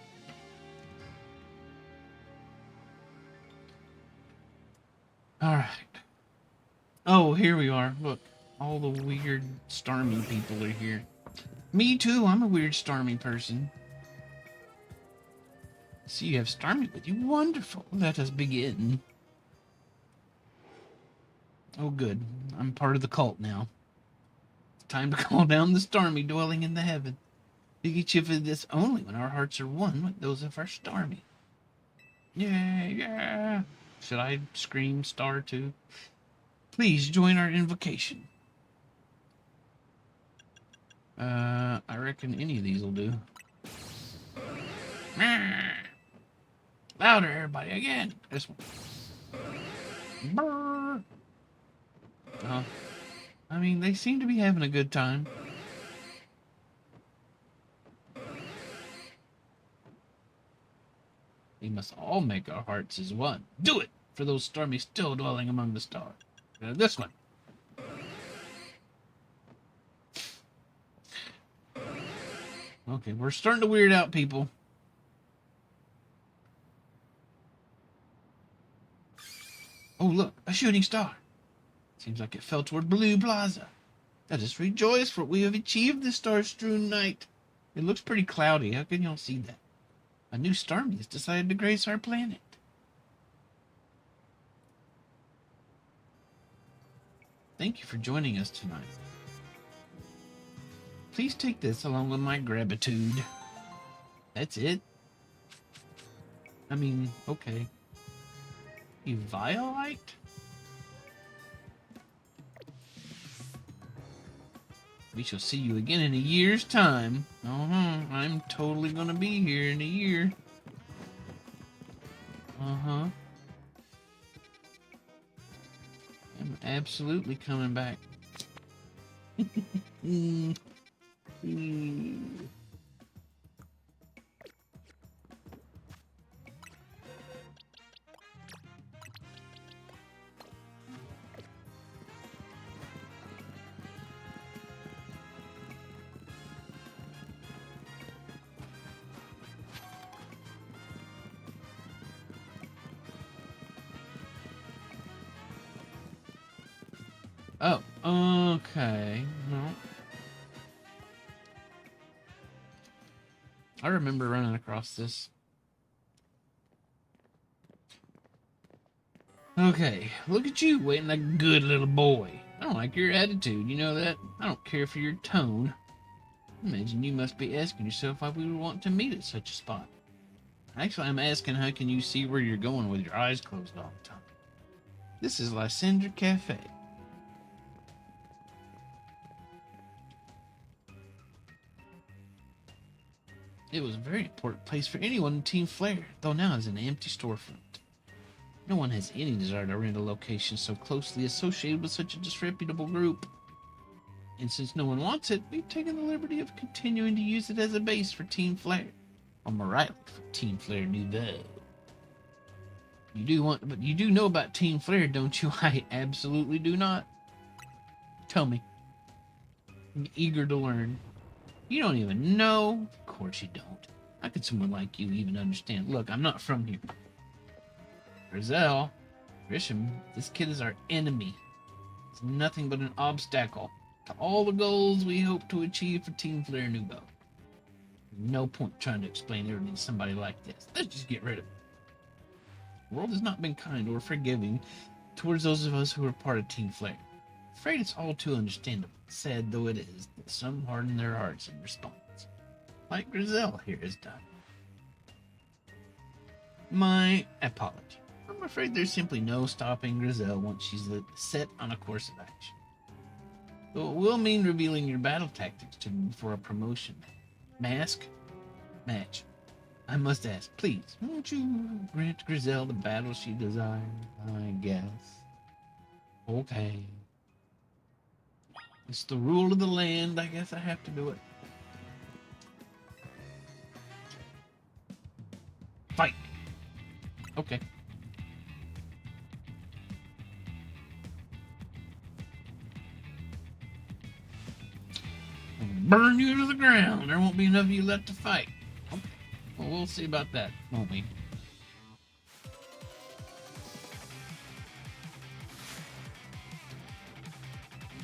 Speaker 1: All right. Oh, here we are. Look, all the weird Starmie people are here. Me too, I'm a weird Starmie person. See, you have Starmie with you. Wonderful. Let us begin. Oh, good. I'm part of the cult now. It's time to call down the Starmie dwelling in the heaven. We can achieve this only when our hearts are one with those of our Starmie. Yeah, yeah. Should I scream star too? Please join our invocation. I reckon any of these will do. Louder, everybody, again. This one. Brr. I mean, they seem to be having a good time. We must all make our hearts as one. Do it for those Starmies still dwelling among the stars. This one. Okay, we're starting to weird out people. Oh, look, a shooting star. Seems like it fell toward Blue Plaza. Let us rejoice, for we have achieved this star-strewn night. It looks pretty cloudy. How can y'all see that? A new Starmie has decided to grace our planet. Thank you for joining us tonight. Please take this along with my gratitude. That's it? I mean, okay. Eviolite? We shall see you again in a year's time. I'm totally gonna be here in a year. I'm absolutely coming back. Oh, okay. No. I remember running across this. Okay, look at you, waiting like a good little boy. I don't like your attitude, you know that? I don't care for your tone. Imagine you must be asking yourself why we would want to meet at such a spot. Actually, I'm asking how can you see where you're going with your eyes closed all the time. This is Lysander Cafe. It was a very important place for anyone in Team Flare, though now it's an empty storefront. No one has any desire to rent a location so closely associated with such a disreputable group. And since no one wants it, we've taken the liberty of continuing to use it as a base for Team Flare. Or more rightly, for Team Flare Nouveau. But you do know about Team Flare, don't you? I absolutely do not. Tell me. I'm eager to learn. You don't even know? Of course you don't. How could someone like you even understand? Look, I'm not from here. Grizel, Grisham, this kid is our enemy. It's nothing but an obstacle to all the goals we hope to achieve for Team Flare Nouveau. No point trying to explain everything to somebody like this. Let's just get rid of it. The world has not been kind or forgiving towards those of us who are part of Team Flare. Afraid it's all too understandable, sad though it is, that some harden their hearts in response, like Grizel here has done. My apology. I'm afraid there's simply no stopping Grizel once she's set on a course of action. Though it will mean revealing your battle tactics to me for a promotion. Mask? Match. I must ask, please, won't you grant Grizel the battle she desires? I guess. Okay. It's the rule of the land. I guess I have to do it. Fight. Okay. Burn you to the ground. There won't be enough of you left to fight. Okay. Well, we'll see about that, won't we?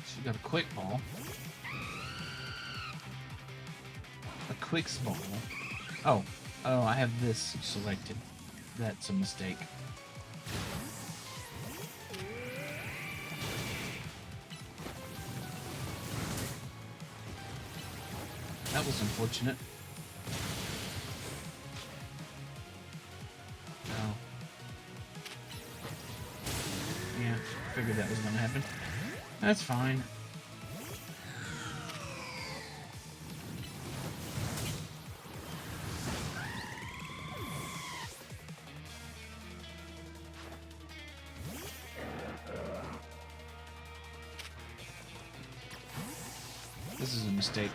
Speaker 1: She got a quick ball. A quick ball. Oh, I have this selected. That's a mistake. That was unfortunate. Oh. Yeah, figured that was gonna happen. That's fine. This is a mistake.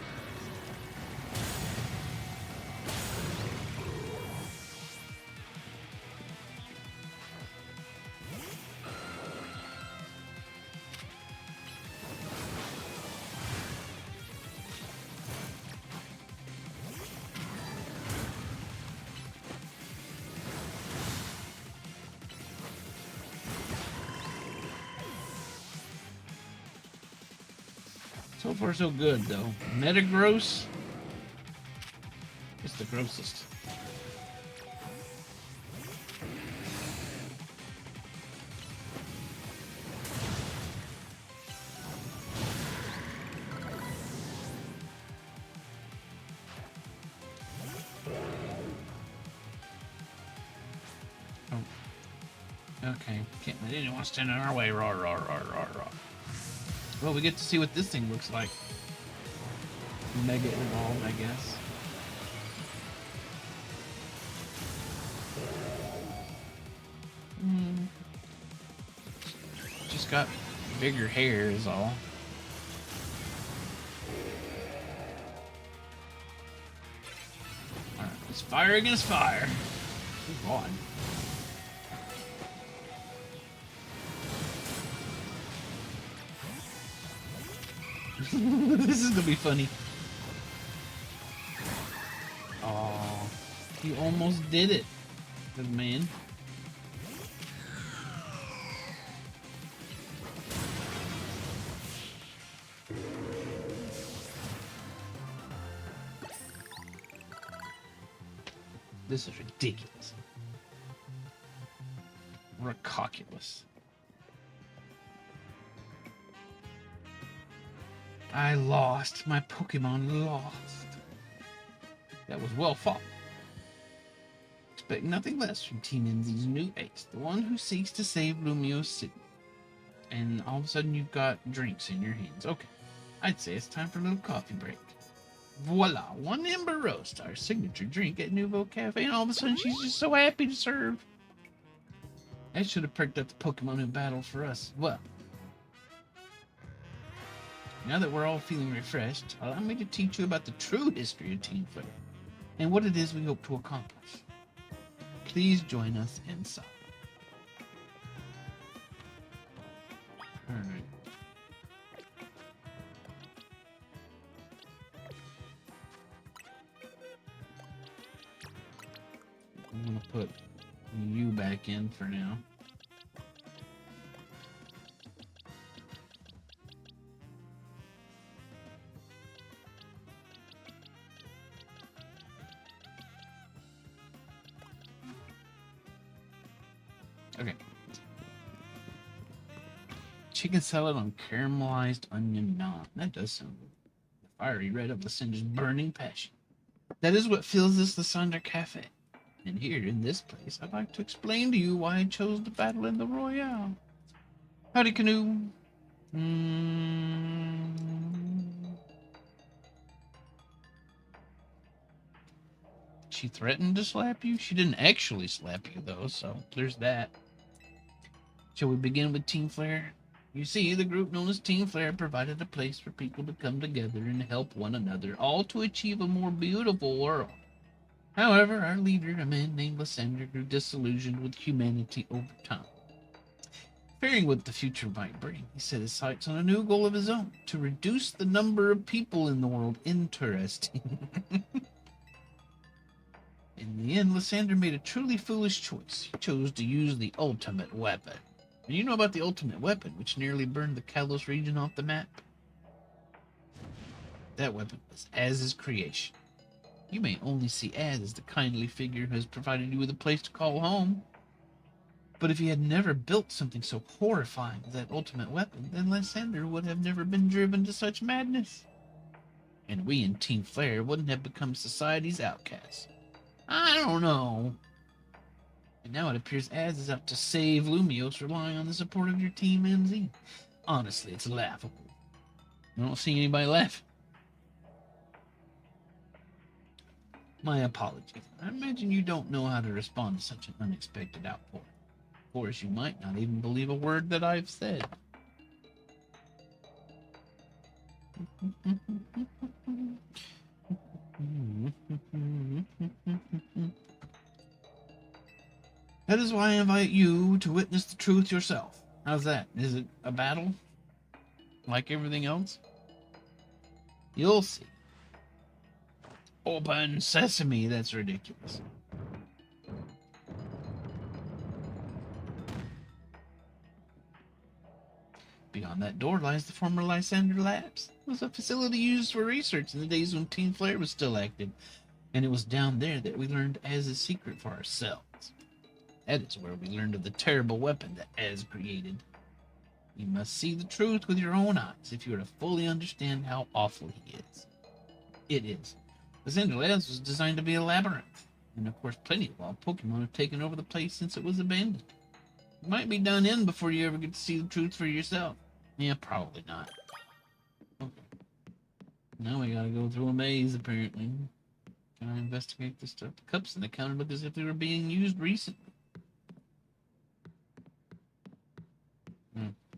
Speaker 1: So far, so good, though. Metagross is the grossest. Oh. Okay. Can't let anyone stand in our way. Raw, raw, raw, raw, raw. Well, we get to see what this thing looks like. Mega evolved, I guess. Just got bigger hair is all. Alright, it's fire against fire. Good God. This is gonna be funny. Oh, he almost did it. Good man. This is ridiculous. Rockoculus. I lost. My Pokemon lost. That was well fought. Expect nothing less from Team NZ's new ace, the one who seeks to save Lumio City. And all of a sudden you've got drinks in your hands. Okay, I'd say it's time for a little coffee break. Voila, one Ember Roast, our signature drink at Nouveau Cafe, and all of a sudden she's just so happy to serve. I should have perked up the Pokemon who battled for us. Well, now that we're all feeling refreshed, allow me to teach you about the true history of Team Flare and what it is we hope to accomplish. Please join us inside. Alright. I'm gonna put you back in for now. Okay. chicken salad on caramelized onion naan. That does sound good. The fiery red of Lysander's burning passion. That is what fills this Lysander Cafe. And here in this place, I'd like to explain to you why I chose to battle in the Royale. Howdy, Canoe. She threatened to slap you? She didn't actually slap you, though, so there's that. Shall we begin with Team Flare? You see, the group known as Team Flare provided a place for people to come together and help one another, all to achieve a more beautiful world. However, our leader, a man named Lysander, grew disillusioned with humanity over time. Fearing what the future might bring, he set his sights on a new goal of his own, to reduce the number of people in the world. Interesting. In the end, Lysander made a truly foolish choice. He chose to use the ultimate weapon. And you know about the ultimate weapon, which nearly burned the Kalos region off the map? That weapon was Az's creation. You may only see Az as the kindly figure who has provided you with a place to call home. But if he had never built something so horrifying as that ultimate weapon, then Lysander would have never been driven to such madness. And we in Team Flare wouldn't have become society's outcasts. I don't know. And now it appears Az is out to save Lumios, relying on the support of your Team NZ. Honestly, it's laughable. I don't see anybody laughing. My apologies. I imagine you don't know how to respond to such an unexpected outpour. Of course, you might not even believe a word that I've said. That is why I invite you to witness the truth yourself. How's that? Is it a battle? Like everything else? You'll see. Open sesame, that's ridiculous. Beyond that door lies the former Lysander Labs. It was a facility used for research in the days when Team Flare was still active, and it was down there that we learned Az's secret for ourselves. That is where we learned of the terrible weapon that Az created. You must see the truth with your own eyes if you are to fully understand how awful he is. It is. Lysander Labs was designed to be a labyrinth, and of course plenty of wild Pokemon have taken over the place since it was abandoned. You might be done in before you ever get to see the truth for yourself. Yeah, probably not. Okay. Now we gotta go through a maze, apparently. Can I investigate this stuff? The cups in the counter look as if they were being used recently.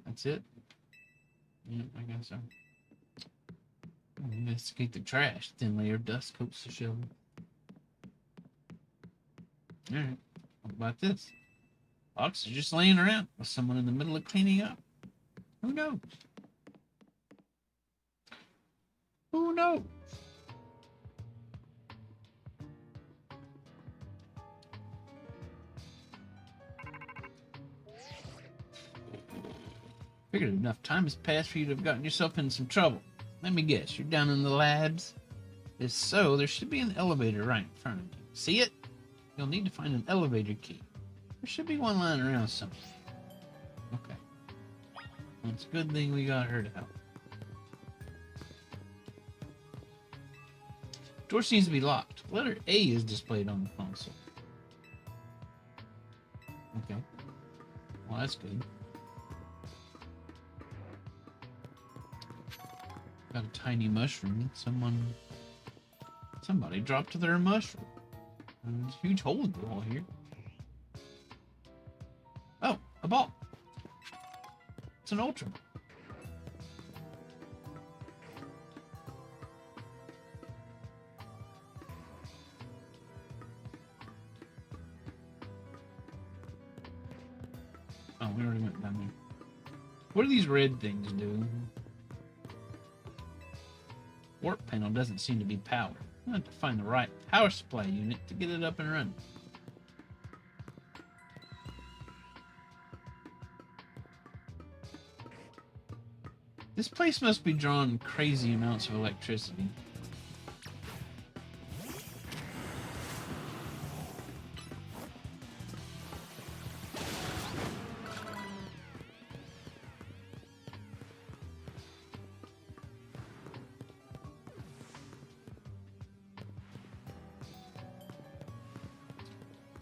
Speaker 1: That's it? Yeah, I guess so. Investigate the trash. Thin layer of dust coats the shelf. Alright. What about this? Boxes just laying around with someone in the middle of cleaning up. Who knows? Who knows? Figured enough time has passed for you to have gotten yourself in some trouble. Let me guess, you're down in the labs? If so, there should be an elevator right in front of you. See it? You'll need to find an elevator key. There should be one lying around somewhere. Okay. Well, it's a good thing we got her to help. Door seems to be locked. Letter A is displayed on the console. Okay. Well, that's good. Got a tiny mushroom. Somebody dropped their mushroom. There's a huge hole in the wall here. Oh, a ball. It's an Ultra. Oh, we already went down there. What do these red things do? Warp panel doesn't seem to be powered. I'll have to find the right power supply unit to get it up and running. This place must be drawing crazy amounts of electricity.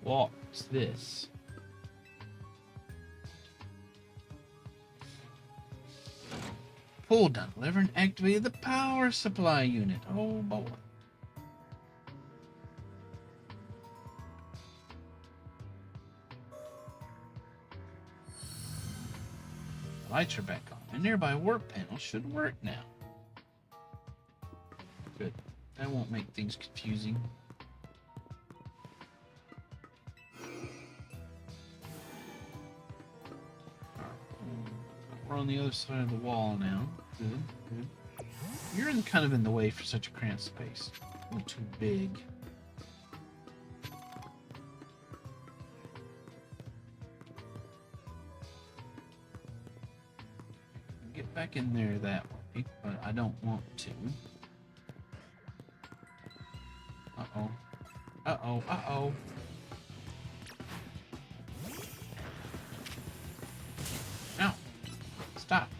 Speaker 1: What's this? Pull down lever and activate the power supply unit. Oh boy. The lights are back on. A nearby work panel should work now. Good. That won't make things confusing. We're on the other side of the wall now. Good, good. You're kind of in the way for such a cramped space. A little too big. Get back in there that way, but I don't want to. Uh-oh. Uh-oh, uh-oh. Ow. Stop.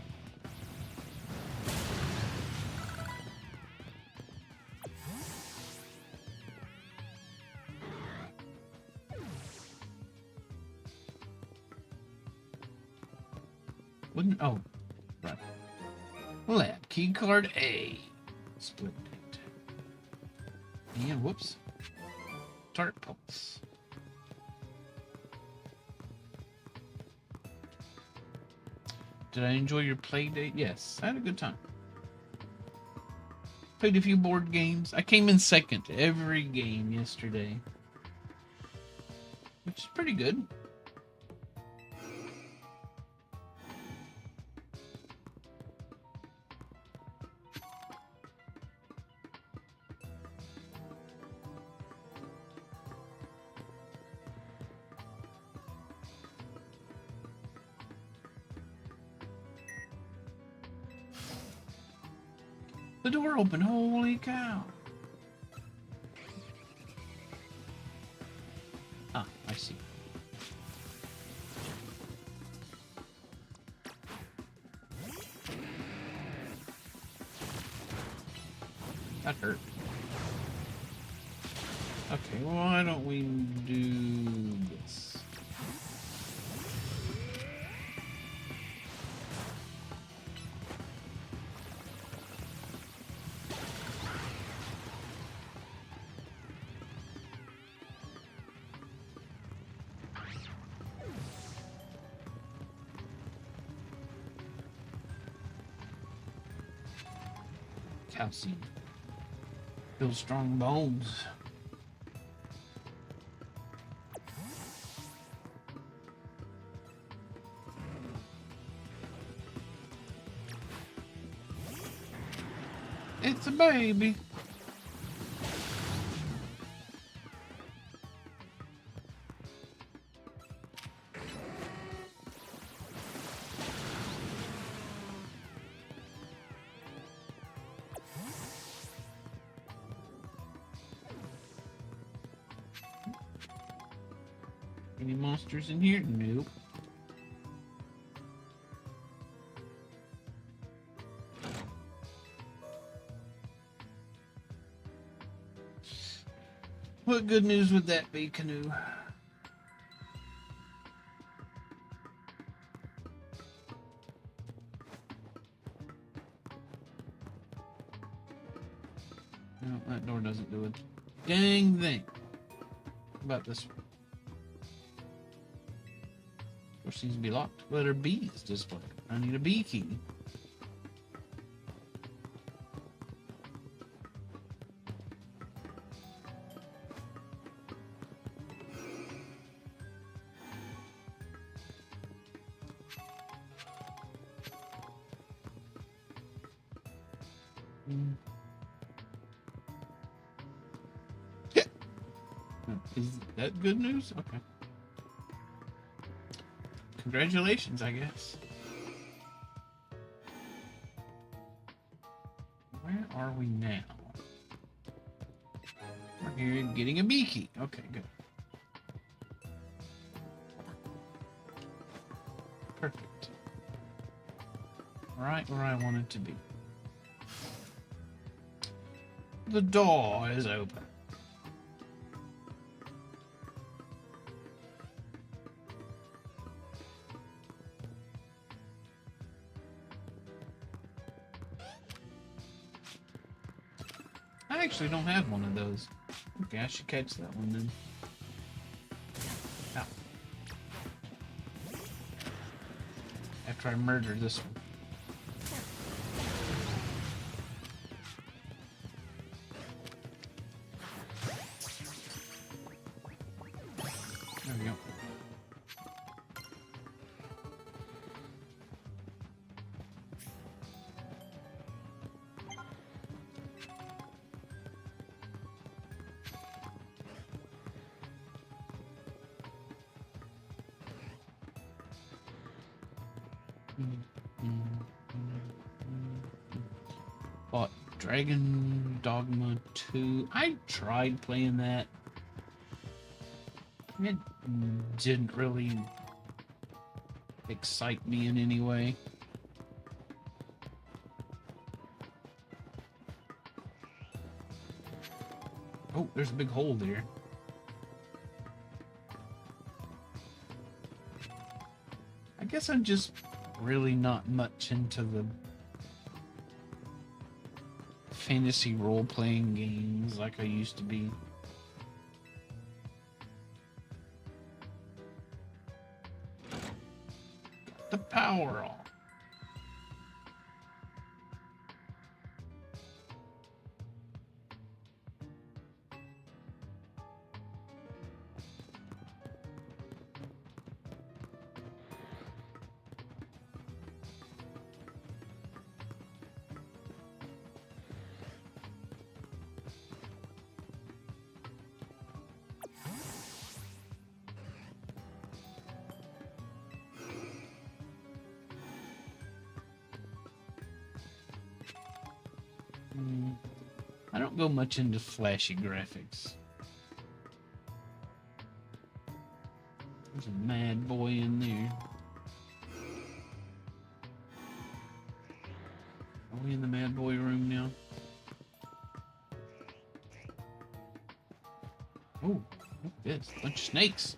Speaker 1: Wouldn't, oh, right. Lab key card A. Splendid. And whoops. Start pulse. Did I enjoy your play date? Yes, I had a good time. Played a few board games. I came in second to every game yesterday, which is pretty good. The door opened. Holy cow. Ah, I see. That hurt. Okay, why don't we do this? Calcium. Build strong bones. It's a baby. Any monsters in here? Nope. What good news would that be, Canoe? No, that door doesn't do it. Dang thing. How about this one? Door seems to be locked. Letter B is displayed. I need a B key. Is that good news? Okay. Congratulations, I guess. Where are we now? We're here getting a B key. Okay, good. Perfect. Right where I want it to be. The door is open. actually don't have one of those. Okay, I should catch that one then. Ow. After I murder this one. There we go. Bought Dragon Dogma 2. I tried playing that. It didn't really excite me in any way. Oh, there's a big hole there. I guess I'm just really not much into the fantasy role-playing games like I used to be. Got the power on. I don't go much into flashy graphics. There's a mad boy in there. Are we in the mad boy room now? Oh, look at this. Bunch of snakes.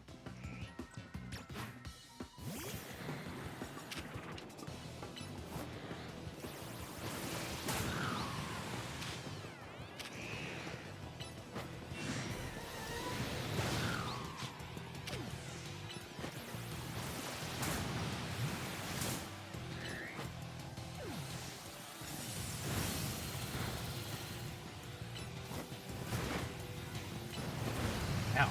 Speaker 1: Ow.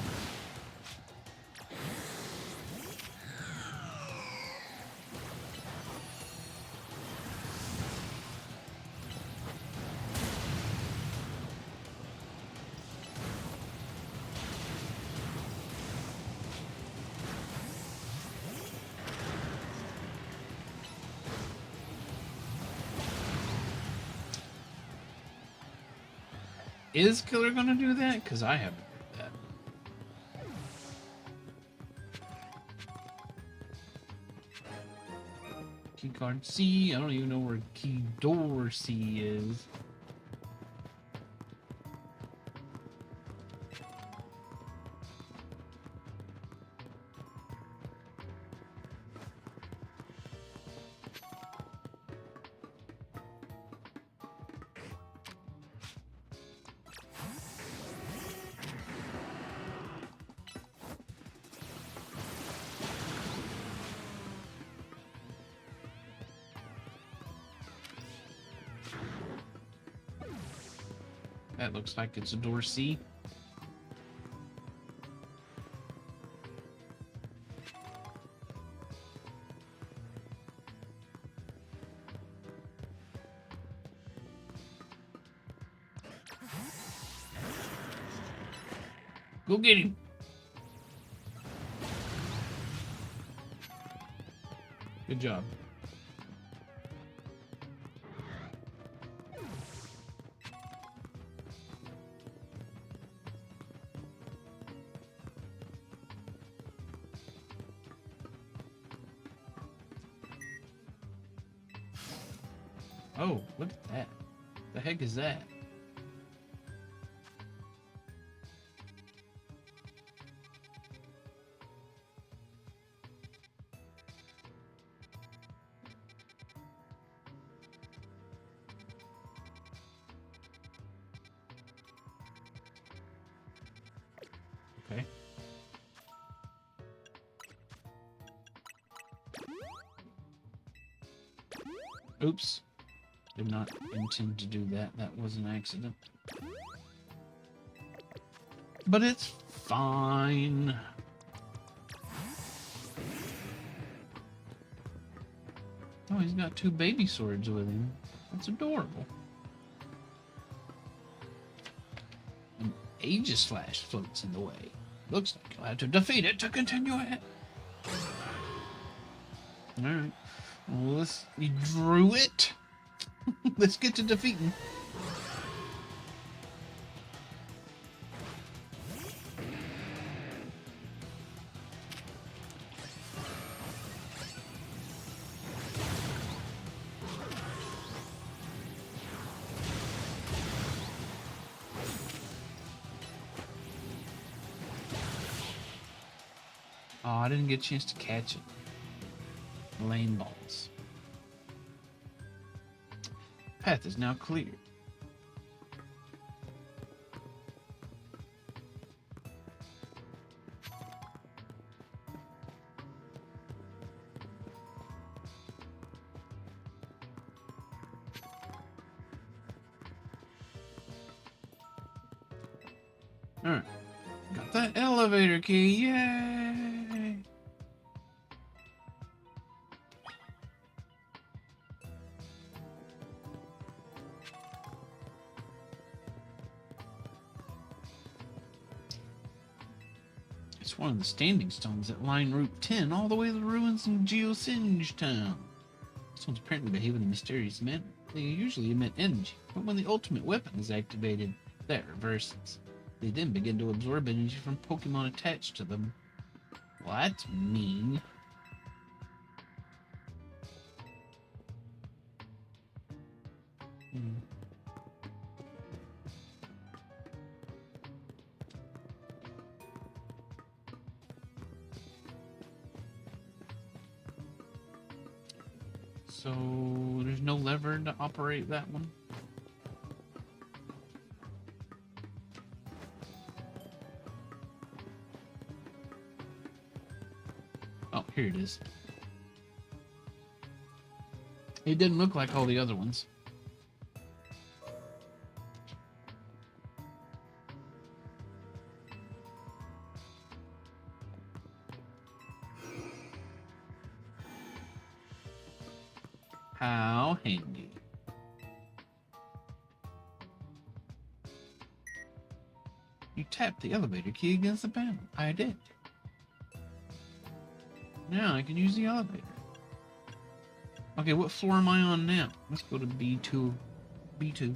Speaker 1: Is Killer gonna do that? Because I haven't heard that. Keycard C. I don't even know where key door C is. That looks like it's a door C. Go get him. Good job. Oh, look at that. The heck is that? Okay. Oops. Did not intend to do that. That was an accident. But it's fine. Oh, he's got 2 baby swords with him. That's adorable. An Aegis Flash floats in the way. Looks like you'll have to defeat it to continue ahead. Alright. Well, you drew it. Let's get to defeating. Oh, I didn't get a chance to catch it. Lane balls. Path is now cleared. Alright. Got that elevator key. Yay! It's one of the standing stones that line Route 10 all the way to the ruins in Geosinge Town. Stones apparently behave in a mysterious manner. They usually emit energy, but when the ultimate weapon is activated, that reverses. They then begin to absorb energy from Pokemon attached to them. Well, that's mean. So there's no lever to operate that one? Oh, here it is. It didn't look like all the other ones. How handy. You tapped the elevator key against the panel. I did. Now I can use the elevator. Okay, what floor am I on now? Let's go to B2. B2.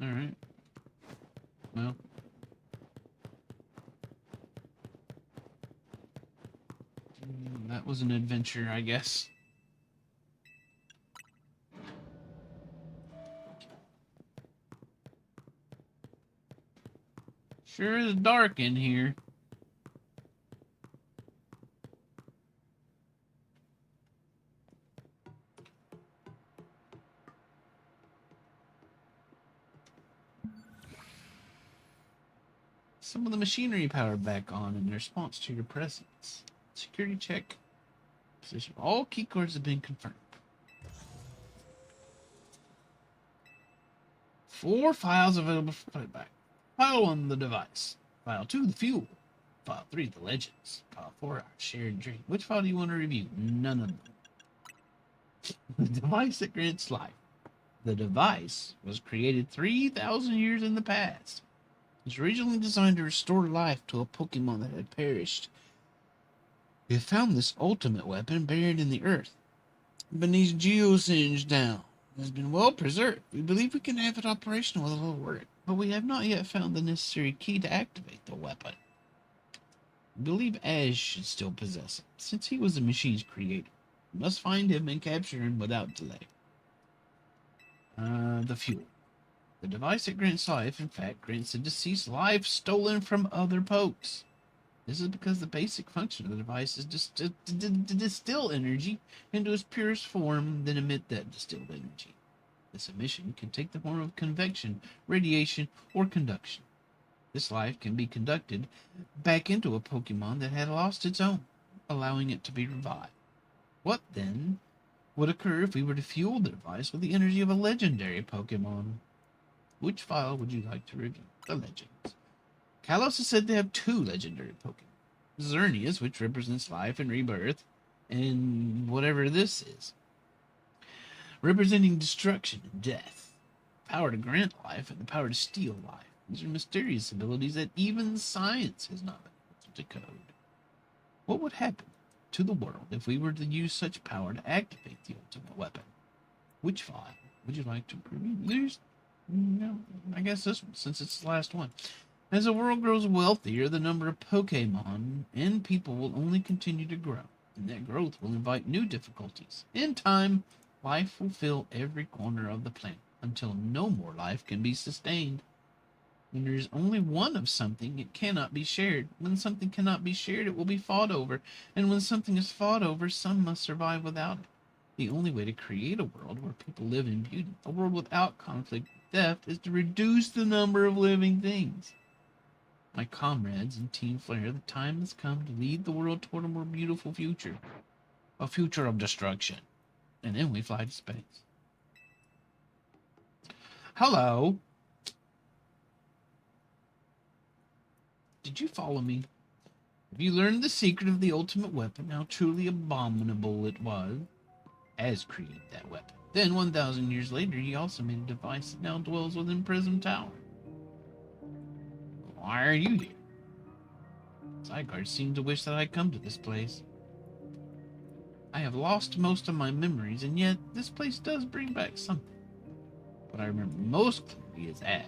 Speaker 1: Alright. Well. That was an adventure, I guess. Sure is dark in here. Some of the machinery powered back on in response to your presence. Security check. Position. All key cards have been confirmed. 4 files available for playback. File 1, the device. File 2, the fuel. File 3, the legends. File 4, our shared dream. Which file do you want to review? None of them. The device that grants life. The device was created 3,000 years in the past. It was originally designed to restore life to a Pokemon that had perished. We have found this ultimate weapon buried in the earth, beneath Geosinge Town. It has been well preserved. We believe we can have it operational with a little work, but we have not yet found the necessary key to activate the weapon. We believe Ash should still possess it, since he was the machine's creator. We must find him and capture him without delay. The fuel. The device that grants life, in fact, grants the deceased life stolen from other pokes. This is because the basic function of the device is just to distill energy into its purest form, then emit that distilled energy. This emission can take the form of convection, radiation, or conduction. This life can be conducted back into a Pokemon that had lost its own, allowing it to be revived. What, then, would occur if we were to fuel the device with the energy of a legendary Pokemon? Which file would you like to review? The legends. Kalos is said to have 2 legendary Pokemon. Xerneas, which represents life and rebirth, and whatever this is, representing destruction and death. Power to grant life and the power to steal life. These are mysterious abilities that even science has not been able to decode. What would happen to the world if we were to use such power to activate the ultimate weapon? Which file would you like to review? There's, I guess this one, since it's the last one. As the world grows wealthier, the number of Pokemon and people will only continue to grow, and that growth will invite new difficulties. In time, life will fill every corner of the planet until no more life can be sustained. When there is only one of something, it cannot be shared. When something cannot be shared, it will be fought over. And when something is fought over, some must survive without it. The only way to create a world where people live in beauty, a world without conflict and death, is to reduce the number of living things. My comrades in Team Flare, the time has come to lead the world toward a more beautiful future. A future of destruction. And then we fly to space. Hello. Did you follow me? Have you learned the secret of the ultimate weapon, how truly abominable it was? Az created that weapon. Then, 1,000 years later, he also made a device that now dwells within Prism Tower. Why are you here? Zygarde seemed to wish that I'd come to this place. I have lost most of my memories, and yet this place does bring back something. What I remember most clearly is Az.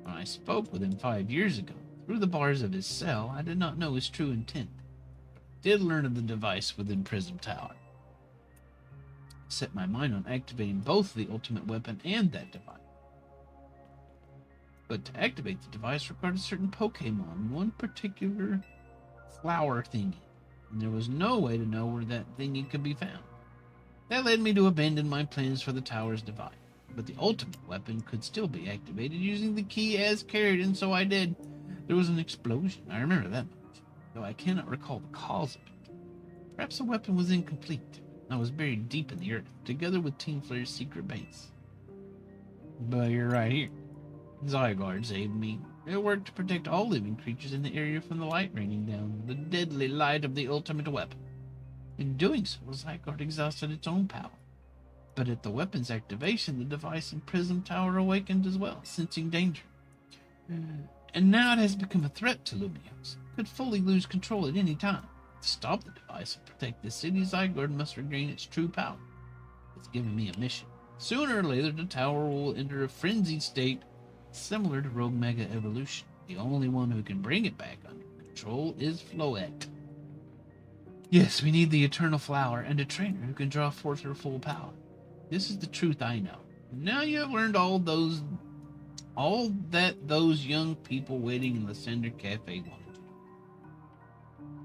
Speaker 1: When I spoke with him 5 years ago, through the bars of his cell, I did not know his true intent. I did learn of the device within Prism Tower. I set my mind on activating both the ultimate weapon and that device. But to activate the device required a certain Pokemon, one particular flower thingy, and there was no way to know where that thingy could be found. That led me to abandon my plans for the tower's device. But the ultimate weapon could still be activated using the key Az carried, and so I did. There was an explosion, I remember that much, though I cannot recall the cause of it. Perhaps the weapon was incomplete. I was buried deep in the earth, together with Team Flare's secret base. But you're right here. Zygarde saved me. It worked to protect all living creatures in the area from the light raining down, the deadly light of the ultimate weapon. In doing so, Zygarde exhausted its own power. But at the weapon's activation, the device in Prism Tower awakened as well, sensing danger. And now it has become a threat to Lumiose. It could fully lose control at any time. To stop the device and protect the city, Zygarde must regain its true power. It's given me a mission. Sooner or later, the tower will enter a frenzied state similar to Rogue Mega Evolution. The only one who can bring it back under control is Floette. Yes, we need the Eternal Flower and a trainer who can draw forth her full power. This is the truth I know. Now you have learned all that those young people waiting in the Cinder Cafe wanted to do.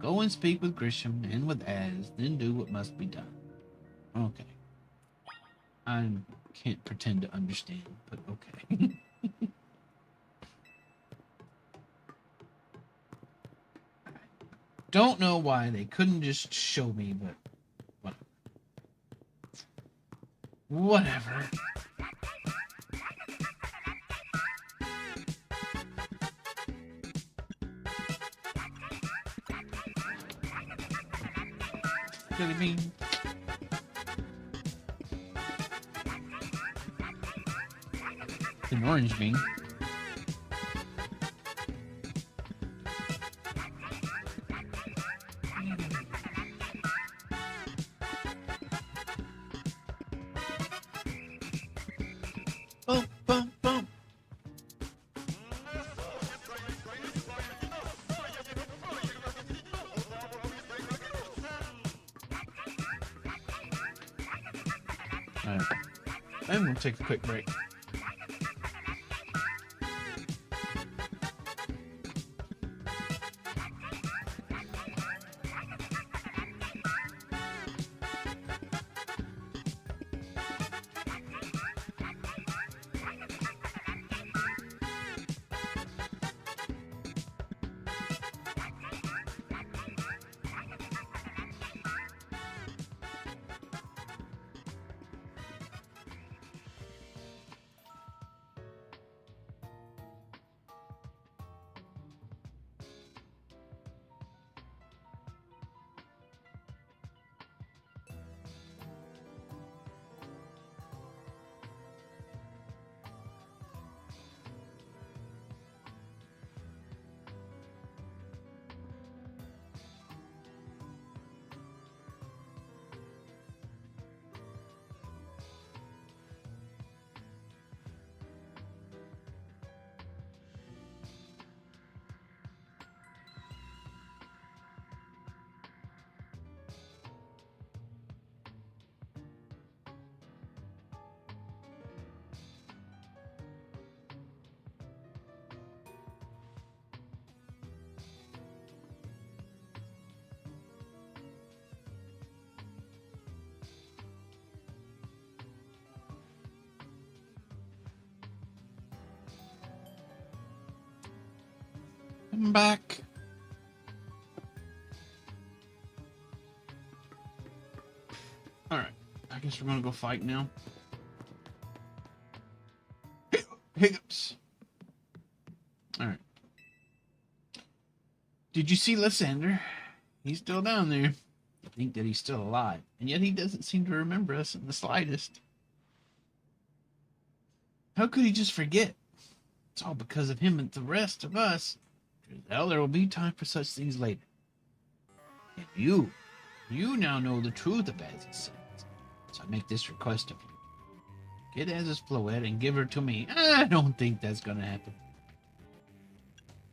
Speaker 1: Go and speak with Grisham and with Az, then do what must be done. Okay. I can't pretend to understand, but okay. Don't know why they couldn't just show me, but whatever. Jelly bean. An orange bean. Boom, boom, boom. Alright. And we'll take a quick break. I'm back. Alright. I guess we're gonna go fight now. Hiccups. Alright. Did you see Lysander? He's still down there. I think that he's still alive, and yet he doesn't seem to remember us in the slightest. How could he just forget? It's all because of him and the rest of us. Well, there will be time for such things later. And you now know the truth of Az's sins. So I make this request of you. Get Az's Floette and give her to me. I don't think that's going to happen.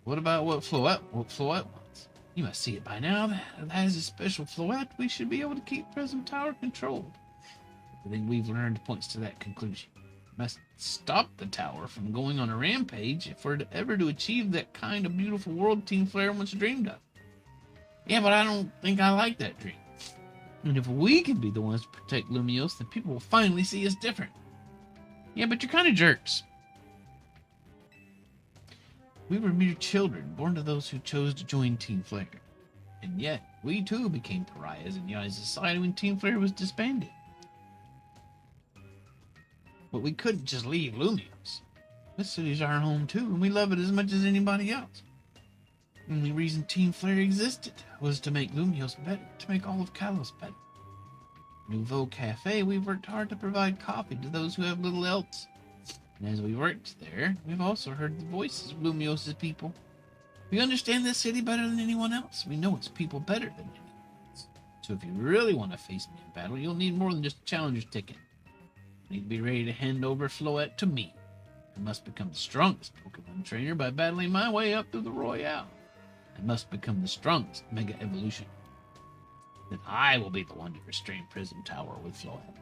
Speaker 1: What about what Floette wants? You must see it by now that Az's special Floette, we should be able to keep Prism Tower controlled. Everything we've learned points to that conclusion. We must stop the tower from going on a rampage if we're ever to achieve that kind of beautiful world Team Flare once dreamed of. Yeah, but I don't think I like that dream. And if we can be the ones to protect Lumiose, then people will finally see us different. Yeah, but you're kind of jerks. We were mere children, born to those who chose to join Team Flare. And yet, we too became pariahs in the eyes of society when Team Flare was disbanded. But we couldn't just leave Lumiose. This city's our home too, and we love it as much as anybody else. The only reason Team Flare existed was to make Lumiose better, to make all of Kalos better. Nouveau Cafe, we've worked hard to provide coffee to those who have little else. And as we worked there, we've also heard the voices of Lumiose's people. We understand this city better than anyone else. We know its people better than anyone else. So if you really want to face me in battle, you'll need more than just a challenger's ticket. You need to be ready to hand over Floette to me. I must become the strongest Pokemon trainer by battling my way up through the Royale. I must become the strongest Mega Evolution. Then I will be the one to restrain Prism Tower with Floette.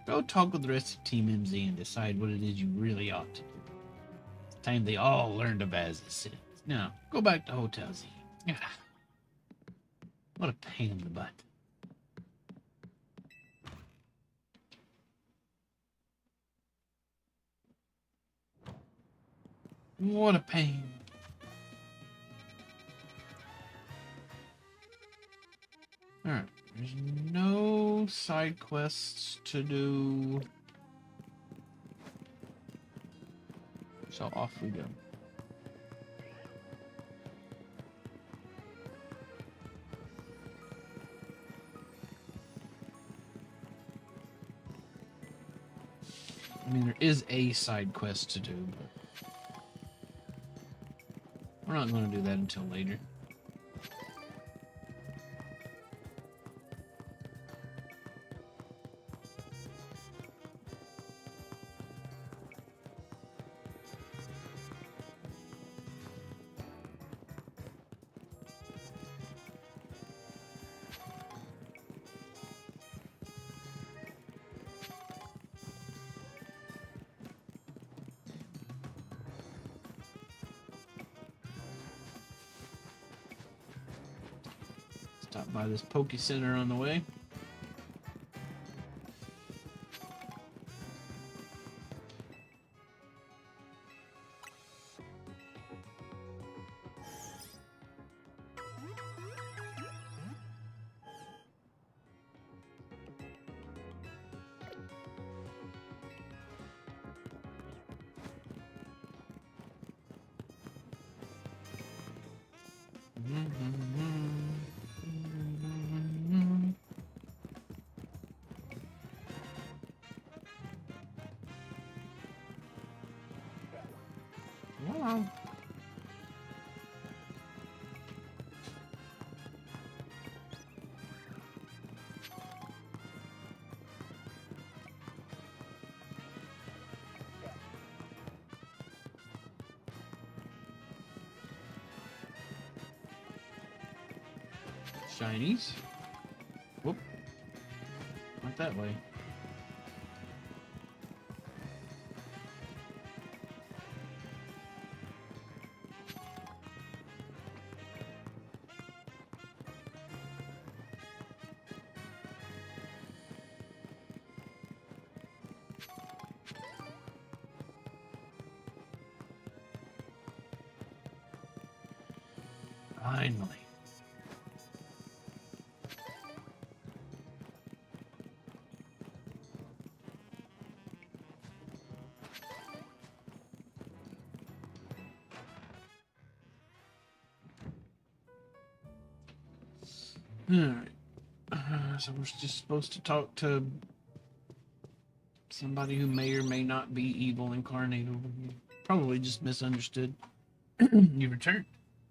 Speaker 1: Go talk with the rest of Team MZ and decide what it is you really ought to do. It's time they all learned of Az's sins. Now, go back to Hotel Z. What a pain in the butt. What a pain. Alright, there's no side quests to do. So off we go. I mean, there is a side quest to do, but we're not going to do that until later. Stop by this Poke Center on the way. Wow. Shinies. Whoop. Not that way. Finally. Alright. So we're just supposed to talk to somebody who may or may not be evil incarnate over here. Probably just misunderstood. You returned.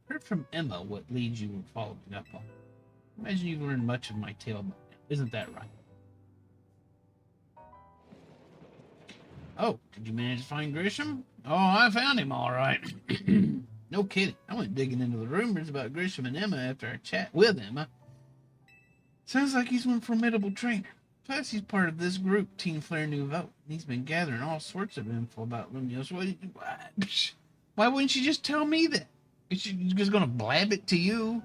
Speaker 1: Heard from Emma what leads you were following up on. Imagine you've learned much of my tale by now. Isn't that right? Oh, did you manage to find Grisham? Oh, I found him all right. No kidding. I went digging into the rumors about Grisham and Emma after our chat with Emma. Sounds like he's one formidable trainer. Plus, he's part of this group, Team Flare Nouveau. He's been gathering all sorts of info about Lumos. Why wouldn't you just tell me that? Is she just going to blab it to you?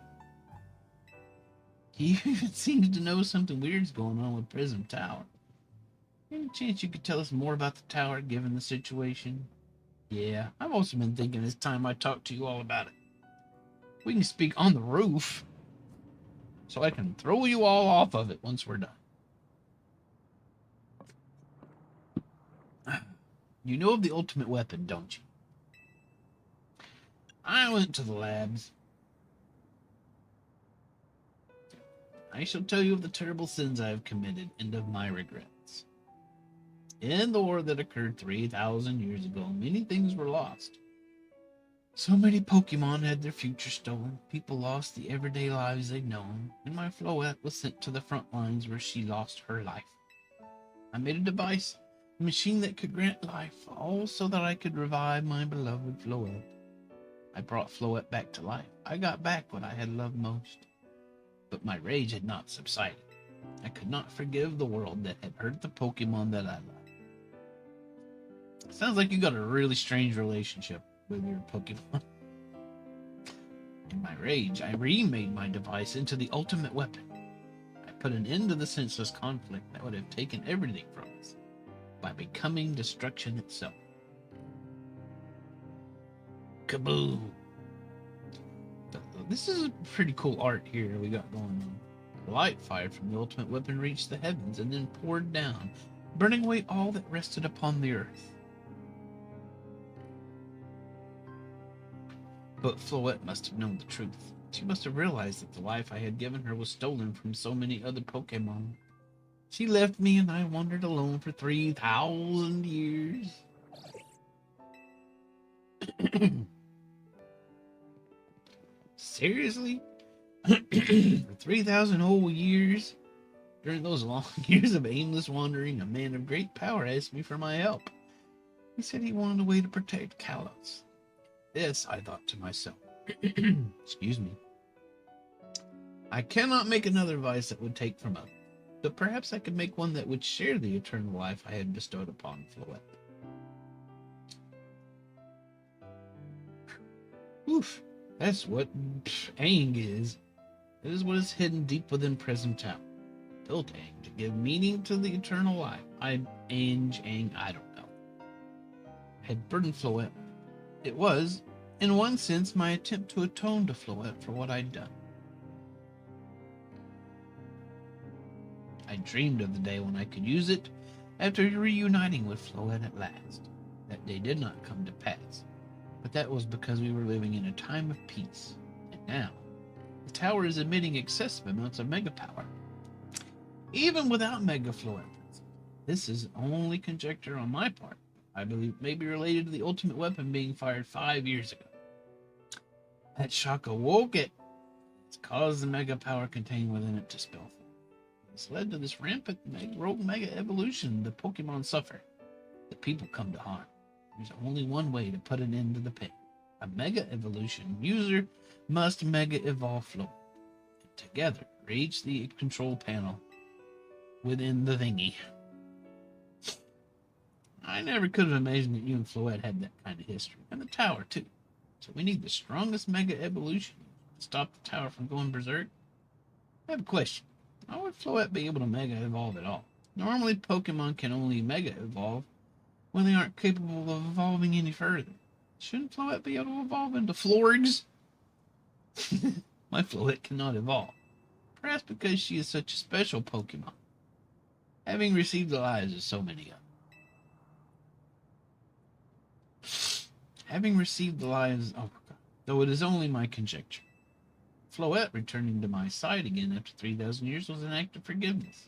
Speaker 1: He even seems to know something weird's going on with Prism Tower. Any chance you could tell us more about the tower, given the situation? Yeah, I've also been thinking it's time I talked to you all about it. We can speak on the roof, so I can throw you all off of it once we're done. You know of the ultimate weapon, don't you? I went to the labs. I shall tell you of the terrible sins I have committed and of my regrets. In the war that occurred 3,000 years ago, many things were lost. So many Pokemon had their future stolen. People lost the everyday lives they'd known, and my Floette was sent to the front lines where she lost her life. I made a device, a machine that could grant life, all so that I could revive my beloved Floette. I brought Floette back to life. I got back what I had loved most. But my rage had not subsided. I could not forgive the world that had hurt the Pokemon that I loved. Sounds like you got a really strange relationship with your Pokemon. In my rage, I remade my device into the ultimate weapon. I put an end to the senseless conflict that would have taken everything from us by becoming destruction itself. Kaboom! This is a pretty cool art here we got going on. The light fired from the ultimate weapon reached the heavens and then poured down, burning away all that rested upon the earth. But Floette must have known the truth. She must have realized that the life I had given her was stolen from so many other Pokemon. She left me and I wandered alone for 3,000 years. Seriously? For 3,000 whole years? During those long years of aimless wandering, a man of great power asked me for my help. He said he wanted a way to protect Kalos. This, I thought to myself. Excuse me. I cannot make another device that would take from others, but perhaps I could make one that would share the eternal life I had bestowed upon Floette. Oof. That's what Aang is. It is what is hidden deep within Prism Tower. Built Aang to give meaning to the eternal life. I don't know. Had burdened Floette. It was, in one sense, my attempt to atone to Floette for what I'd done. I dreamed of the day when I could use it after reuniting with Floette at last. That day did not come to pass, but that was because we were living in a time of peace. And now, the tower is emitting excessive amounts of mega power. Even without Mega Floette. This is only conjecture on my part. I believe it may be related to the ultimate weapon being fired 5 years ago. That shock awoke it. It's caused the mega power contained within it to spill forth. This led to this rampant rogue mega evolution the Pokemon suffer. The people come to harm. There's only one way to put an end to the pain. A mega evolution user must mega evolve Floette. Together, reach the control panel within the thingy. I never could have imagined that you and Floette had that kind of history. And the tower, too. So we need the strongest mega evolution to stop the tower from going berserk. I have a question. How would Floette be able to mega evolve at all? Normally, Pokemon can only mega evolve when they aren't capable of evolving any further. Shouldn't Floette be able to evolve into Florgs? My Floette cannot evolve. Perhaps because she is such a special Pokemon, having received the lives of so many of them. Having received the lives of, though it is only my conjecture. Floette returning to my side again after 3,000 years was an act of forgiveness.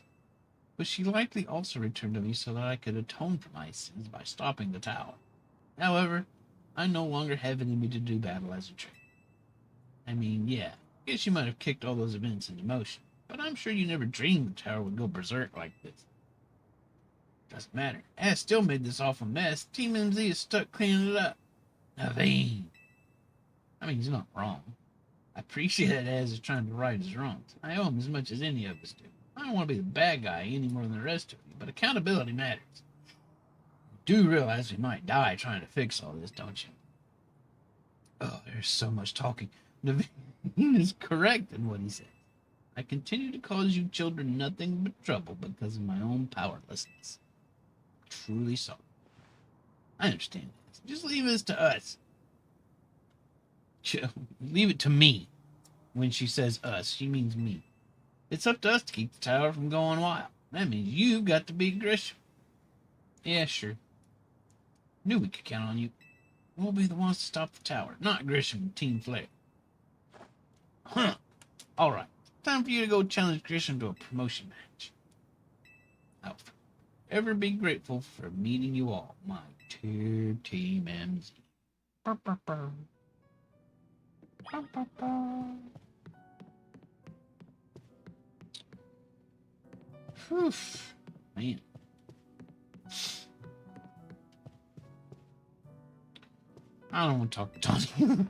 Speaker 1: But she likely also returned to me so that I could atone for my sins by stopping the tower. However, I no longer have it in me to do battle as a trainer. I mean, yeah, I guess you might have kicked all those events into motion, but I'm sure you never dreamed the tower would go berserk like this. Doesn't matter. As still made this awful mess. Team MZ is stuck cleaning it up. Naveen. I mean, he's not wrong. I appreciate that Az is trying to right his wrongs. I owe him as much as any of us do. I don't want to be the bad guy any more than the rest of you, but accountability matters. You do realize we might die trying to fix all this, don't you? Oh, there's so much talking. Naveen is correct in what he says. I continue to cause you children nothing but trouble because of my own powerlessness. Truly sorry. I understand this. Just leave this to us. Leave it to me. When she says us, she means me. It's up to us to keep the tower from going wild. That means you've got to be Grisham. Yeah, sure. Knew we could count on you. We'll be the ones to stop the tower, not Grisham and Team Flare. Huh. Alright. Time for you to go challenge Grisham to a promotion match. I'll forever be grateful for meeting you all, my dear Team MZ. Burr, burr, burr. Burr, burr, burr. Whew. Man. I don't want to talk to Tony.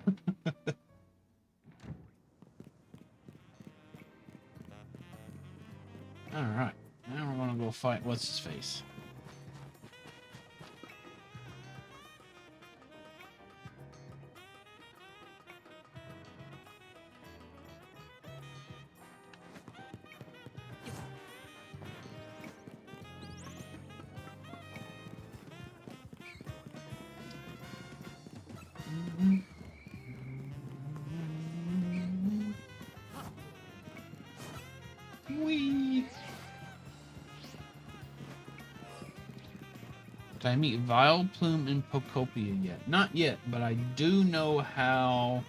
Speaker 1: Alright. Now we're going to go fight what's-his-face. Whee! Did I meet Vileplume and Pokopia yet? Not yet, but I do know how...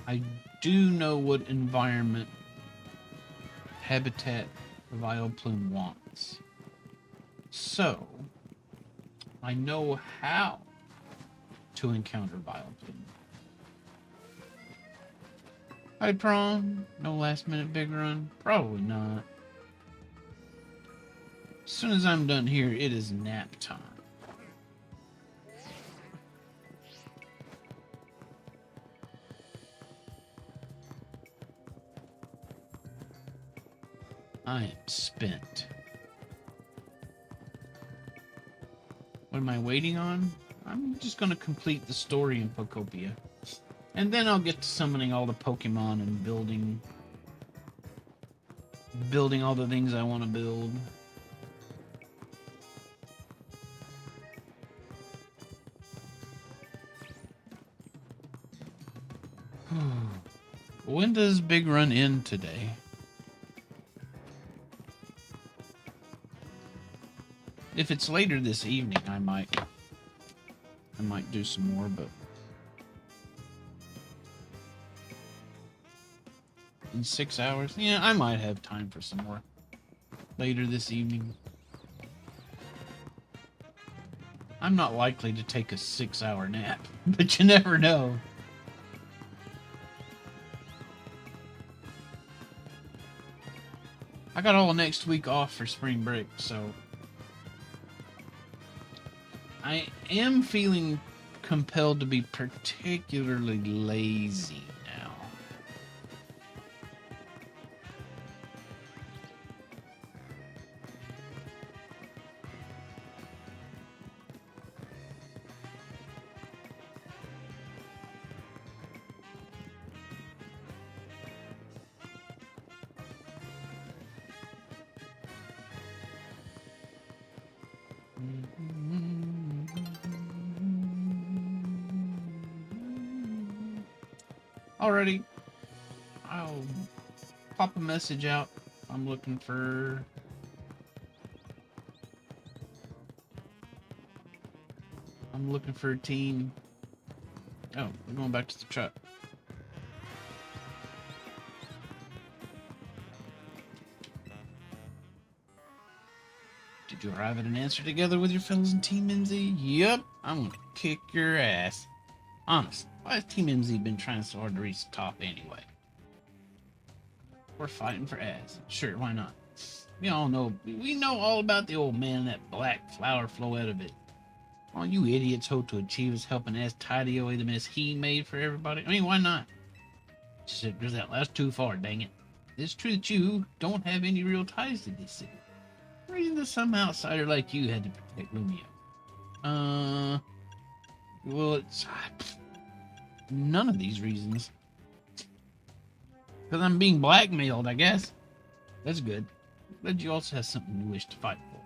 Speaker 1: I do know what environment habitat Vileplume wants. So, I know how to encounter Vileplume. Hi, Prawn. No last minute big run? Probably not. As soon as I'm done here, it is nap time. I am spent. What am I waiting on? I'm just going to complete the story in Pokopia. And then I'll get to summoning all the Pokemon and building all the things I want to build. When does Big Run end today? If it's later this evening, I might do some more, but in 6 hours, yeah, I might have time for some more later this evening. I'm not likely to take a 6-hour nap, but you never know. I got all next week off for spring break, so I am feeling compelled to be particularly lazy now. Alrighty. pop a message out. I'm looking for. I'm looking for a team. Oh, we're going back to the truck. Did you arrive at an answer together with your fellows in Team MZ? Yep, I'm gonna kick your ass. Honest, why has Team MZ been trying so hard to reach the top anyway? We're fighting for Az. Sure, why not? We know all about the old man and that black flower flow out of it. All you idiots hope to achieve is helping Az tidy away the mess he made for everybody. I mean, why not? Just that last too far, dang it. It's true that you don't have any real ties to this city. The reason that some outsider like you had to protect Lumio. Well, it's none of these reasons. Because I'm being blackmailed, I guess. That's good. But you also have something you wish to fight for.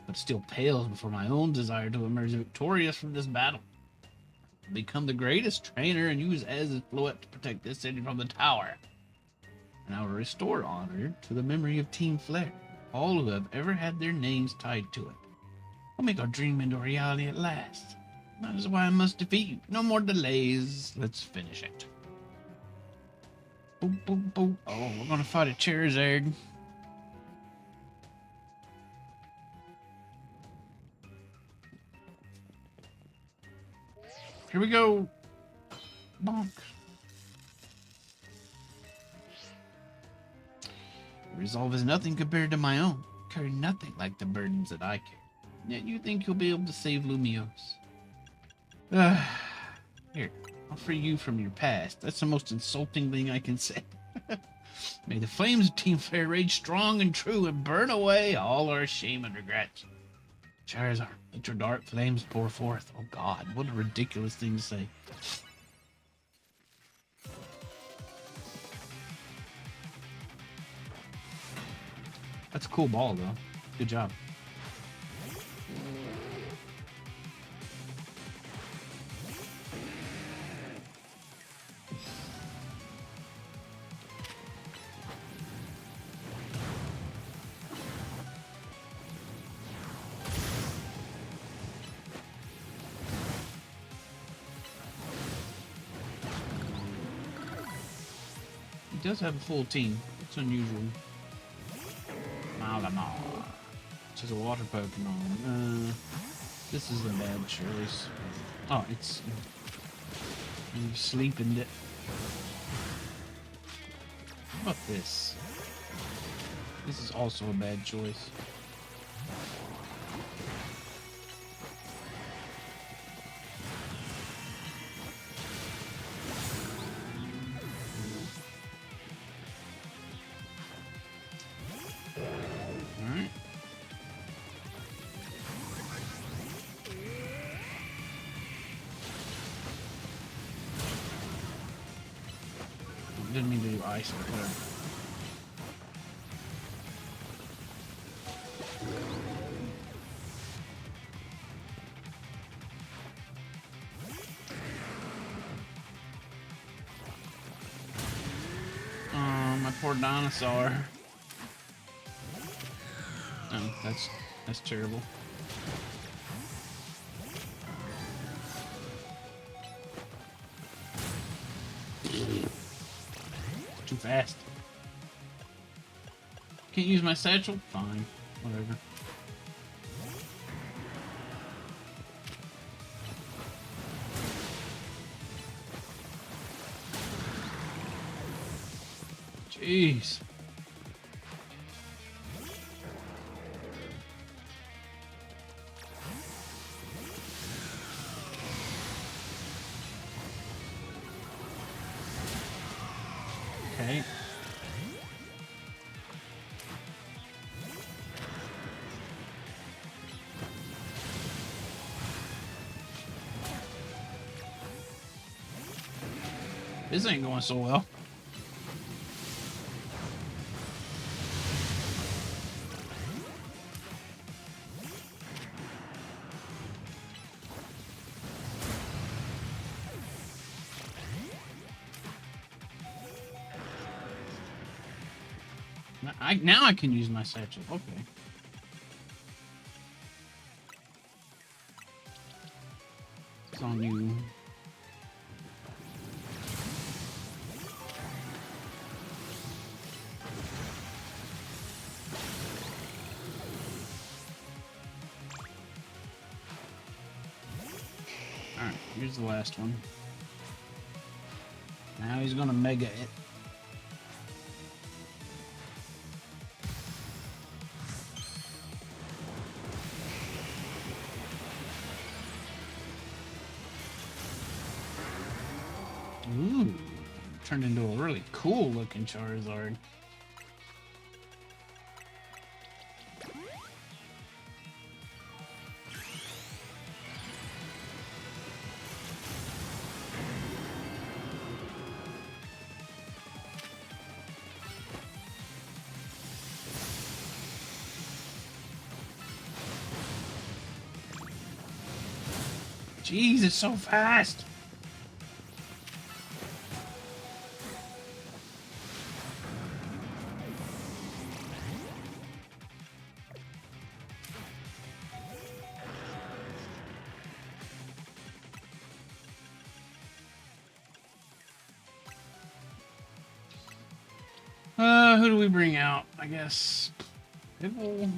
Speaker 1: But still pales before my own desire to emerge victorious from this battle. Become the greatest trainer and use Az's Floette to protect this city from the tower. And I will restore honor to the memory of Team Flare, all who have ever had their names tied to it. I'll make our dream into reality at last. That is why I must defeat you. No more delays. Let's finish it. Boop, boop, boop. Oh, we're gonna fight a Charizard. Here we go. Bonk. Resolve is nothing compared to my own. I carry nothing like the burdens that I carry. Yet you think you'll be able to save Lumiose. Here, I'll free you from your past. That's the most insulting thing I can say. May the flames of Team Flare rage strong and true and burn away all our shame and regrets. Charizard, let your dark flames pour forth. Oh God, what a ridiculous thing to say. That's a cool ball, though. Good job. He does have a full team. It's unusual. Malamar, which is a water Pokemon. This is a bad choice. Oh, it's you sleeping it. How about this? This is also a bad choice. Didn't mean to do ice or whatever. Oh, my poor dinosaur. Oh, that's terrible. Too fast. Can't use my satchel? Fine. Whatever. Jeez. Okay. This ain't going so well.
Speaker 3: Now I can use my satchel. Okay. It's on you. Alright, here's the last one. Now he's gonna mega it. Ooh, turned into a really cool looking Charizard. Jeez, it's so fast. Who do we bring out? I guess Pibble.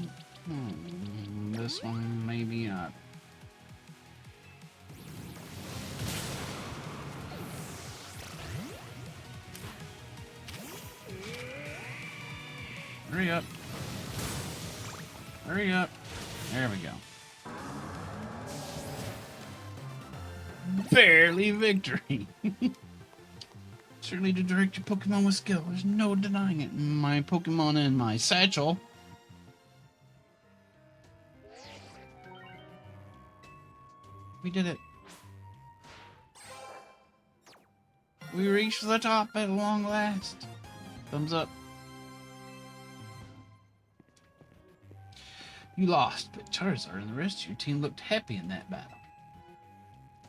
Speaker 3: This one maybe not. Hurry up. Hurry up. There we go. Barely victory. Certainly to direct your Pokemon with skill. There's no denying it. My Pokemon in my satchel. We did it. We reached the top at long last. Thumbs up. You lost, but Charizard and the rest of your team looked happy in that battle.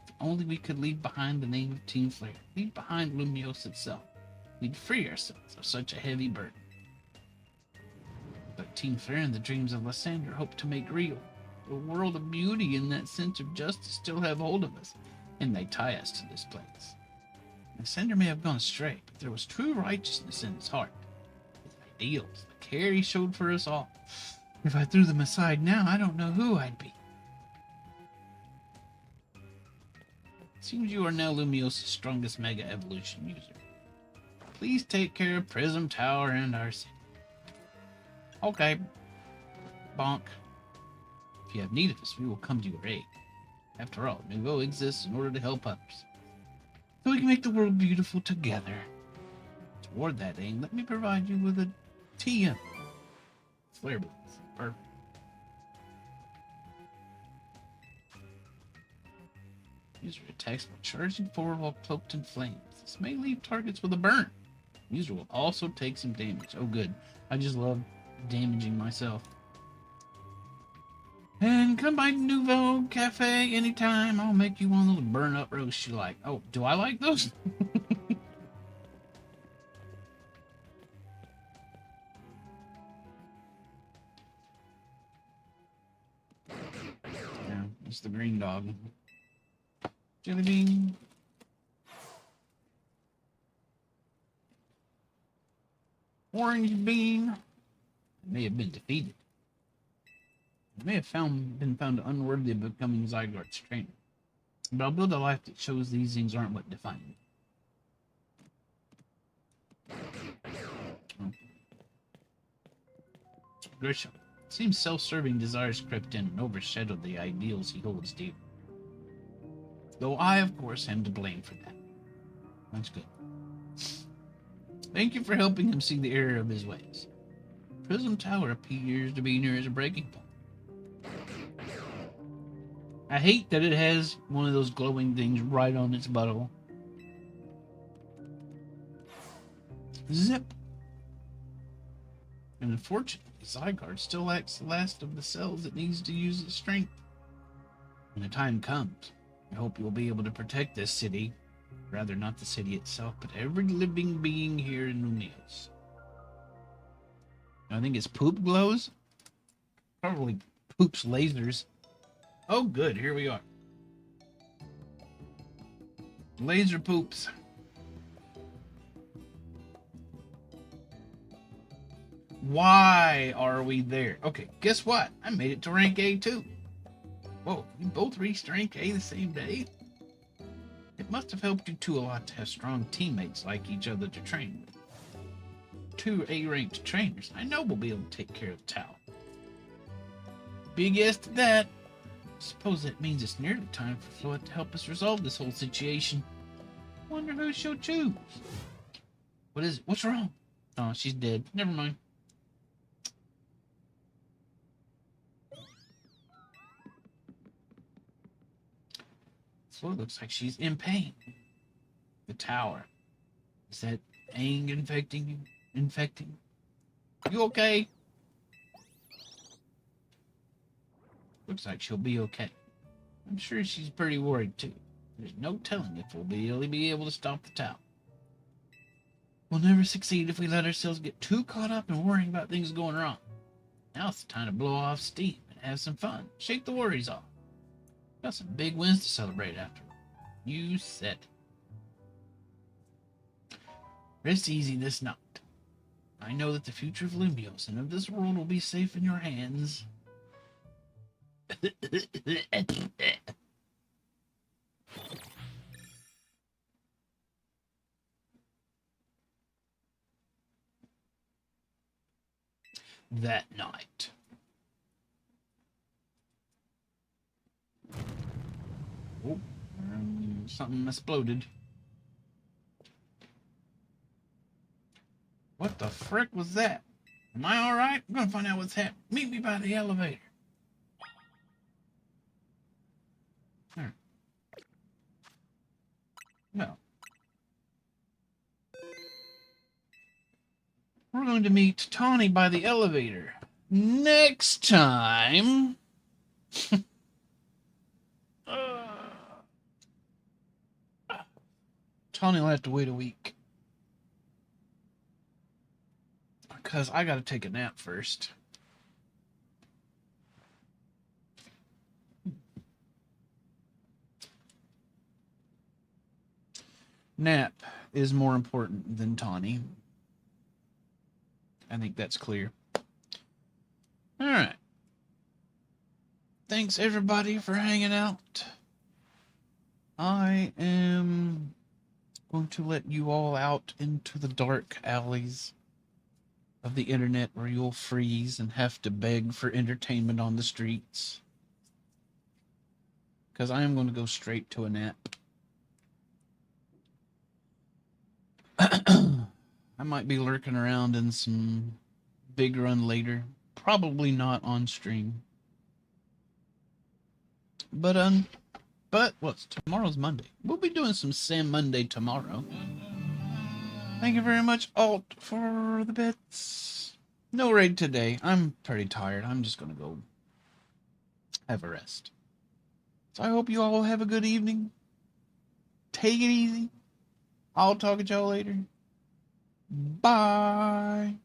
Speaker 3: If only we could leave behind the name of Team Flare, leave behind Lumiose itself. We'd free ourselves of such a heavy burden. But Team Flare and the dreams of Lysandre hope to make real. The world of beauty and that sense of justice still have hold of us, and they tie us to this place. Lysandre may have gone astray, but there was true righteousness in his heart. His ideals, the care he showed for us all. If I threw them aside now, I don't know who I'd be. Seems you are now Lumiose's strongest Mega Evolution user. Please take care of Prism Tower and our city. Okay. Bonk. If you have need of us, we will come to your aid. After all, Nouveau exists in order to help others. So we can make the world beautiful together. Toward that aim, let me provide you with a TM. Flare Blitz. Perfect. User attacks by charging forward while cloaked in flames. This may leave targets with a burn. User will also take some damage. Oh good. I just love damaging myself. And come by Nouveau Cafe anytime. I'll make you one of those burn up roasts you like. Oh, do I like those? Yeah, it's the green dog. Jelly bean. Orange bean. It may have been defeated. It may have been found unworthy of becoming Zygarde's trainer. But I'll build a life that shows these things aren't what define me. Oh. Grisham. Seems self-serving desires crept in and overshadowed the ideals he holds dear. Though I, of course, am to blame for that. That's good. Thank you for helping him see the error of his ways. Prism Tower appears to be near his breaking point. I hate that it has one of those glowing things right on its butthole. Zip. And unfortunately, Zygarde still lacks the last of the cells it needs to use its strength. When the time comes, I hope you'll be able to protect this city. Rather, not the city itself, but every living being here in Lumiose. I think it's poop glows. Probably poops lasers. Oh, good. Here we are. Laser poops. Why are we there? Okay, guess what? I made it to rank A too. Whoa, you both reached rank A the same day? It must have helped you two a lot to have strong teammates like each other to train with. 2 A-ranked trainers. I know we'll be able to take care of Tao. Big yes to that. Suppose that means it's nearly time for Floyd to help us resolve this whole situation. Wonder who she'll choose. What is it? What's wrong? Oh, she's dead. Never mind. Floyd looks like she's in pain. The tower. Is that Aang infecting you? You okay? Looks like she'll be okay. I'm sure she's pretty worried too. There's no telling if we'll really be able to stop the Tao. We'll never succeed if we let ourselves get too caught up in worrying about things going wrong. Now it's time to blow off steam and have some fun. Shake the worries off. Got some big wins to celebrate after. You said it. Rest easy this night. I know that the future of Lumios and of this world will be safe in your hands. That night. Oh, something exploded. What the frick was that? Am I alright? I'm gonna find out what's happening. Meet me by the elevator. No. We're going to meet Tawny by the elevator. Next time. Tawny will have to wait a week. Because I gotta take a nap first. Nap is more important than Tawny. I think that's clear. Alright. Thanks everybody for hanging out. I am going to let you all out into the dark alleys of the internet where you'll freeze and have to beg for entertainment on the streets. Because I am going to go straight to a nap. I might be lurking around in some big run later. Probably not on stream. But what's tomorrow's Monday? We'll be doing some Sam Monday tomorrow. Thank you very much, Alt, for the bits. No raid today. I'm pretty tired. I'm just gonna go have a rest. So I hope you all have a good evening. Take it easy. I'll talk to y'all later. Bye.